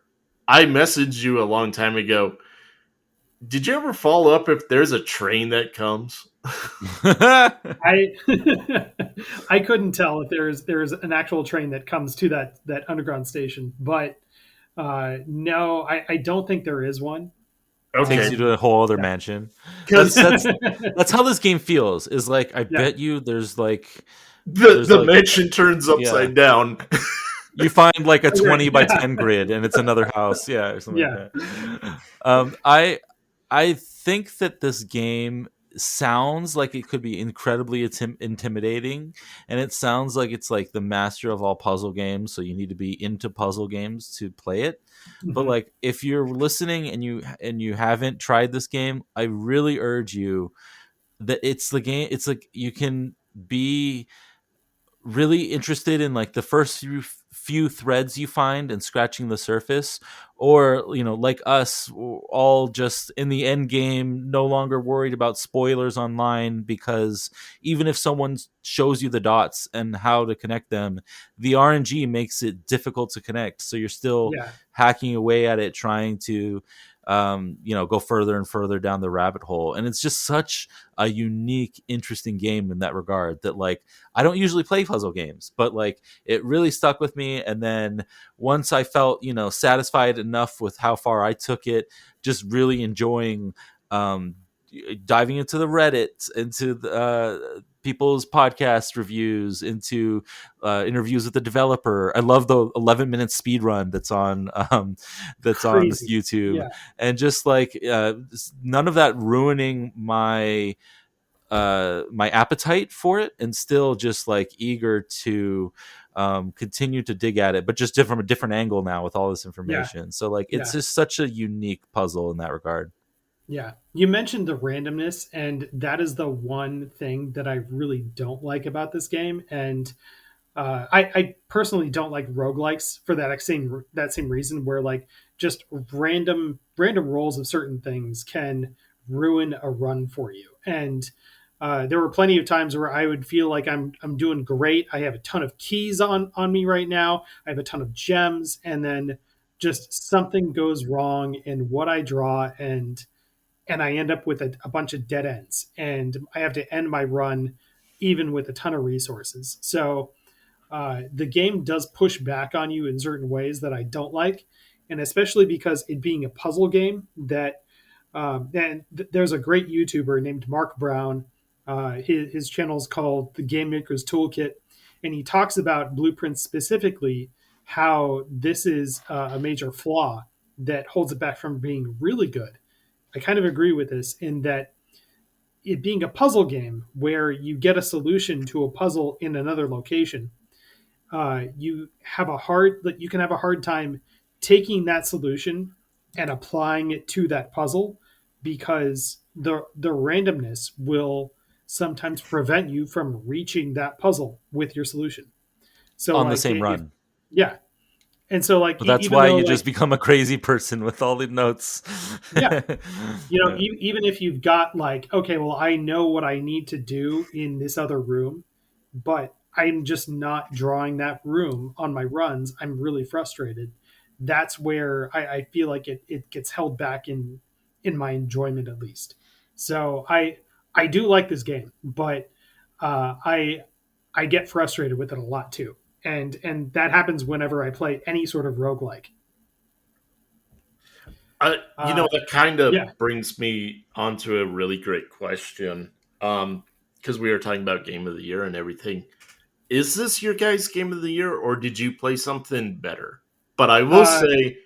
S3: I messaged you a long time ago. Did you ever follow up if there's a train that comes?
S7: I I couldn't tell if there's an actual train that comes to that underground station, but no, I don't think there is one.
S3: Okay.
S2: Takes you to a whole other mansion. That's how this game feels. Is like I bet you there's like
S3: the mansion turns upside down.
S2: You find like a 20 by 10 grid, and it's another house. Yeah, or something like that. I think that this game sounds like it could be incredibly intimidating, and it sounds like it's like the master of all puzzle games, so you need to be into puzzle games to play it. But like if you're listening and you haven't tried this game, I really urge you that it's the game. It's like you can be really interested in like the first few threads you find and scratching the surface, or like us, all just in the end game, no longer worried about spoilers online, because even if someone shows you the dots and how to connect them, the RNG makes it difficult to connect, so you're still hacking away at it, trying to go further and further down the rabbit hole. And it's just such a unique, interesting game in that regard, that like I don't usually play puzzle games, but like it really stuck with me. And then once I felt satisfied enough with how far I took it, just really enjoying diving into the Reddit, into the people's podcast reviews, into interviews with the developer. I love the 11-minute speed run that's on this YouTube, and just like none of that ruining my appetite for it, and still just like eager to continue to dig at it, but just from a different angle now with all this information. So like it's just such a unique puzzle in that regard.
S7: Yeah. You mentioned the randomness, and that is the one thing that I really don't like about this game. And I personally don't like roguelikes for that same reason, where like just random rolls of certain things can ruin a run for you. And there were plenty of times where I would feel like I'm doing great. I have a ton of keys on me right now. I have a ton of gems, and then just something goes wrong in what I draw, and I end up with a bunch of dead ends, and I have to end my run even with a ton of resources. So the game does push back on you in certain ways that I don't like, and especially because it being a puzzle game that there's a great YouTuber named Mark Brown. His channel is called The Game Maker's Toolkit, and he talks about Blueprints specifically, how this is a major flaw that holds it back from being really good. I kind of agree with this in that it being a puzzle game where you get a solution to a puzzle in another location, you can have a hard time taking that solution and applying it to that puzzle because the randomness will sometimes prevent you from reaching that puzzle with your solution. So
S2: on the same run.
S7: Yeah. And so like
S2: but that's why you just become a crazy person with all the notes.
S7: Yeah. Even if you've got like, okay, well, I know what I need to do in this other room, but I'm just not drawing that room on my runs. I'm really frustrated. That's where I feel like it gets held back in my enjoyment, at least. So I do like this game, but I get frustrated with it a lot too. And that happens whenever I play any sort of roguelike.
S3: That kind of brings me onto a really great question. Because we were talking about Game of the Year and everything. Is this your guys' Game of the Year, or did you play something better? But I will say,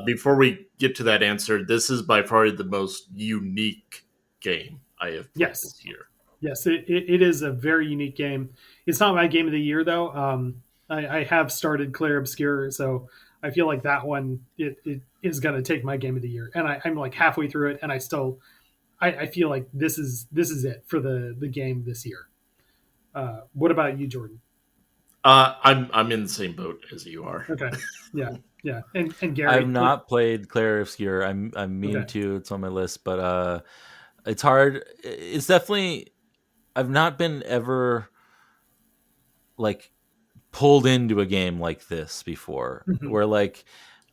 S3: before we get to that answer, this is by far the most unique game I have played this year.
S7: Yes, it is a very unique game. It's not my Game of the Year, though. I have started Clair Obscur, so I feel like that one it is going to take my Game of the Year. And I'm like halfway through it, and I feel like this is it for the game this year. What about you, Jordan?
S3: I'm in the same boat as you are.
S7: Okay. Yeah. And Gary,
S2: I've not played Clair Obscur. I'm meaning to. It's on my list, but it's hard. It's definitely. I've not been ever like pulled into a game like this before, where like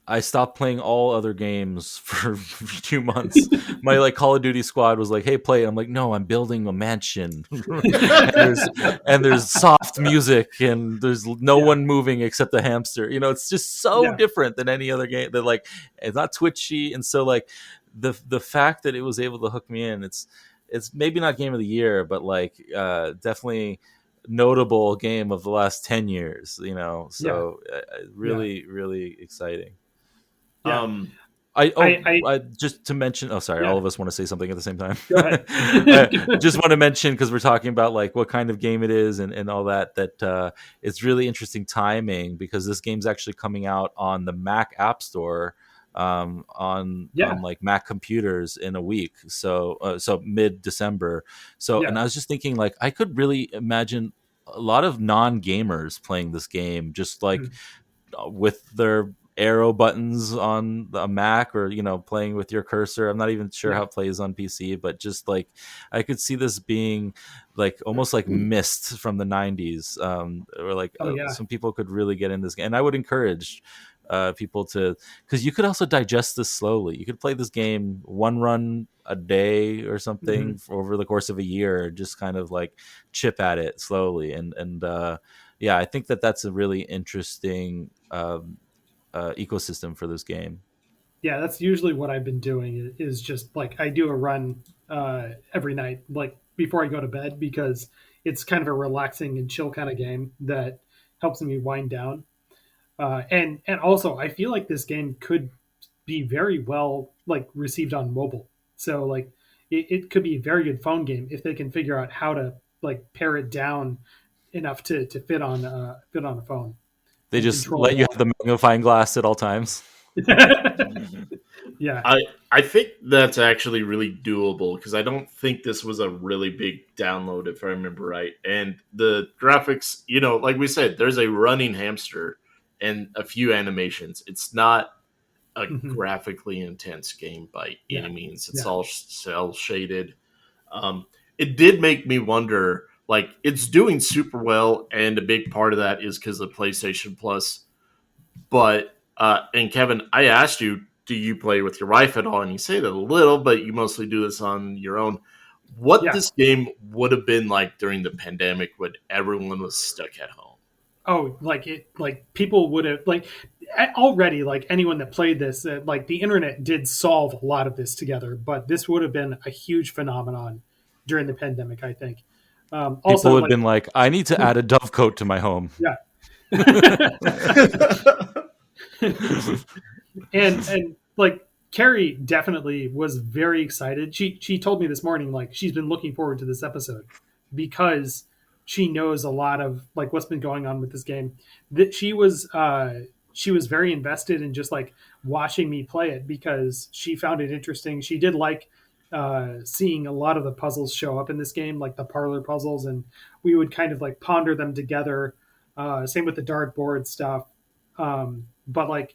S2: I stopped playing all other games for 2 months. My like Call of Duty squad was like, "Hey, play." I'm like, "No, I'm building a mansion." and there's soft music and there's no one moving except the hamster. It's just so different than any other game. That like it's not twitchy, and so like the fact that it was able to hook me in, it's maybe not Game of the Year, but like definitely notable game of the last 10 years. So really exciting. I just to mention. Oh, sorry. All of us want to say something at the same time.
S7: Go ahead.
S2: Just want to mention, because we're talking about like what kind of game it is and all that. That it's really interesting timing, because this game's actually coming out on the Mac App Store on like Mac computers in a week. So mid-December. And I was just thinking, like, I could really imagine a lot of non-gamers playing this game, just like with their arrow buttons on a Mac, or playing with your cursor. I'm not even sure how it plays on PC, but just like I could see this being like almost like Myst from the 90s, or like some people could really get in this game. And I would encourage people to, because you could also digest this slowly. You could play this game one run a day or something over the course of a year, just kind of like chip at it slowly. And I think that's a really interesting ecosystem for this game.
S7: Yeah, that's usually what I've been doing, is just like I do a run every night, like before I go to bed, because it's kind of a relaxing and chill kind of game that helps me wind down. And also I feel like this game could be very well like received on mobile. So like it could be a very good phone game if they can figure out how to like pare it down enough to fit on a phone.
S2: They just let you have the magnifying glass at all times.
S7: Yeah.
S3: I think that's actually really doable, because I don't think this was a really big download, if I remember right. And the graphics, like we said, there's a running hamster and a few animations. It's not a graphically intense game by any means. It's all cell shaded. It did make me wonder, like, it's doing super well, and a big part of that is because of PlayStation Plus. But and Kevin, I asked you, do you play with your wife at all? And you say that a little, but you mostly do this on your own. What this game would have been like during the pandemic when everyone was stuck at home?
S7: like people would have like already, like anyone that played this, like the internet did solve a lot of this together, but this would have been a huge phenomenon during the pandemic, I think. Also,
S2: People had
S7: like,
S2: been like, I need to add a dovecote to my home.
S7: yeah. and like Carrie definitely was very excited. She told me this morning, like, she's been looking forward to this episode because she knows a lot of like what's been going on with this game. That she was very invested in just like watching me play it because she found it interesting. She did like seeing a lot of the puzzles show up in this game, like the parlor puzzles, and we would kind of like ponder them together. Same with the dartboard stuff. But like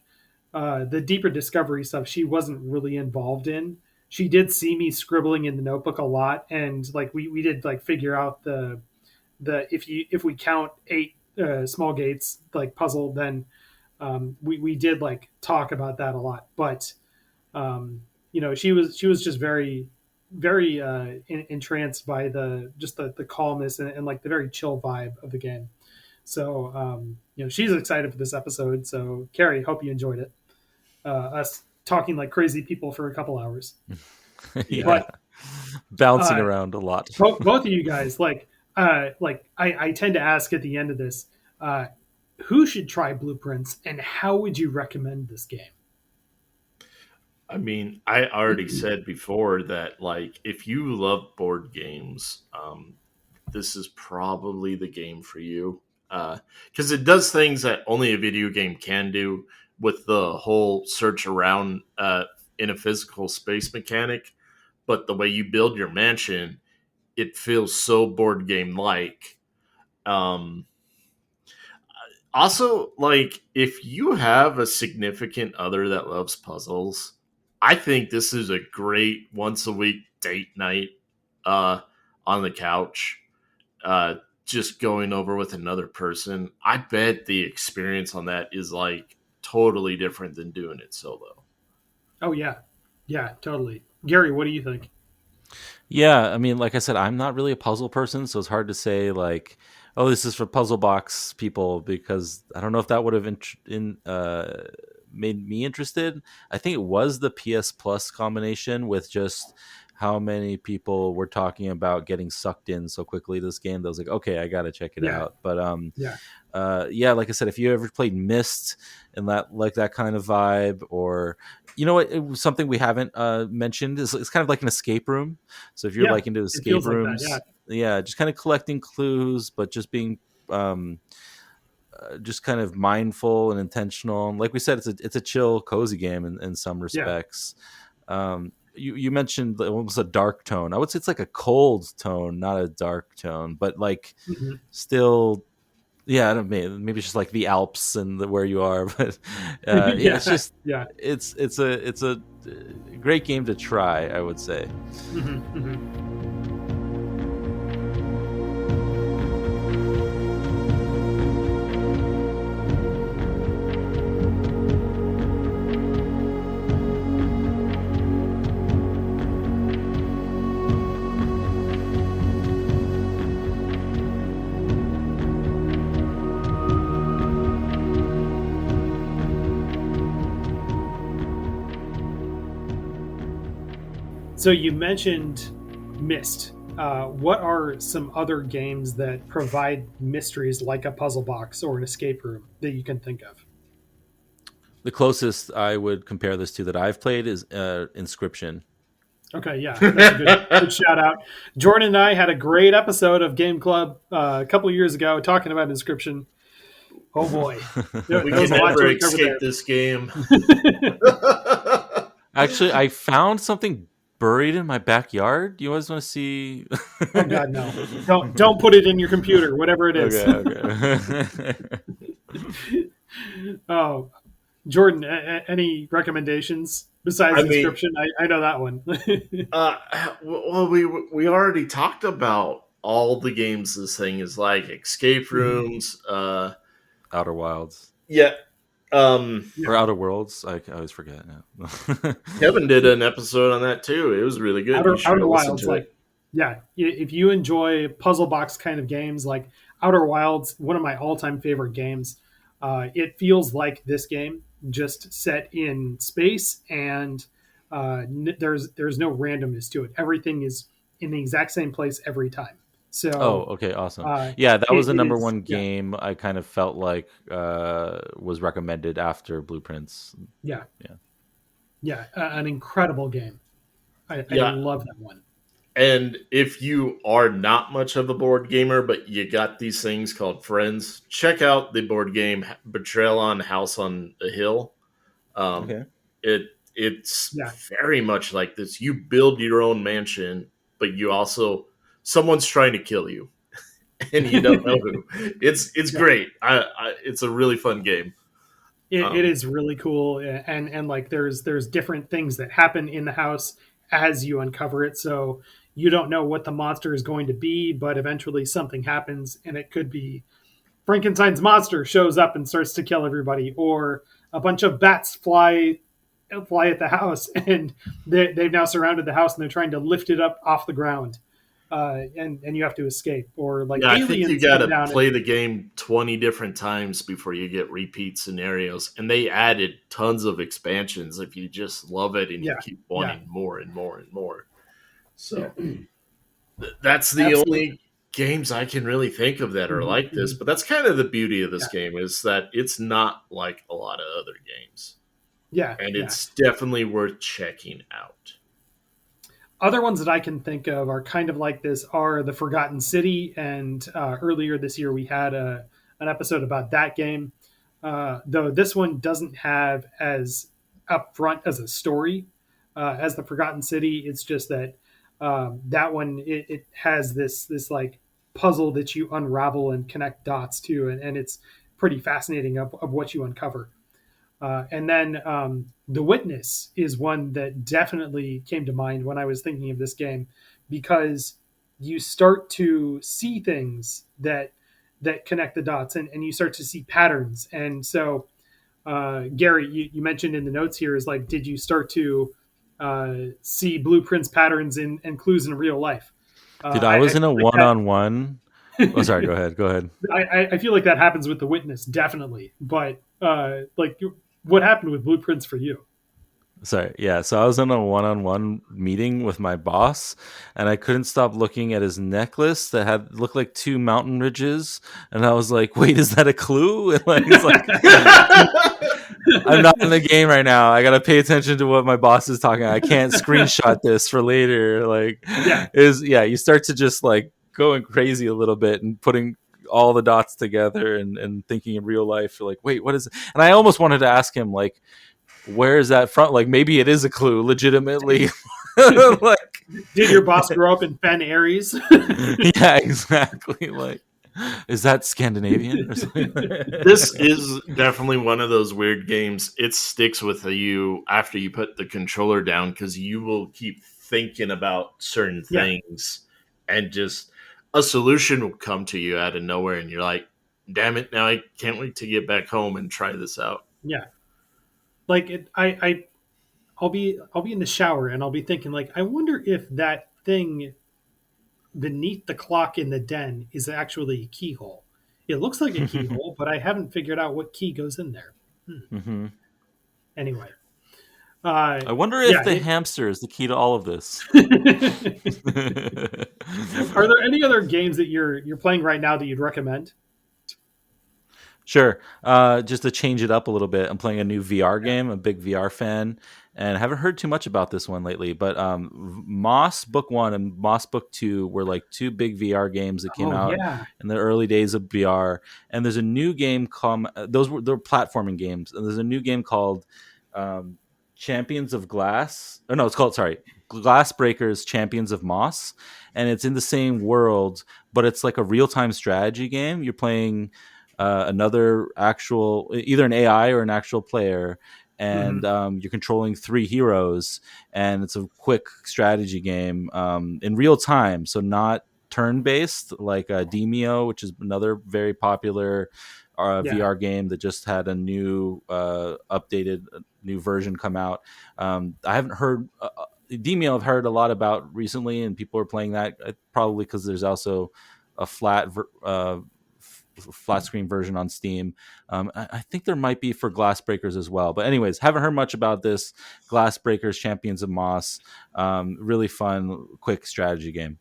S7: the deeper discovery stuff, she wasn't really involved in. She did see me scribbling in the notebook a lot, and like we did like figure out the if we count 8 small gates like puzzle, then we did like talk about that a lot. But she was just very entranced by the calmness and like the very chill vibe of the game. So she's excited for this episode. So Carrie, hope you enjoyed it. Us talking like crazy people for a couple hours.
S2: Yeah.
S7: But
S2: bouncing around a lot.
S7: both of you guys, like I tend to ask at the end of this, who should try Blueprints and how would you recommend this game?
S3: I mean, I already said before that, like, if you love board games, this is probably the game for you. Because it does things that only a video game can do with the whole search around in a physical space mechanic. But the way you build your mansion, it feels so board game like. Also, like, if you have a significant other that loves puzzles, I think this is a great once a week date night on the couch, just going over with another person. I bet the experience on that is like totally different than doing it solo.
S7: Oh yeah, totally. Gary, what do you think?
S2: Yeah, I mean, like I said, I'm not really a puzzle person, so it's hard to say like, oh, this is for puzzle box people, because I don't know if that would have made me interested. I think it was the PS Plus combination with just how many people were talking about getting sucked in so quickly to this game that I was like, okay, I gotta check it out. But like I said, if you ever played Myst and that kind of vibe, or you know what, it was something we haven't mentioned, is it's kind of like an escape room. So if you're like into escape rooms, like that, just kind of collecting clues, but just being just kind of mindful and intentional. Like we said, it's a chill, cozy game in some respects. You mentioned almost a dark tone. I would say it's like a cold tone, not a dark tone, but like still, I don't know, maybe it's just like the Alps and where you are, but it's just it's a great game to try, I would say.
S7: So you mentioned Myst. What are some other games that provide mysteries like a puzzle box or an escape room that you can think of?
S2: The closest I would compare this to that I've played is Inscription.
S7: Okay, yeah, that's a good shout out. Jordan and I had a great episode of Game Club a couple of years ago talking about Inscription. Oh boy,
S3: we can never escape this game.
S2: Actually, I found something buried in my backyard. You always want to see?
S7: Oh God, no! Don't put it in your computer, whatever it is.
S2: Okay.
S7: Oh, Jordan, any recommendations besides Inscription? I know that one.
S3: Well, we already talked about all the games this thing is like: escape rooms,
S2: Outer Wilds.
S3: Yeah.
S2: Or Outer Worlds. I always forget now.
S3: Kevin did an episode on that too. It was really good.
S7: Outer Wilds, like, if you enjoy puzzle box kind of games, like Outer Wilds, one of my all-time favorite games. It feels like this game, just set in space, and there's no randomness to it. Everything is in the exact same place every time.
S2: Oh,
S7: So
S2: okay, awesome. Yeah, that was the
S7: it
S2: number
S7: is,
S2: one
S7: yeah,
S2: game I kind of felt like was recommended after Blueprints.
S7: yeah,
S2: Yeah.
S7: yeah, an incredible game. I
S3: Yeah.
S7: love that one.
S3: And if you are not much of a board gamer, but you got these things called friends, check out the board game Betrayal on House on a Hill.
S2: Okay.
S3: It's
S7: Yeah.
S3: very much like this. You build your own mansion, but you also someone's trying to kill you, and you don't know who. It's
S7: Yeah.
S3: great. It's a really fun game.
S7: It is really cool, and like there's different things that happen in the house as you uncover it. So you don't know what the monster is going to be, but eventually something happens, and it could be Frankenstein's monster shows up and starts to kill everybody, or a bunch of bats fly at the house, and they've now surrounded the house and they're trying to lift it up off the ground, and you have to escape, or like
S3: Yeah, I think you
S7: aliens
S3: got
S7: come
S3: to
S7: down.
S3: play the game 20 different times before you get repeat scenarios. And they added tons of expansions if you just love it and you
S7: Yeah,
S3: keep
S7: yeah,
S3: wanting more and more and more. So
S7: yeah,
S3: that's the
S7: absolutely.
S3: only games I can really think of that are
S7: Mhm,
S3: like this.
S7: mhm.
S3: But that's kind of the beauty of this
S7: Yeah,
S3: game is that it's not like a lot of other games.
S7: yeah,
S3: And
S7: yeah.
S3: it's definitely worth checking out.
S7: Other ones that I can think of are kind of like this are the Forgotten City, and earlier this year we had an episode about that game. Though this one doesn't have as upfront as a story as the Forgotten City. It's just that that one it has this like puzzle that you unravel and connect dots to, and it's pretty fascinating of what you uncover. And then The Witness is one that definitely came to mind when I was thinking of this game, because you start to see things that connect the dots, and you start to see patterns. And so, Gary, you mentioned in the notes here is like, did you start to see blueprints, patterns, and clues in real life?
S2: Dude, I was
S7: I
S2: in a
S7: feel like that.
S2: one-on-one. Oh, sorry. Go ahead. Go ahead.
S7: I feel like that happens with The Witness, definitely. But like, what happened with blueprints for you?
S2: Sorry. Yeah. So I was in a one-on-one meeting with my boss, and I couldn't stop looking at his necklace that had looked like two mountain ridges, and I was like, "Wait, is that a clue?" And like, it's like, I'm not in the game right now. I gotta pay attention to what my boss is talking about. I can't screenshot this for later. Like,
S7: Yeah,
S2: you start to just like going crazy a little bit and putting all the dots together and thinking in real life. You're like, wait, what is it? And I almost wanted to ask him like, where is that from? Like, maybe it is a clue, legitimately. Like,
S7: did your boss grow up in Fen Aries?
S2: yeah, exactly. Like, is that Scandinavian or something?
S3: This is definitely one of those weird games. It sticks with you after you put the controller down because you will keep thinking about certain
S7: Yeah,
S3: things and just a solution will come to you out of nowhere and you're like, damn it, now I can't wait to get back home and try this out.
S7: yeah. Like I'll be in the shower and I'll be thinking like, I wonder if that thing beneath the clock in the den is actually a keyhole. It looks like a keyhole, but I haven't figured out what key goes in there.
S2: Mm-hmm.
S7: Anyway,
S2: I wonder if
S7: yeah.
S2: the hamster is the key to all of this.
S7: Are there any other games that you're playing right now that you'd recommend?
S2: Sure. Just to change it up a little bit, I'm playing a new VR game. I'm a big VR fan, and I haven't heard too much about this one lately. But Moss Book 1 and Moss Book 2 were like two big VR games that came
S7: Oh
S2: out
S7: yeah.
S2: in the early days of VR. And there's a new game called they're platforming games, and there's a new game called Champions of Glass. Oh no, it's called Glass Breakers Champions of Moss, and it's in the same world, but it's like a real-time strategy game. You're playing another actual, either an AI or an actual player, and
S7: Hmm.
S2: you're controlling three heroes, and it's a quick strategy game in real time, so not turn-based like Demio, which is another very popular
S7: Yeah.
S2: VR game that just had a new updated new version come out. I haven't heard Demio. I've heard a lot about recently, and people are playing that probably because there's also a flat flat screen version on Steam. I think there might be for Glass Breakers as well. But anyways, haven't heard much about this. Glass Breakers, Champions of Moss. Really fun, quick strategy game.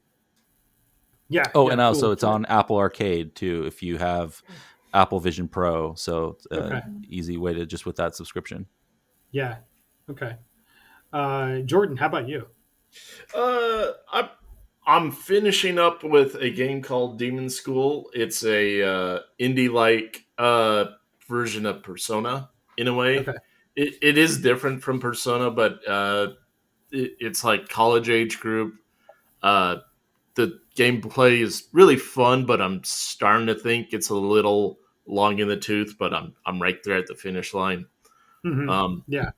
S7: Yeah.
S2: Oh,
S7: yeah,
S2: and also
S7: cool.
S2: it's on Apple Arcade too if you have Apple Vision Pro. So easy way to just with that subscription.
S7: Yeah. Okay. Jordan, how about you?
S3: I'm finishing up with a game called Demon School. It's a indie-like version of Persona in a way.
S7: Okay.
S3: It is different from Persona, but it's like college age group. The gameplay is really fun, but I'm starting to think it's a little long in the tooth. But I'm right there at the finish line.
S7: Mm-hmm. Yeah.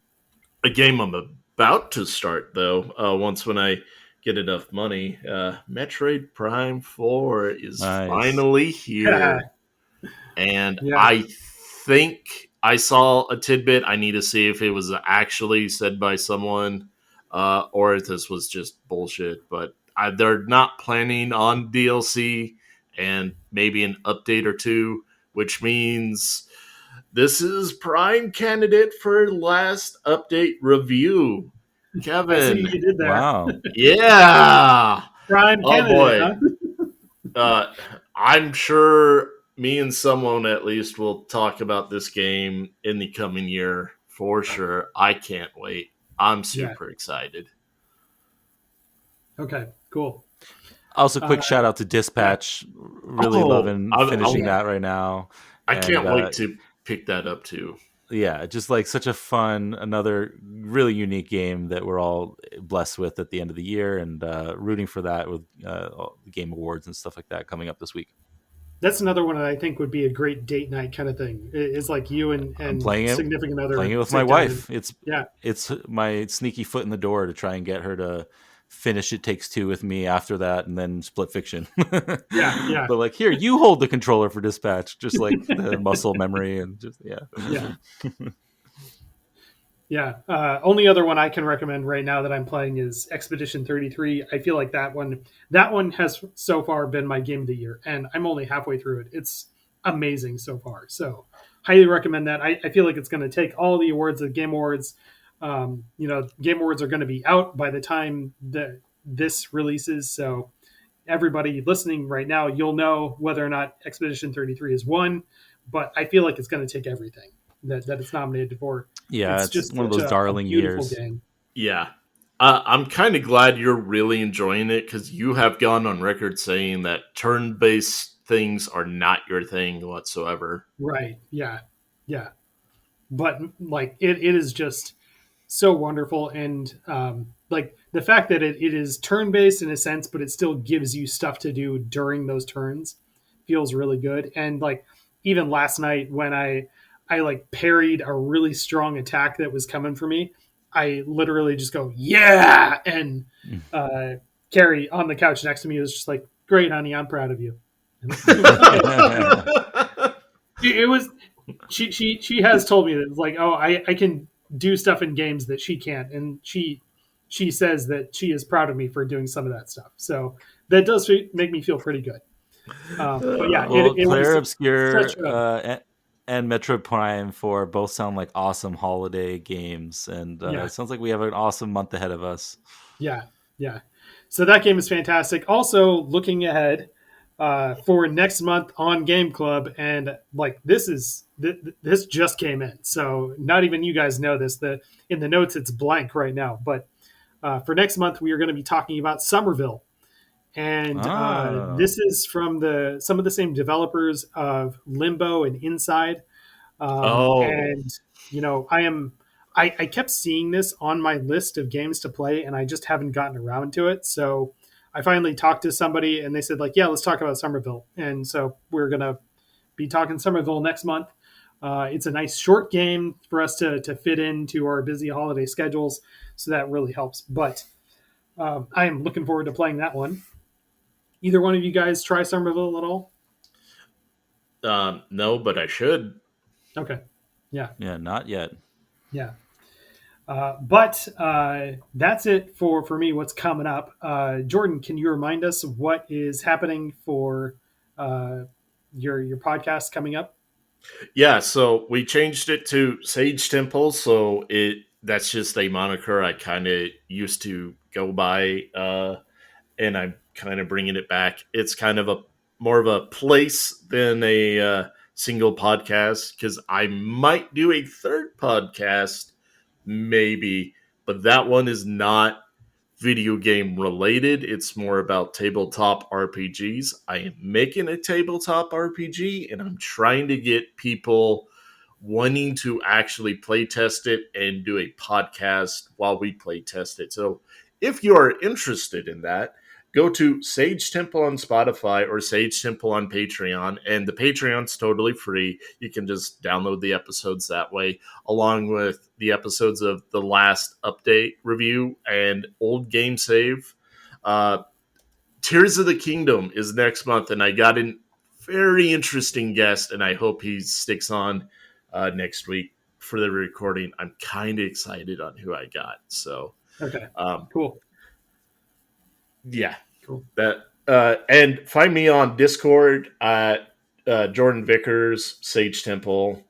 S3: A game I'm about to start though. Once when I get enough money, Metroid Prime 4 is finally here, and I think I saw a tidbit. I need to see if it was actually said by someone, or if this was just bullshit. But they're not planning on DLC and maybe an update or two, which means this is prime candidate for last update review. Kevin,
S7: I see what you did there.
S2: Wow.
S3: Yeah.
S7: Prime candidate,
S3: huh? I'm sure me and someone at least will talk about this game in the coming year for sure. I can't wait. I'm super excited.
S7: Okay, cool.
S2: Also, quick shout out to Dispatch. Really loving finishing that right now.
S3: I can't wait to pick that up too.
S2: Yeah, just like such a fun, another really unique game that we're all blessed with at the end of the year, and rooting for that with all the Game Awards and stuff like that coming up this week.
S7: That's another one that I think would be a great date night kind of thing. It's like you and significant other
S2: playing it with my wife. It's my sneaky foot in the door to try and get her to finish It Takes Two with me after that, and then Split Fiction.
S7: Yeah.
S2: But like, here, you hold the controller for Dispatch, just like the muscle memory and just
S7: Only other one I can recommend right now that I'm playing is Expedition 33. I feel like that one has so far been my game of the year, and I'm only halfway through it. It's amazing so far. So highly recommend that. I feel like it's going to take all the awards, the Game Awards. Game Awards are going to be out by the time that this releases. So everybody listening right now, you'll know whether or not Expedition 33 is won, but I feel like it's going to take everything that it's nominated for.
S2: Yeah, it's just one of those darling years.
S7: Game.
S3: Yeah. I'm kind of glad you're really enjoying it, because you have gone on record saying that turn-based things are not your thing whatsoever.
S7: Right. Yeah. But like it is just so wonderful, and like the fact that it is turn-based in a sense, but it still gives you stuff to do during those turns feels really good. And like even last night when I like parried a really strong attack that was coming for me, I literally just go, yeah! And Carrie on the couch next to me was just like, great, honey, I'm proud of you. It was, she has told me that it's like, oh, I can do stuff in games that she can't. And she says that she is proud of me for doing some of that stuff. So that does make me feel pretty good. But yeah,
S2: Claire Obscure and Metroid Prime 4 both sound like awesome holiday games, and it sounds like we have an awesome month ahead of us.
S7: Yeah. So that game is fantastic. Also, looking ahead for next month on Game Club, and like this just came in, so not even you guys know this. In the notes it's blank right now, but for next month we are going to be talking about Somerville. And this is from some of the same developers of Limbo and Inside. And I kept seeing this on my list of games to play, and I just haven't gotten around to it. So I finally talked to somebody, and they said like, yeah, let's talk about Somerville. And so we're gonna be talking Somerville next month. It's a nice short game for us to fit into our busy holiday schedules, so that really helps. But I am looking forward to playing that one. Either one of you guys try Somerville at all?
S3: No, but I should.
S7: Okay. Yeah,
S2: not yet.
S7: Yeah. But that's it for me, what's coming up. Jordan, can you remind us what is happening for your podcast coming up?
S3: Yeah, so we changed it to Sage Temple, so that's just a moniker I kind of used to go by, and I'm kind of bringing it back. It's kind of a more of a place than a single podcast, because I might do a third podcast, maybe, but that one is not video game related. It's more about tabletop RPGs. I am making a tabletop RPG, and I'm trying to get people wanting to actually play test it and do a podcast while we play test it. So if you are interested in that, go to Sage Temple on Spotify or Sage Temple on Patreon. And the Patreon's totally free. You can just download the episodes that way, along with the episodes of the last update review and old game save. Tears of the Kingdom is next month, and I got a very interesting guest, and I hope he sticks on next week for the recording. I'm kind of excited on who I got. So,
S7: Okay, cool.
S3: Yeah,
S7: Cool.
S3: That and find me on Discord at Jordan Vickers, Sage Temple.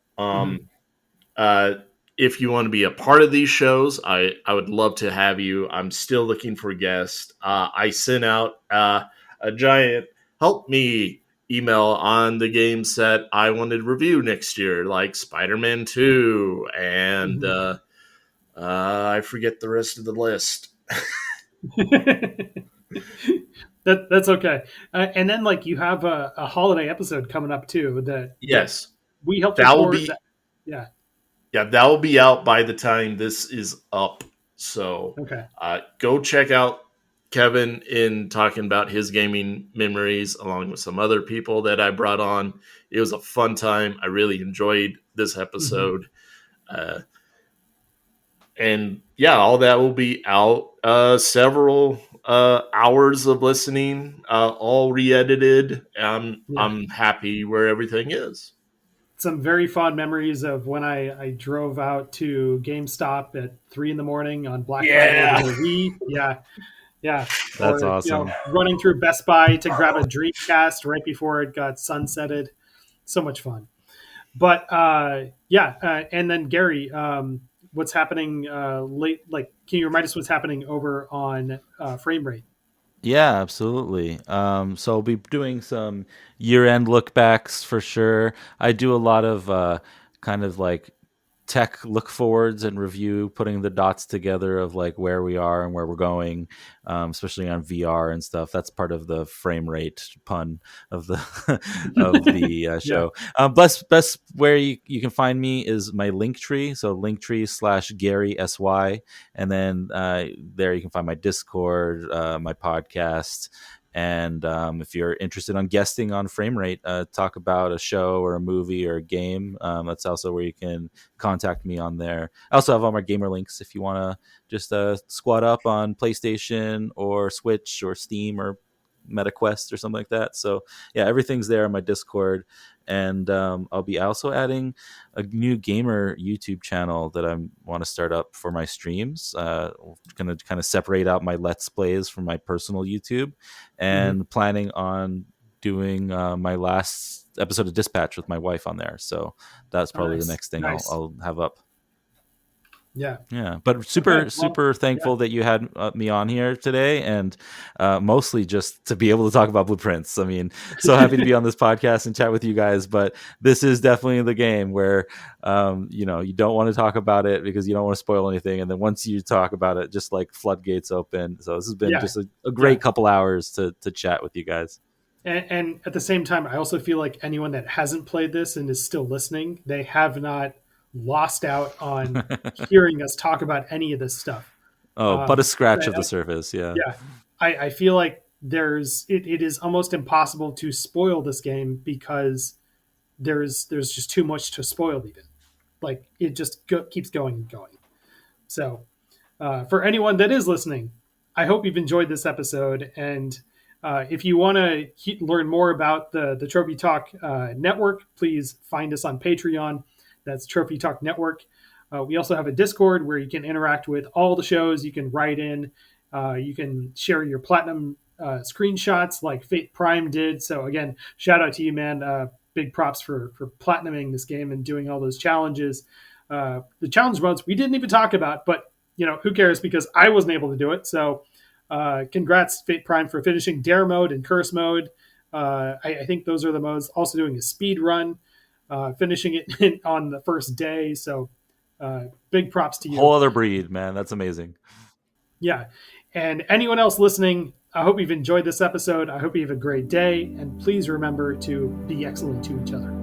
S3: If you want to be a part of these shows, I would love to have you. I'm still looking for guests. I sent out a giant help me email on the games that I wanted to review next year, like Spider-Man 2, and I forget the rest of the list.
S7: That's okay. And then like you have a holiday episode coming up too that
S3: Yes,
S7: we helped
S3: that will
S7: record.
S3: be
S7: Yeah.
S3: yeah, that will be out by the time this is up. So
S7: Okay.
S3: go check out Kevin in talking about his gaming memories, along with some other people that I brought on. It was a fun time. I really enjoyed this episode. And yeah, all that will be out. Several hours of listening, all re-edited. I'm happy where everything is.
S7: Some very fond memories of when I drove out to GameStop at 3 a.m. on Black Friday with a Wii. Yeah.
S2: That's awesome.
S7: Running through Best Buy to grab a Dreamcast right before it got sunsetted. So much fun. But and then Gary, what's happening late? Like, can you remind us what's happening over on Frame Rate?
S2: Yeah, absolutely. So I'll be doing some year-end look backs for sure. I do a lot of kind of like tech look forwards and review, putting the dots together of like where we are and where we're going, especially on VR and stuff. That's part of the frame rate pun of the of the show. Best where you can find me is my Linktree. So Linktree/Gary SY, and then there you can find my Discord, my podcast. And if you're interested on guesting on Frame Rate, talk about a show or a movie or a game, that's also where you can contact me on there. I also have all my gamer links if you want to just squat up on PlayStation or Switch or Steam or MetaQuest or something like that. So yeah, everything's there on my Discord. And I'll be also adding a new gamer YouTube channel that I want to start up for my streams. Going to kind of separate out my Let's Plays from my personal YouTube, and planning on doing my last episode of Dispatch with my wife on there. So that's probably the next thing I'll have up.
S7: Yeah.
S2: But super thankful that you had me on here today, and mostly just to be able to talk about Blueprints. I mean, so happy to be on this podcast and chat with you guys. But this is definitely the game where you don't want to talk about it because you don't want to spoil anything, and then once you talk about it, just like floodgates open. So this has been just a great couple hours to chat with you guys.
S7: And at the same time, I also feel like anyone that hasn't played this and is still listening, they have not lost out on hearing us talk about any of this stuff.
S2: But a scratch of the surface.
S7: I feel like it is almost impossible to spoil this game because there's just too much to spoil. Even like it just keeps going and going. So for anyone that is listening, I hope you've enjoyed this episode. And if you want to learn more about the Trophy Talk network, please find us on Patreon. That's Trophy Talk Network. We also have a Discord where you can interact with all the shows. You can write in. You can share your platinum screenshots like Fate Prime did. So again, shout out to you, man. Big props for platinuming this game and doing all those challenges. The challenge modes we didn't even talk about, but who cares, because I wasn't able to do it. So congrats, Fate Prime, for finishing Dare mode and Curse mode. I think those are the modes. Also doing a speed run, finishing it on the first day. So big props to you.
S2: Whole other breed, man. That's amazing.
S7: Yeah. And anyone else listening, I hope you've enjoyed this episode. I hope you have a great day. And please remember to be excellent to each other.